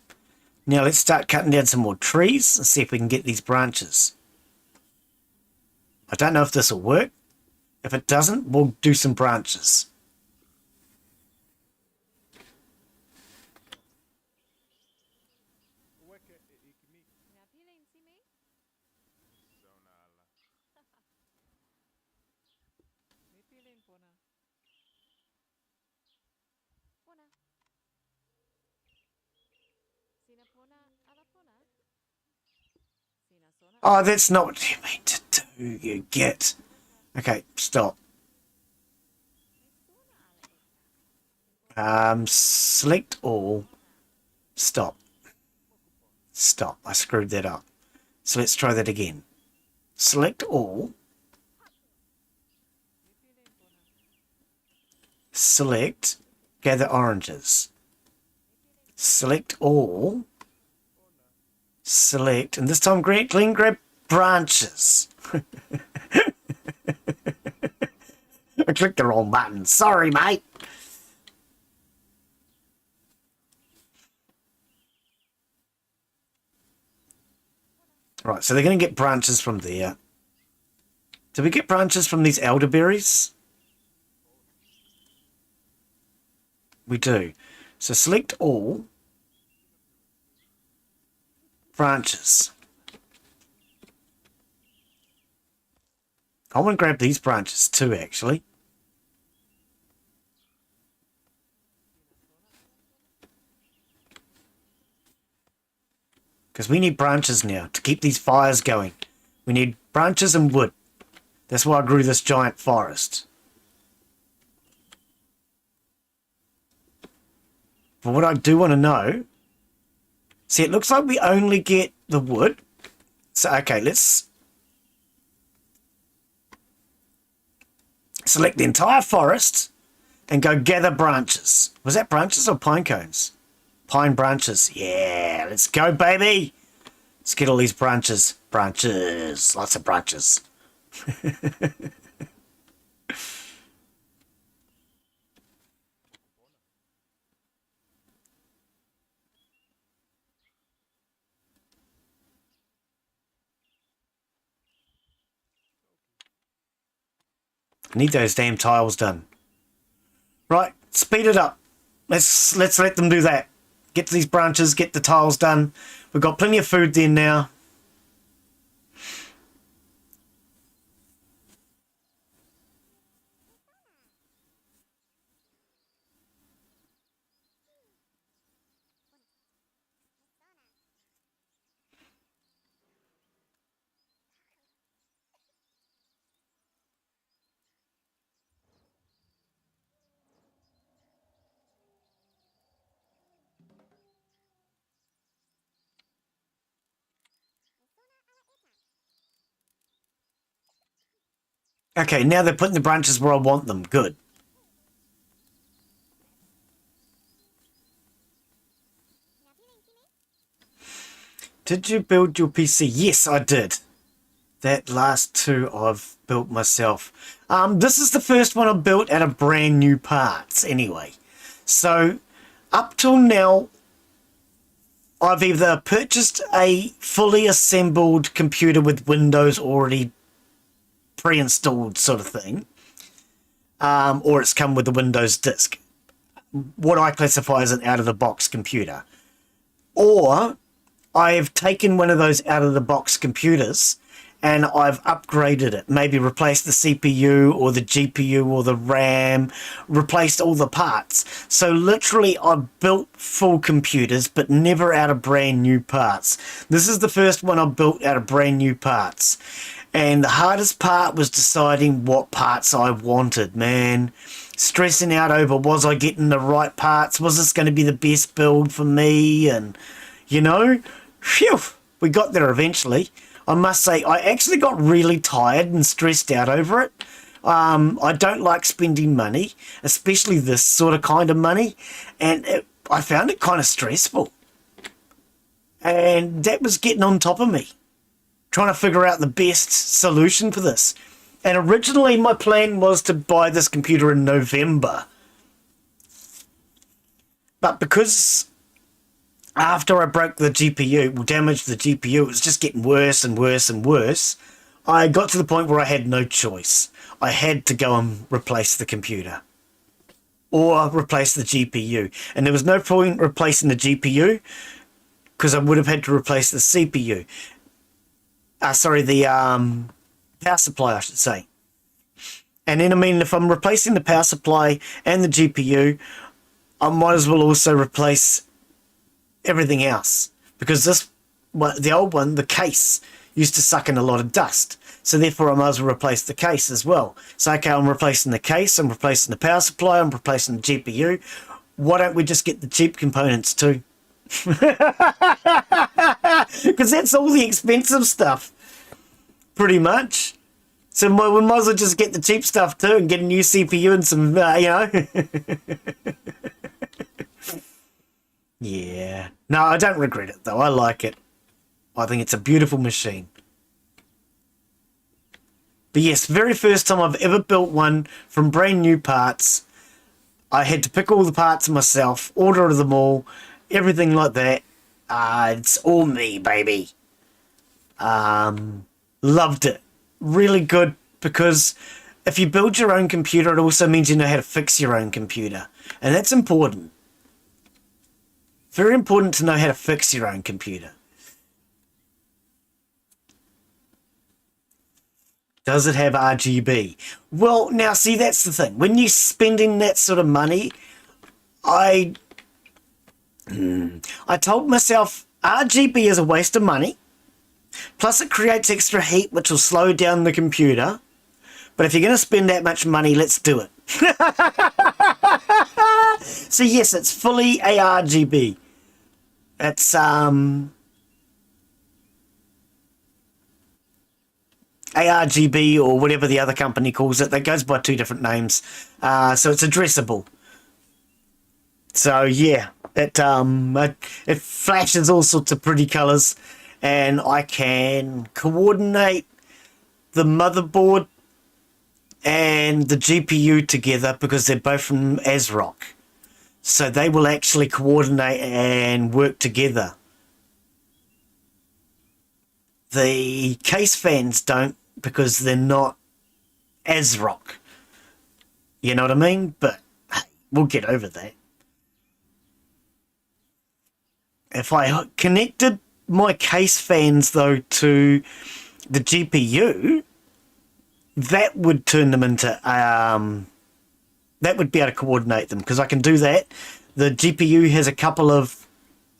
Now let's start cutting down some more trees and see if we can get these branches. I don't know if this will work. If it doesn't, we'll do some branches. Oh, that's not what you mean to do, you get. Okay, stop. Select all. Stop. Stop. I screwed that up. So let's try that again. Select all. Select gather oranges. Select all. Select, and this time Glen grab branches. I clicked the wrong button. Sorry, mate. Right, so they're going to get branches from there. Do we get branches from these elderberries? We do. So select all. Branches. I want to grab these branches too, actually. Because we need branches now to keep these fires going. We need branches and wood. That's why I grew this giant forest. But what I do want to know... See, it looks like we only get the wood. So, okay, let's select the entire forest and go gather branches. Was that branches or pine cones? Pine branches. Yeah, let's go, baby. Let's get all these branches. Branches. Lots of branches. I need those damn tiles done. Right, speed it up. Let's let them do that. Get these branches, get the tiles done. We've got plenty of food there now. Okay, now they're putting the branches where I want them. Good. Did you build your PC? Yes, I did. That last two I've built myself. This is the first one I've built out of brand new parts anyway. So, up till now, I've either purchased a fully assembled computer with Windows already pre-installed sort of thing, or it's come with the Windows disk, what I classify as an out-of-the-box computer. Or I've taken one of those out-of-the-box computers and I've upgraded it, maybe replaced the CPU or the GPU or the RAM, replaced all the parts. So literally I've built full computers but never out of brand new parts. This is the first one I've built out of brand new parts. And the hardest part was deciding what parts I wanted, man. Stressing out over, was I getting the right parts? Was this going to be the best build for me? And, you know, phew, we got there eventually. I must say, I actually got really tired and stressed out over it. I don't like spending money, especially this sort of kind of money. And I found it kind of stressful. And that was getting on top of me, trying to figure out the best solution for this. And originally my plan was to buy this computer in November. But because after I broke the GPU, damaged the GPU, it was just getting worse and worse and worse. I got to the point where I had no choice. I had to go and replace the computer. Or replace the GPU. And there was no point replacing the GPU because I would have had to replace the CPU. The power supply, I should say. And then, I mean, if I'm replacing the power supply and the GPU, I might as well also replace everything else. Because the old one, the case, used to suck in a lot of dust. So therefore, I might as well replace the case as well. So, okay, I'm replacing the case, I'm replacing the power supply, I'm replacing the GPU. Why don't we just get the cheap components too? Because that's all the expensive stuff. Pretty much. So we might as well just get the cheap stuff too and get a new CPU and some, Yeah. No, I don't regret it though. I like it. I think it's a beautiful machine. But yes, very first time I've ever built one from brand new parts. I had to pick all the parts myself, order them all, everything like that. It's all me, baby. Loved it. Really good, because if you build your own computer, it also means you know how to fix your own computer. And that's important. Very important to know how to fix your own computer. Does it have RGB? Well, now see, that's the thing. When you're spending that sort of money, I told myself RGB is a waste of money. Plus it creates extra heat, which will slow down the computer. But if you're going to spend that much money, let's do it. So yes, it's fully ARGB. It's ARGB or whatever the other company calls it. That goes by two different names. So it's addressable. So yeah, it flashes all sorts of pretty colours, and I can coordinate the motherboard and the GPU together because they're both from ASRock. So they will actually coordinate and work together. The case fans don't, because they're not ASRock. You know what I mean? But hey, we'll get over that. If I connected my case fans, though, to the GPU, that would turn them into... that would be able to coordinate them, because I can do that. The GPU has a couple of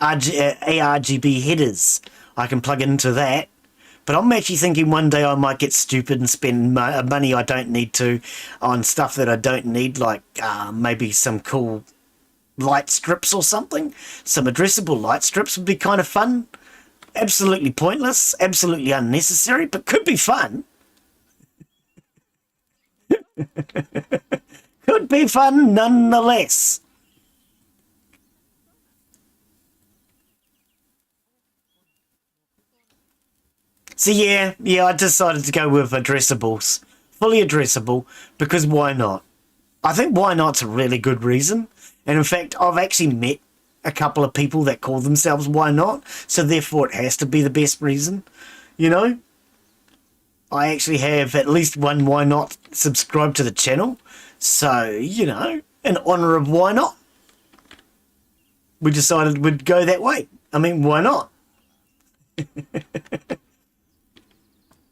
ARGB headers. I can plug into that. But I'm actually thinking one day I might get stupid and spend money I don't need to on stuff that I don't need, like maybe some cool light strips or something. Some addressable light strips would be kind of fun. Absolutely pointless, absolutely unnecessary, but could be fun. Could be fun nonetheless. So yeah, I decided to go with addressables. Fully addressable, because why not? I think why not's a really good reason. And in fact, I've actually met a couple of people that call themselves why not, so therefore it has to be the best reason, you know? I actually have at least one why not subscribed to the channel, so, you know, in honour of why not, we decided we'd go that way. I mean, why not?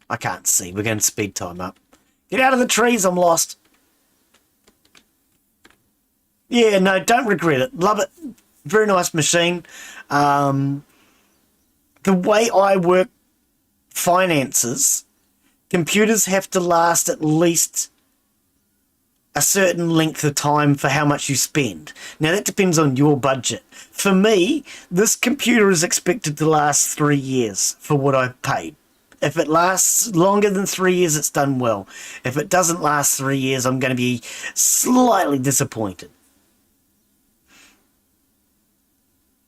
I can't see. We're going to speed time up. Get out of the trees. I'm lost. Yeah, no, don't regret it. Love it. Very nice machine. The way I work finances, computers have to last at least a certain length of time for how much you spend. Now, that depends on your budget. For me, this computer is expected to last 3 years for what I paid. If it lasts longer than 3 years, it's done well. If it doesn't last 3 years, I'm going to be slightly disappointed.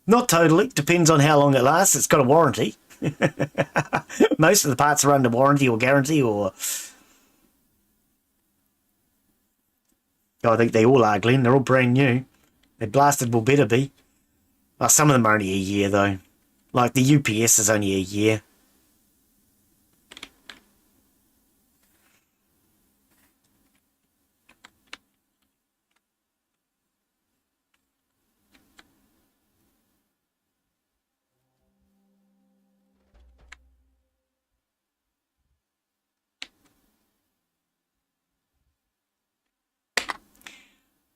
Not totally. Depends on how long it lasts. It's got a warranty. Most of the parts are under warranty or guarantee or... I think they all are, Glen. They're all brand new. They blasted will better be. Well, some of them are only a year, though. Like, the UPS is only a year.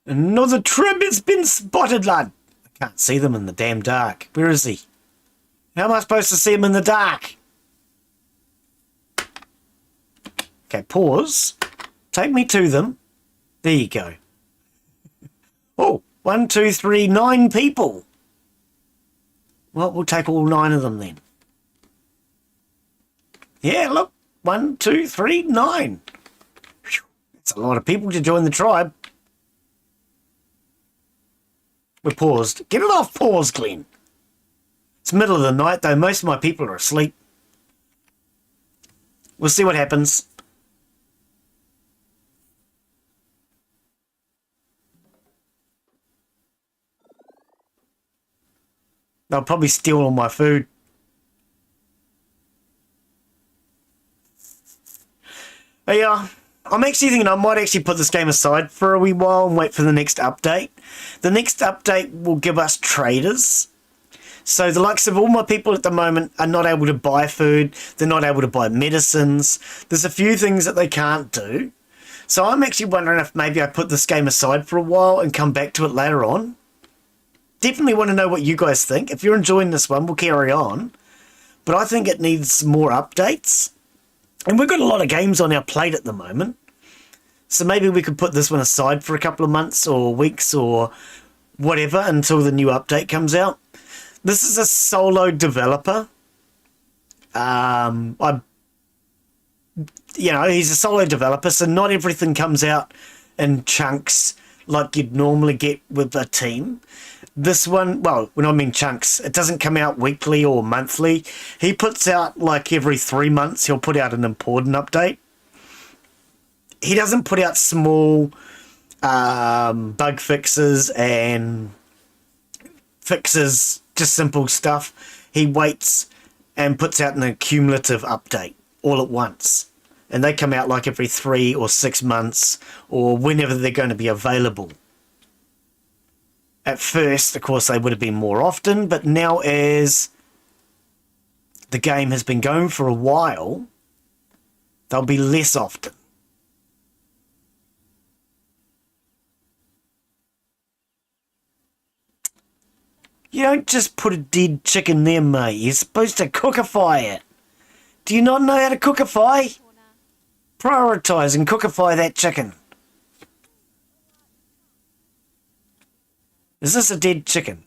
Another trib has been spotted, lad. I can't see them in the damn dark. Where is he? How am I supposed to see him in the dark? Okay, pause. Take me to them. There you go. Oh, 1, 2, 3, 9 people. Well, we'll take all 9 of them then. Yeah, look. 1, 2, 3, 9. Whew. That's a lot of people to join the tribe. We're paused. Get it off pause, Glen. It's middle of the night, though. Most of my people are asleep. We'll see what happens. They'll probably steal all my food. But yeah, I'm actually thinking I might actually put this game aside for a wee while and wait for the next update. The next update will give us traders. So the likes of all my people at the moment are not able to buy food. They're not able to buy medicines. There's a few things that they can't do. So I'm actually wondering if maybe I put this game aside for a while and come back to it later on. Definitely want to know what you guys think. If you're enjoying this one, we'll carry on. But I think it needs more updates. And we've got a lot of games on our plate at the moment. So maybe we could put this one aside for a couple of months or weeks or whatever until the new update comes out. This is a solo developer. He's a solo developer, so not everything comes out in chunks like you'd normally get with a team. This one, well, when I mean chunks, it doesn't come out weekly or monthly. He puts out like every 3 months, he'll put out an important update. He doesn't put out small bug fixes and fixes, just simple stuff. He waits and puts out an accumulative update all at once. And they come out like every 3 or 6 months or whenever they're going to be available. At first, of course, they would have been more often, but now as the game has been going for a while, they'll be less often. You don't just put a dead chicken there, mate. You're supposed to cookify it. Do you not know how to cookify? Prioritise and cookify that chicken. Is this a dead chicken?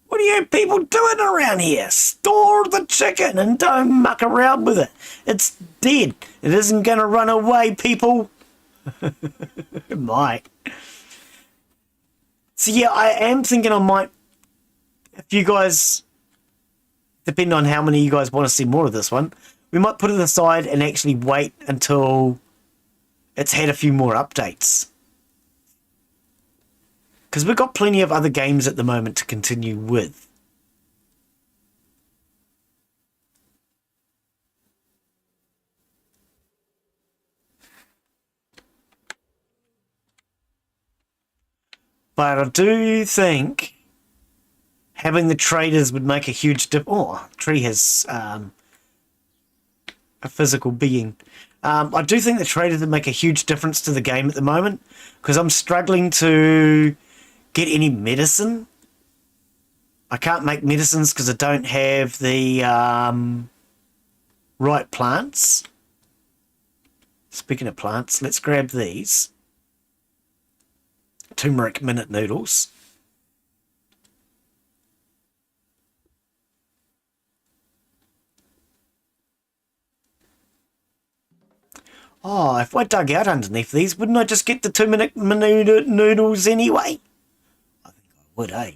What are you people doing around here? Store the chicken and don't muck around with it. It's dead. It isn't going to run away, people. It might. So yeah, I am thinking I might, if you guys, depending on how many of you guys want to see more of this one, we might put it aside and actually wait until it's had a few more updates. Because we've got plenty of other games at the moment to continue with. But I do think having the traders would make a huge difference. Oh, the tree has a physical being. I do think the traders would make a huge difference to the game at the moment. Because I'm struggling to get any medicine. I can't make medicines because I don't have the right plants. Speaking of plants, let's grab these. Turmeric minute noodles. Oh, if I dug out underneath these, wouldn't I just get the 2-minute noodles anyway? I think I would, eh?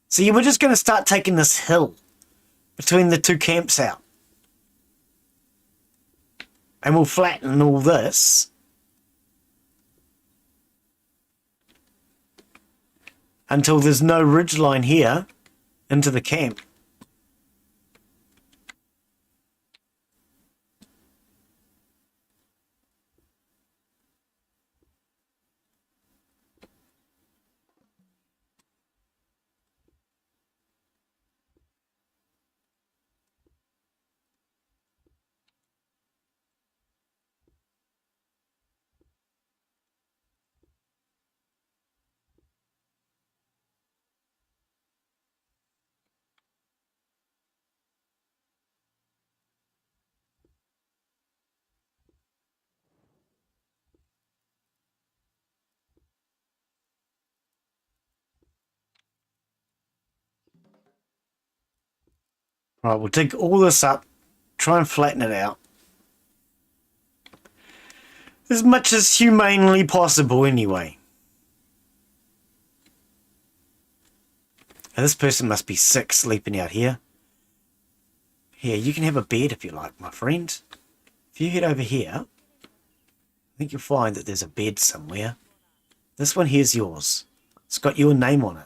So you were just going to start taking this hill between the two camps out. And we'll flatten all this. until there's no ridgeline here into the camp. Right, we'll dig all this up, try and flatten it out. As much as humanely possible, anyway. Now, this person must be sick sleeping out here. Here, you can have a bed if you like, my friend. If you head over here, I think you'll find that there's a bed somewhere. This one here's yours. It's got your name on it.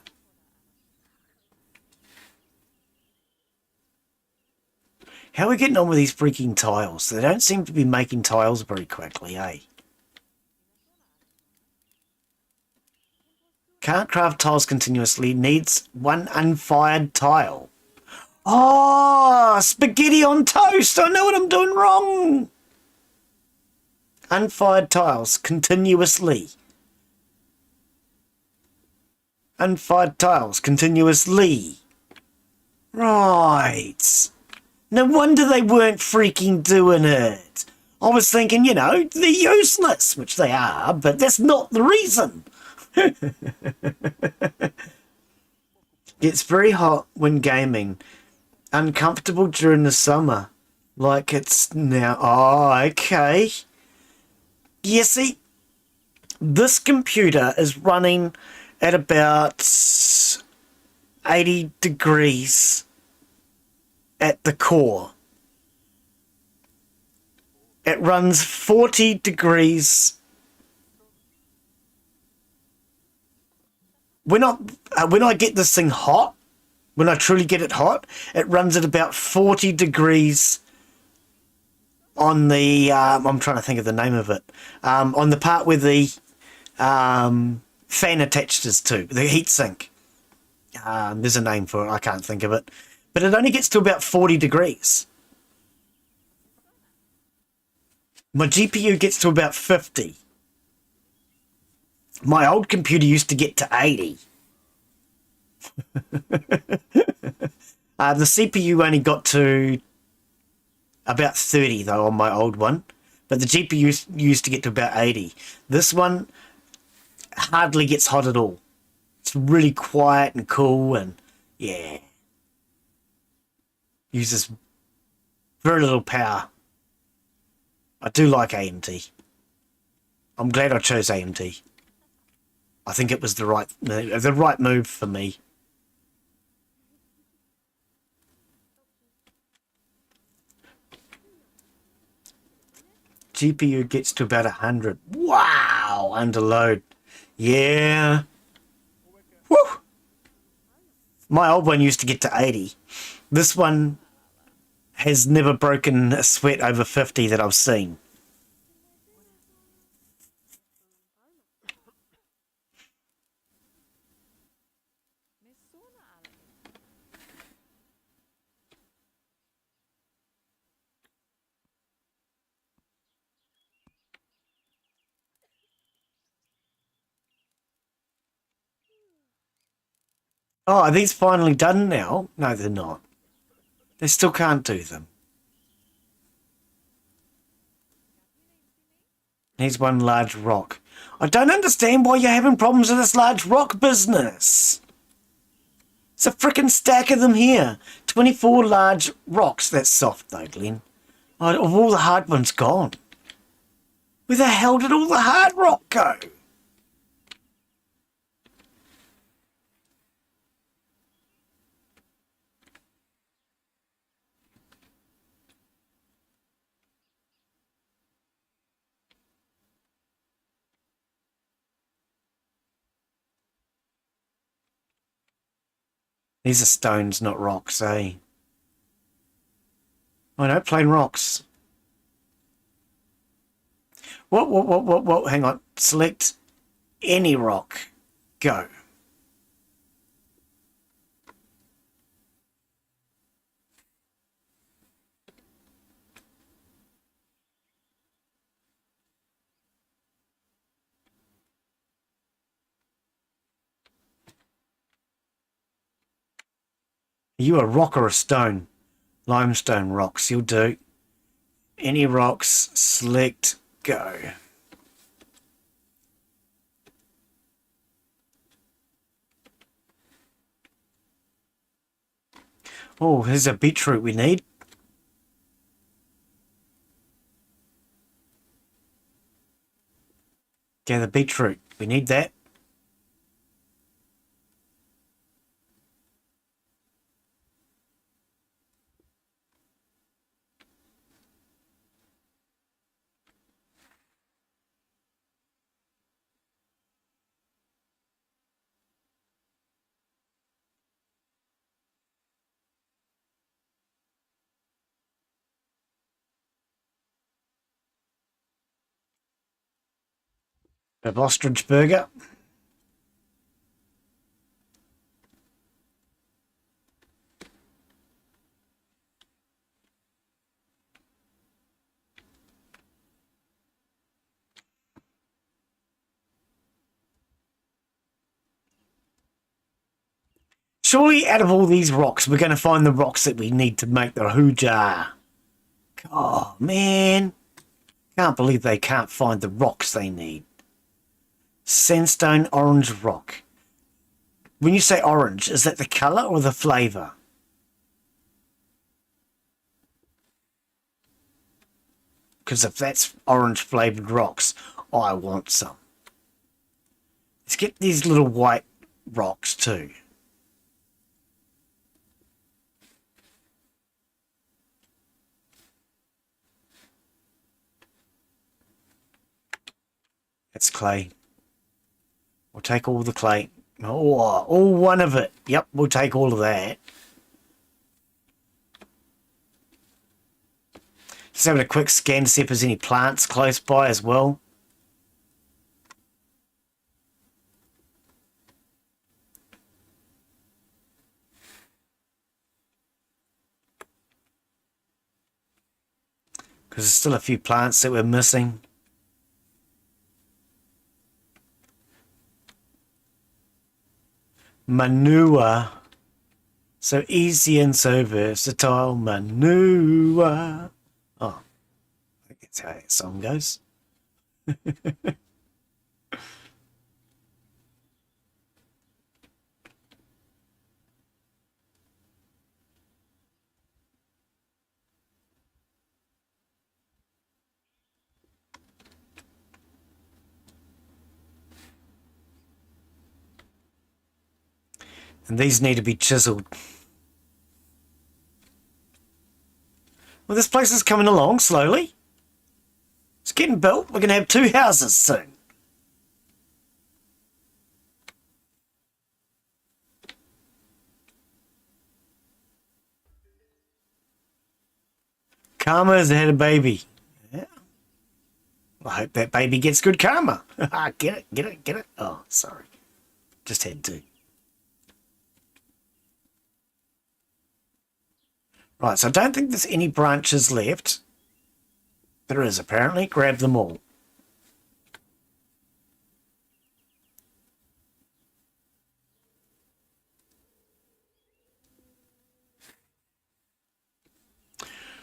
How are we getting on with these freaking tiles? They don't seem to be making tiles very quickly, eh? Can't craft tiles continuously. Needs one unfired tile. Oh, spaghetti on toast. I know what I'm doing wrong. Unfired tiles continuously. Unfired tiles continuously. Right. No wonder they weren't freaking doing it. I was thinking, you know, they're useless, which they are, but that's not the reason. It's very hot when gaming. Uncomfortable during the summer. Like it's now. Oh, okay. Yeah, see, this computer is running at about 80 degrees at the core. It runs 40 degrees. When I get this thing hot, when I truly get it hot, it runs at about 40 degrees on the, I'm trying to think of the name of it, on the part where the fan attached is to, the heatsink. There's a name for it, I can't think of it. But it only gets to about 40 degrees. My GPU gets to about 50. My old computer used to get to 80. The CPU only got to about 30 though on my old one, but the GPU used to get to about 80. This one hardly gets hot at all. It's really quiet and cool, and yeah, uses very little power. I do like AMD. I'm glad I chose AMD. I think it was the right move for me. GPU gets to about 100. Wow, under load. Yeah. Woo! My old one used to get to 80. This one has never broken a sweat over 50 that I've seen. Oh, are these finally done now? No, they're not. They still can't do them. Here's one large rock. I don't understand why you're having problems with this large rock business. It's a frickin' stack of them here. 24 large rocks. That's soft though, Glen. Oh, all the hard ones gone. Where the hell did all the hard rock go? These are stones, not rocks, eh? Oh no, plain rocks. What? Hang on. Select any rock. Go. Are you a rock or a stone? Limestone rocks, you'll do. Any rocks, select, go. Oh, here's a beetroot we need. Gather beetroot. We need that. A ostrich burger. Surely out of all these rocks, we're going to find the rocks that we need to make the hooja. Oh, man. Can't believe they can't find the rocks they need. Sandstone orange rock. When you say orange, is that the colour or the flavour? Because if that's orange flavoured rocks, I want some. Let's get these little white rocks too. That's clay. We'll take all the clay. Oh, all one of it. Yep, we'll take all of that. Just having a quick scan to see if there's any plants close by as well. Because there's still a few plants that we're missing. Manure. So easy and so versatile. Manure. Oh, I think that's how that song goes. And these need to be chiseled. Well, this place is coming along slowly. It's getting built. We're going to have 2 houses soon. Karma has had a baby. Yeah. I hope that baby gets good karma. Get it. Oh, sorry. Just had to. Right, so I don't think there's any branches left. There is, apparently. Grab them all.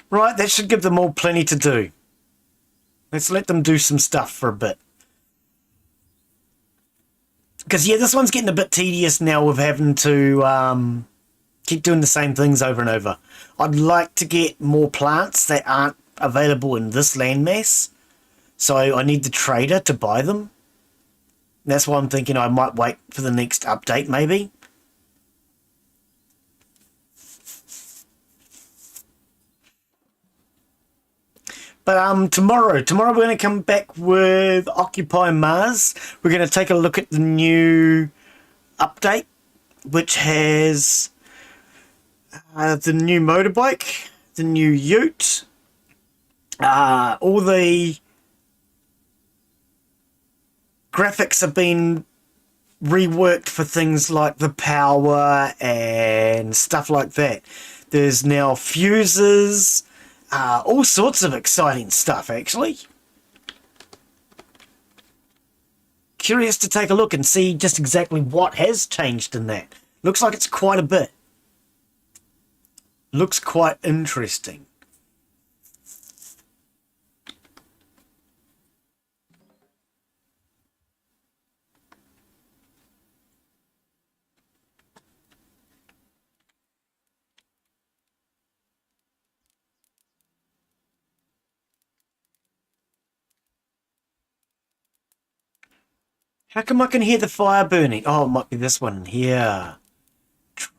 Right, that should give them all plenty to do. Let's let them do some stuff for a bit. Because, yeah, this one's getting a bit tedious now with having to keep doing the same things over and over. I'd like to get more plants that aren't available in this landmass. So I need the trader to buy them. That's why I'm thinking I might wait for the next update, maybe. But tomorrow we're going to come back with Occupy Mars. We're going to take a look at the new update, which has The new motorbike, the new ute, all the graphics have been reworked for things like the power and stuff like that. There's now fuses, all sorts of exciting stuff actually. Curious to take a look and see just exactly what has changed in that. Looks like it's quite a bit. Looks quite interesting. How come I can hear the fire burning? Oh, it might be this one here. True.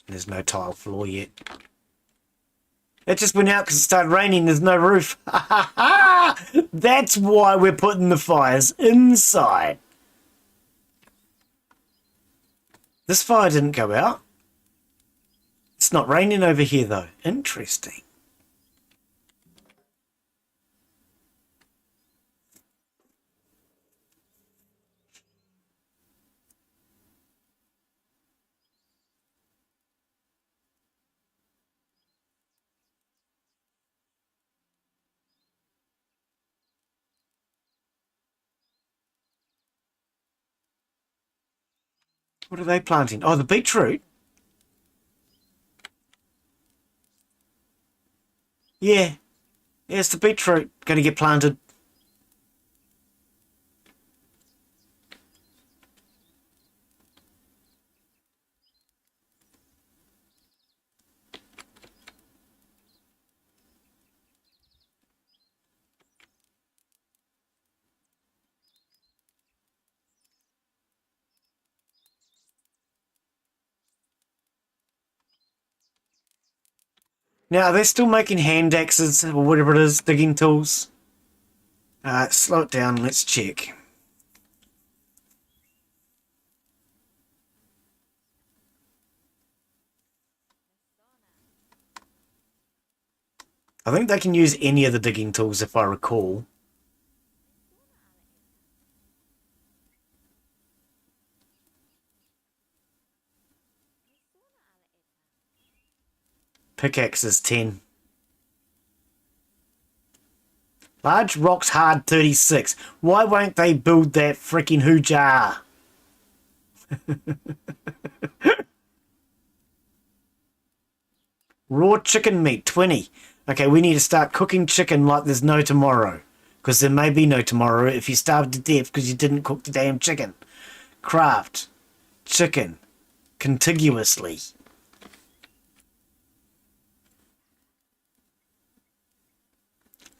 There's no tile floor yet. It just went out because it started raining. There's no roof. That's why we're putting the fires inside. This fire didn't go out. It's not raining over here though. Interesting. What are they planting? Oh, the beetroot. Yeah. Yeah, it's the beetroot going to get planted. Now, are they still making hand axes or whatever it is, digging tools? Slow it down, let's check. I think they can use any of the digging tools if I recall. Pickaxe is 10. Large rocks hard 36. Why won't they build that freaking hoo-jar? Raw chicken meat 20. Okay, we need to start cooking chicken like there's no tomorrow. Because there may be no tomorrow if you starve to death because you didn't cook the damn chicken. Craft chicken contiguously.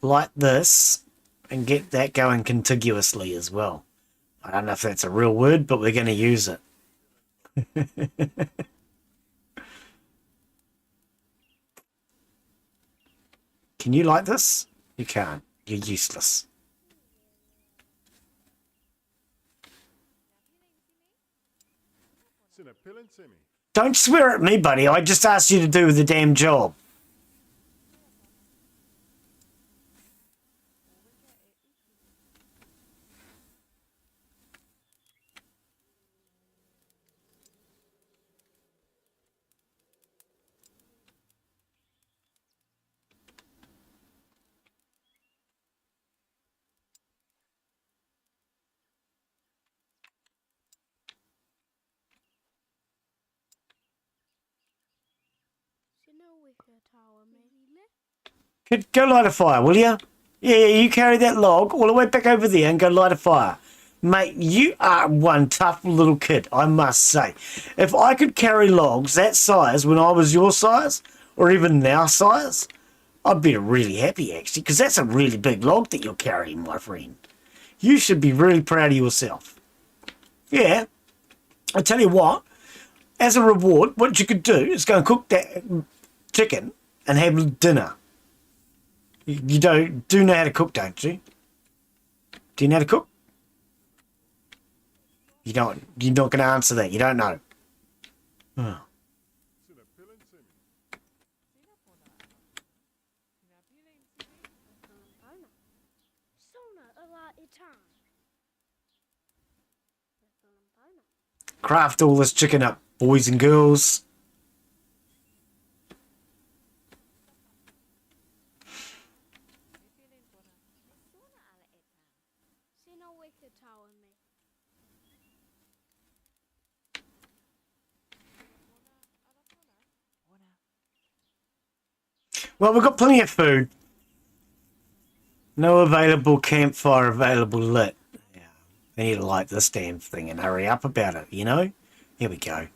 Like this, and get that going contiguously as well. I don't know if that's a real word, but we're going to use it. Can you like this? You can't. You're useless. Don't swear at me, buddy. I just asked you to do the damn job. Go light a fire, will you? Yeah, you carry that log all the way back over there and go light a fire. Mate, you are one tough little kid, I must say. If I could carry logs that size when I was your size, or even now size, I'd be really happy, actually, because that's a really big log that you're carrying, my friend. You should be really proud of yourself. Yeah, I tell you what, as a reward, what you could do is go and cook that chicken and have dinner. You do know how to cook, don't you? Do you know how to cook? You're not going to answer that. You don't know. Oh. Craft all this chicken up, boys and girls. Well, we've got plenty of food. No available campfire available lit. Yeah, we need to light this damn thing and hurry up about it, you know? Here we go.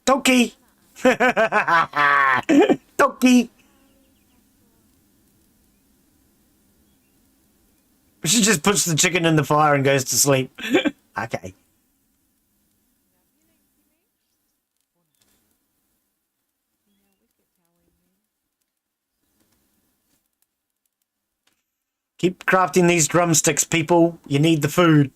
Toki! Toki! She just puts the chicken in the fire and goes to sleep. Okay. Keep crafting these drumsticks, people. You need the food.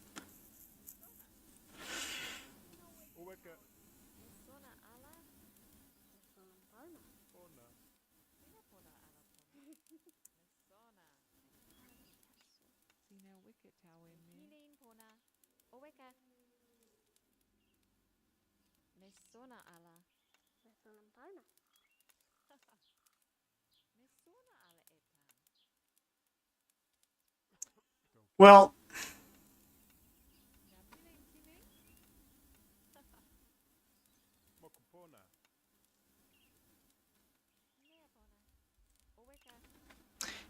Well,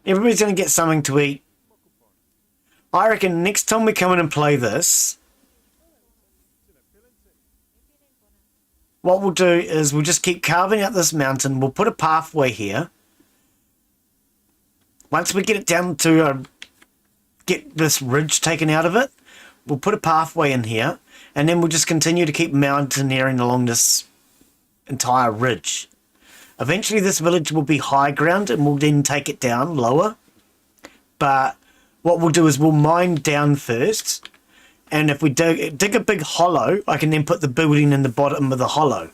everybody's going to get something to eat. I reckon next time we come in and play this, what we'll do is we'll just keep carving out this mountain. We'll put a pathway here. Once we get it down to get this ridge taken out of it, we'll put a pathway in here, and then we'll just continue to keep mountaineering along this entire ridge. Eventually this village will be high ground and we'll then take it down lower. But what we'll do is we'll mine down first, and if we dig a big hollow, I can then put the building in the bottom of the hollow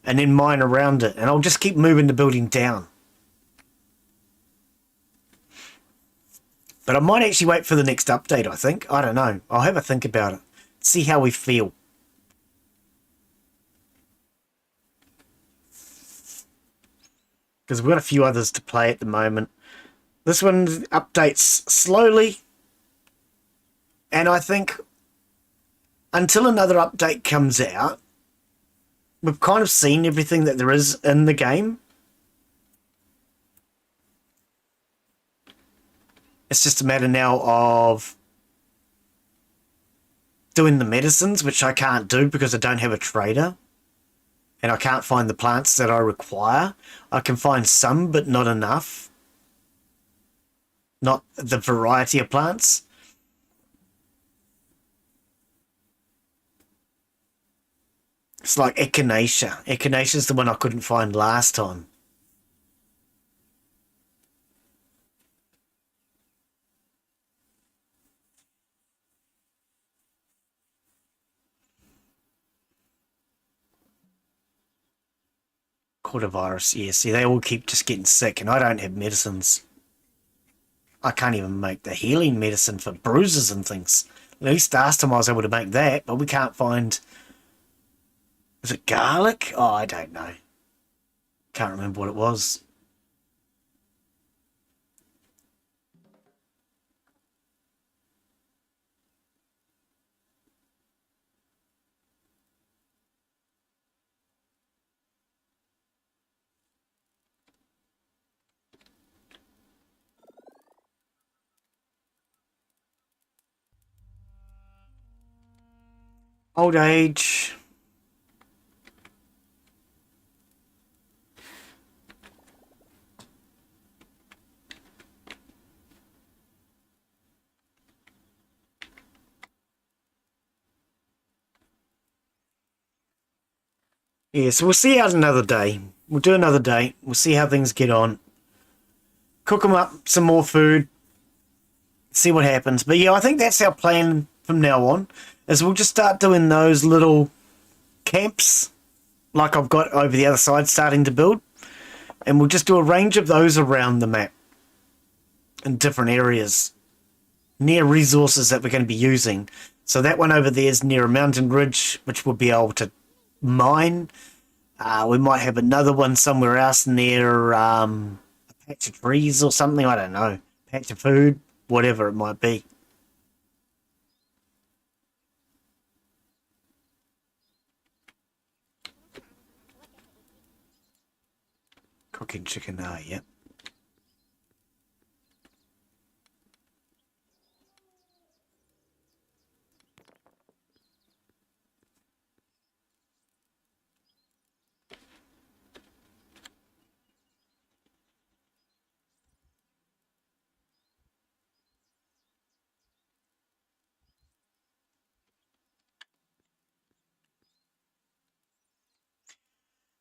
and then mine around it, and I'll just keep moving the building down. But I might actually wait for the next update, I think. I don't know. I'll have a think about it. See how we feel. Because we've got a few others to play at the moment. This one updates slowly. And I think until another update comes out, we've kind of seen everything that there is in the game. It's just a matter now of doing the medicines, which I can't do because I don't have a trader. And I can't find the plants that I require. I can find some, but not enough. Not the variety of plants. It's like Echinacea. Echinacea is the one I couldn't find last time. Virus, yeah, see, they all keep just getting sick, and I don't have medicines. I can't even make the healing medicine for bruises and things. At least last time I was able to make that, but we can't find... Was it garlic? Oh, I don't know. Can't remember what it was. Old age. Yeah, so we'll see out another day. We'll do another day. We'll see how things get on. Cook them up, some more food. see what happens. But yeah, I think that's our plan from now on, is we'll just start doing those little camps like I've got over the other side starting to build, and we'll just do a range of those around the map in different areas near resources that we're going to be using. So that one over there is near a mountain ridge, which we'll be able to mine. We might have another one somewhere else near a patch of trees or something, I don't know. Patch of food, whatever it might be. Cooking chicken, yeah.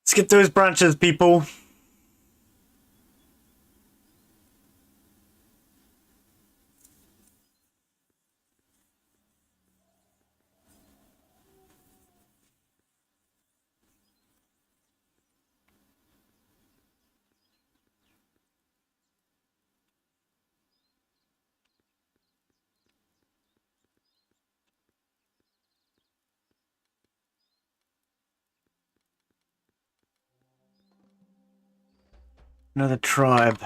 Let's get those branches, people. Another tribe.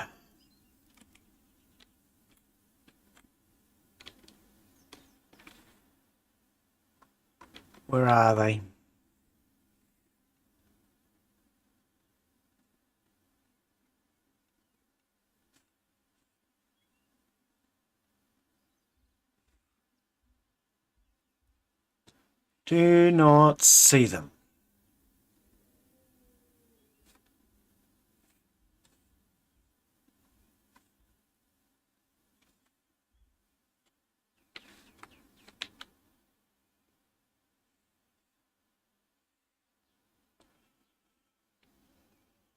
Where are they? Do not see them.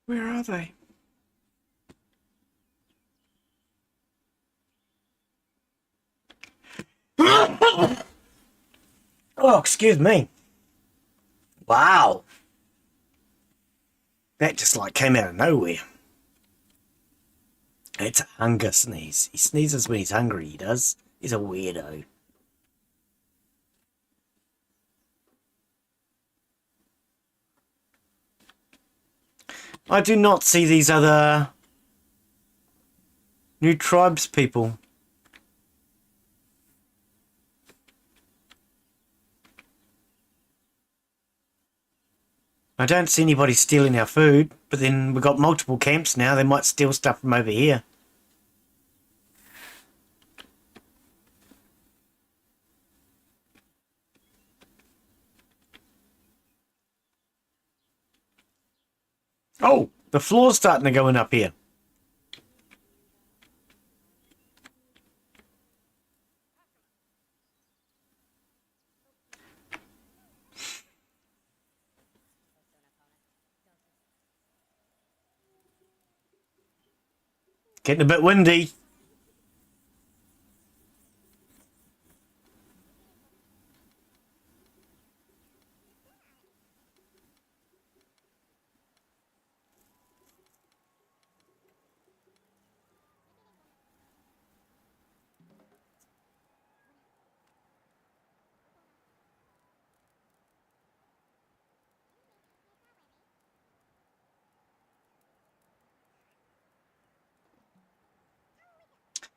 Where are they? Oh, excuse me. Wow. That just like came out of nowhere. It's a hunger sneeze. He sneezes when he's hungry, he does. He's a weirdo. I do not see these other new tribes people. I don't see anybody stealing our food, but then we've got multiple camps now. They might steal stuff from over here. Oh, the floor's starting to go in up here. Getting a bit windy.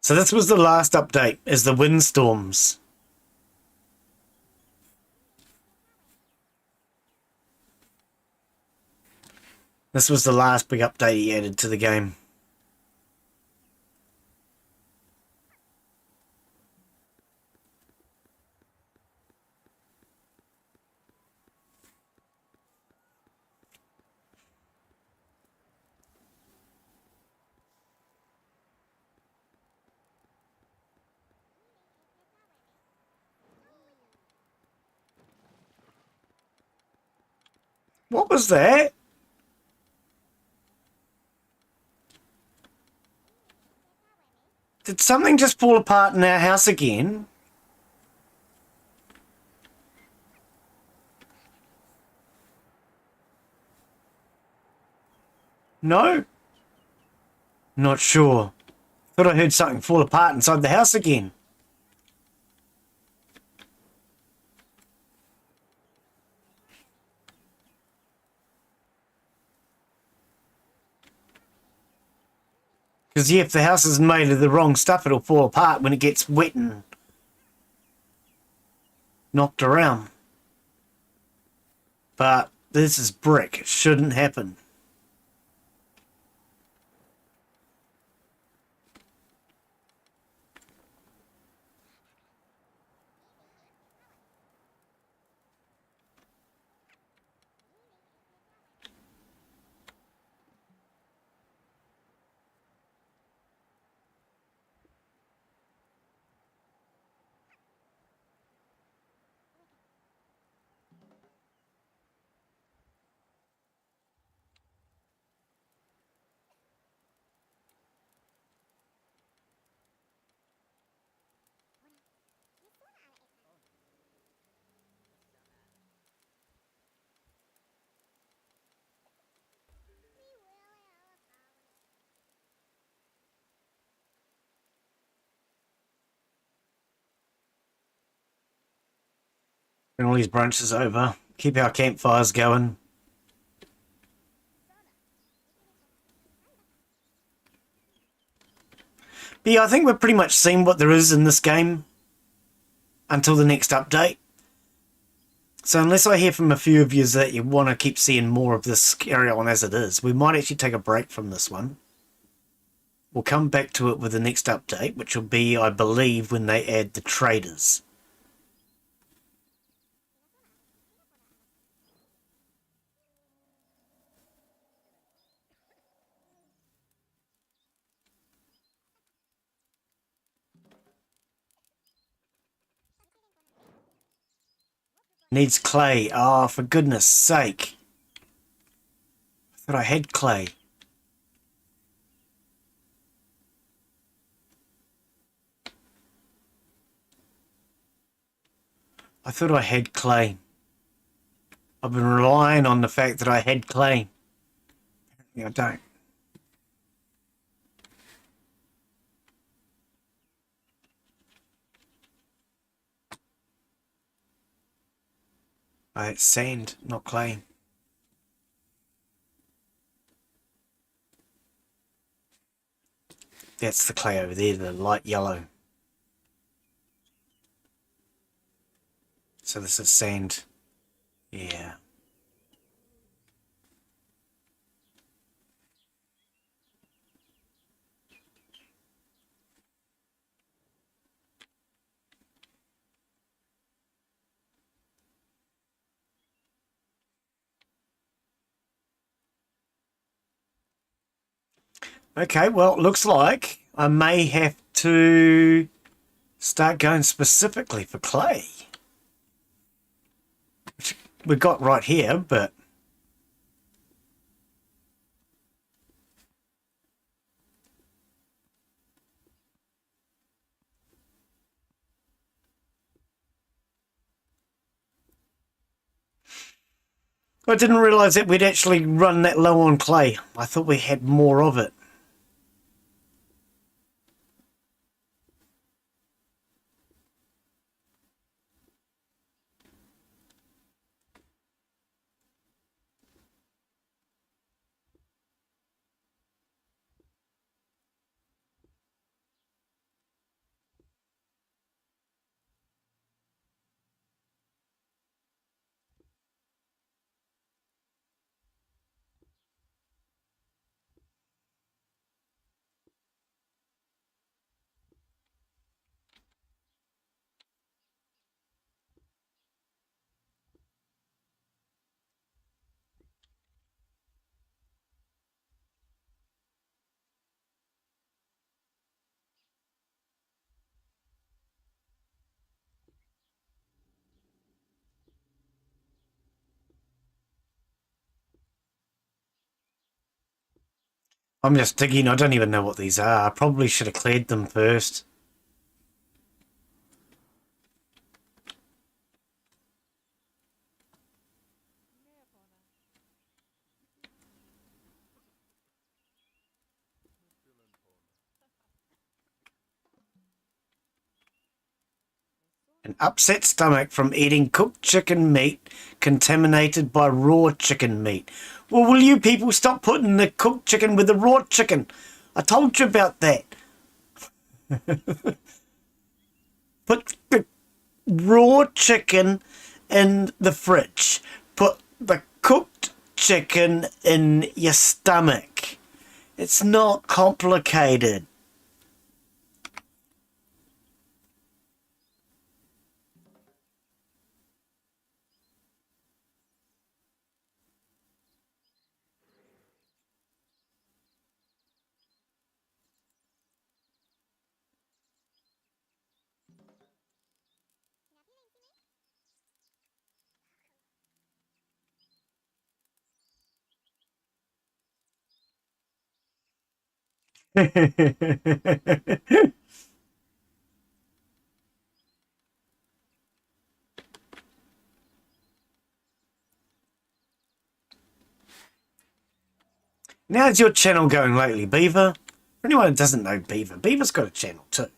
So this was the last update, is the windstorms. This was the last big update he added to the game. What was that? Did something just fall apart in our house again? No? Not sure. Thought I heard something fall apart inside the house again. Because, yeah, if the house is made of the wrong stuff, it'll fall apart when it gets wet and knocked around. But this is brick. It shouldn't happen. Bring all these branches over. Keep our campfires going. But yeah, I think we've pretty much seen what there is in this game until the next update. So unless I hear from a few of you that you want to keep seeing more of this carry on as it is, we might actually take a break from this one. We'll come back to it with the next update, which will be, I believe, when they add the traders. Needs clay. Oh, for goodness sake. I thought I had clay. I thought I had clay. I've been relying on the fact that I had clay. I don't. It's sand, not clay. That's the clay over there, the light yellow. So this is sand. Yeah. Okay, well, it looks like I may have to start going specifically for clay. Which we got right here, but... I didn't realise that we'd actually run that low on clay. I thought we had more of it. I'm just digging. I don't even know what these are. I probably should have cleared them first. An upset stomach from eating cooked chicken meat contaminated by raw chicken meat. Well, will you people stop putting the cooked chicken with the raw chicken? I told you about that. Put the raw chicken in the fridge. Put the cooked chicken in your stomach. It's not complicated. Now, how's your channel going lately, Beaver? For anyone who doesn't know Beaver, Beaver's got a channel too.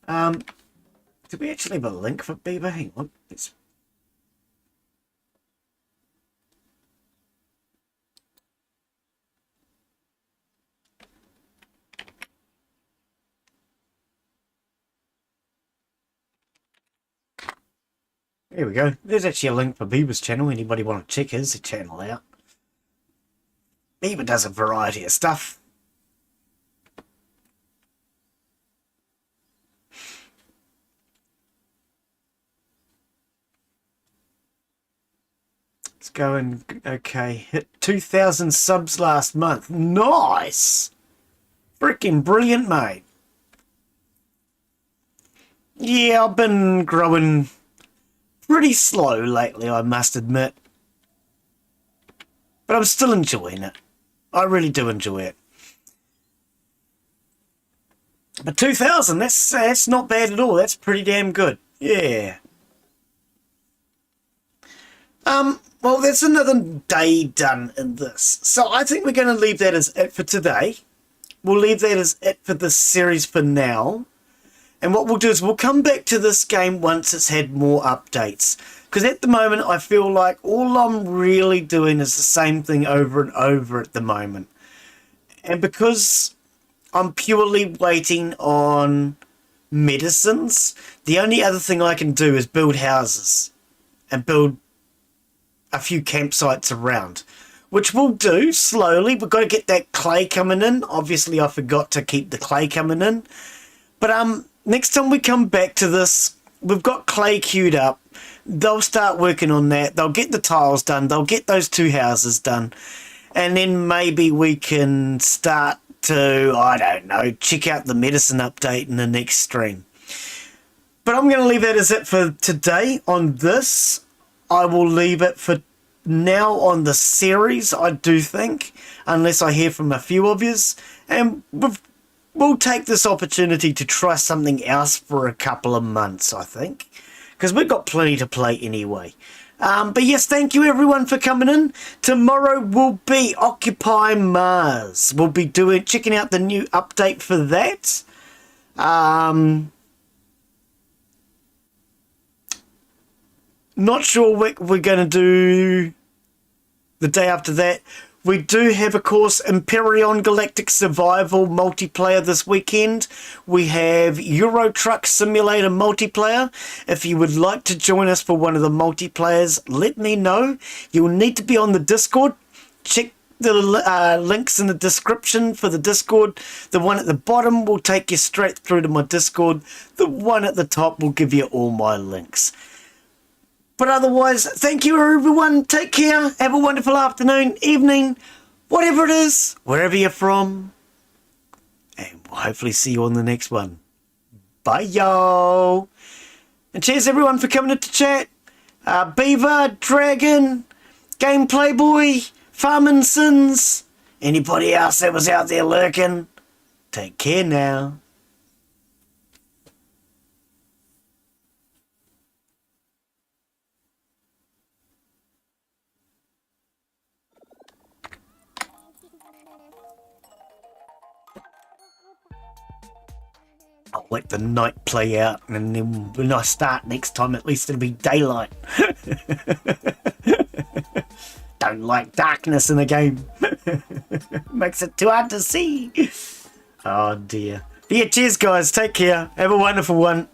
Did we actually have a link for Beaver? Hang on. There we go. There's actually a link for Beaver's channel. Anybody want to check his channel out? Beaver does a variety of stuff. It's going okay. Hit 2,000 subs last month. Nice! Freaking brilliant, mate. Yeah, I've been growing pretty slow lately, I must admit. But I'm still enjoying it. I really do enjoy it. But 2,000, that's not bad at all. That's pretty damn good. Yeah. Well, that's another day done in this. So I think we're going to leave that as it for today. We'll leave that as it for this series for now. And what we'll do is we'll come back to this game once it's had more updates. Because at the moment, I feel like all I'm really doing is the same thing over and over at the moment. And because I'm purely waiting on medicines, the only other thing I can do is build houses. And build a few campsites around. Which we'll do slowly. We've got to get that clay coming in. Obviously, I forgot to keep the clay coming in. But next time we come back to this, we've got clay queued up. They'll start working on that. They'll get the tiles done. They'll get those two houses done. And then maybe we can start to, I don't know, check out the medicine update in the next stream. But I'm going to leave that as it for today on this. I will leave it for now on the series, I do think, unless I hear from a few of yous. And we'll take this opportunity to try something else for a couple of months, I think. Because we've got plenty to play anyway. But yes, thank you everyone for coming in. Tomorrow will be Occupy Mars. We'll be checking out the new update for that. Not sure what we're going to do the day after that. We do have, of course, Empyrean Galactic Survival multiplayer this weekend. We have Euro Truck Simulator multiplayer. If you would like to join us for one of the multiplayers, let me know. You'll need to be on the Discord. Check the links in the description for the Discord. The one at the bottom will take you straight through to my Discord. The one at the top will give you all my links. But otherwise, thank you everyone. Take care. Have a wonderful afternoon, evening, whatever it is, wherever you're from. And we'll hopefully see you on the next one. Bye, y'all. And cheers everyone for coming into chat. Beaver, Dragon, Game Playboy, Farmin' Sins, Anybody else that was out there lurking, take care now. I'll let the night play out, and then when I start next time, at least it'll be daylight. Don't like darkness in the game. Makes it too hard to see. Oh dear. But yeah, cheers guys. Take care. Have a wonderful one.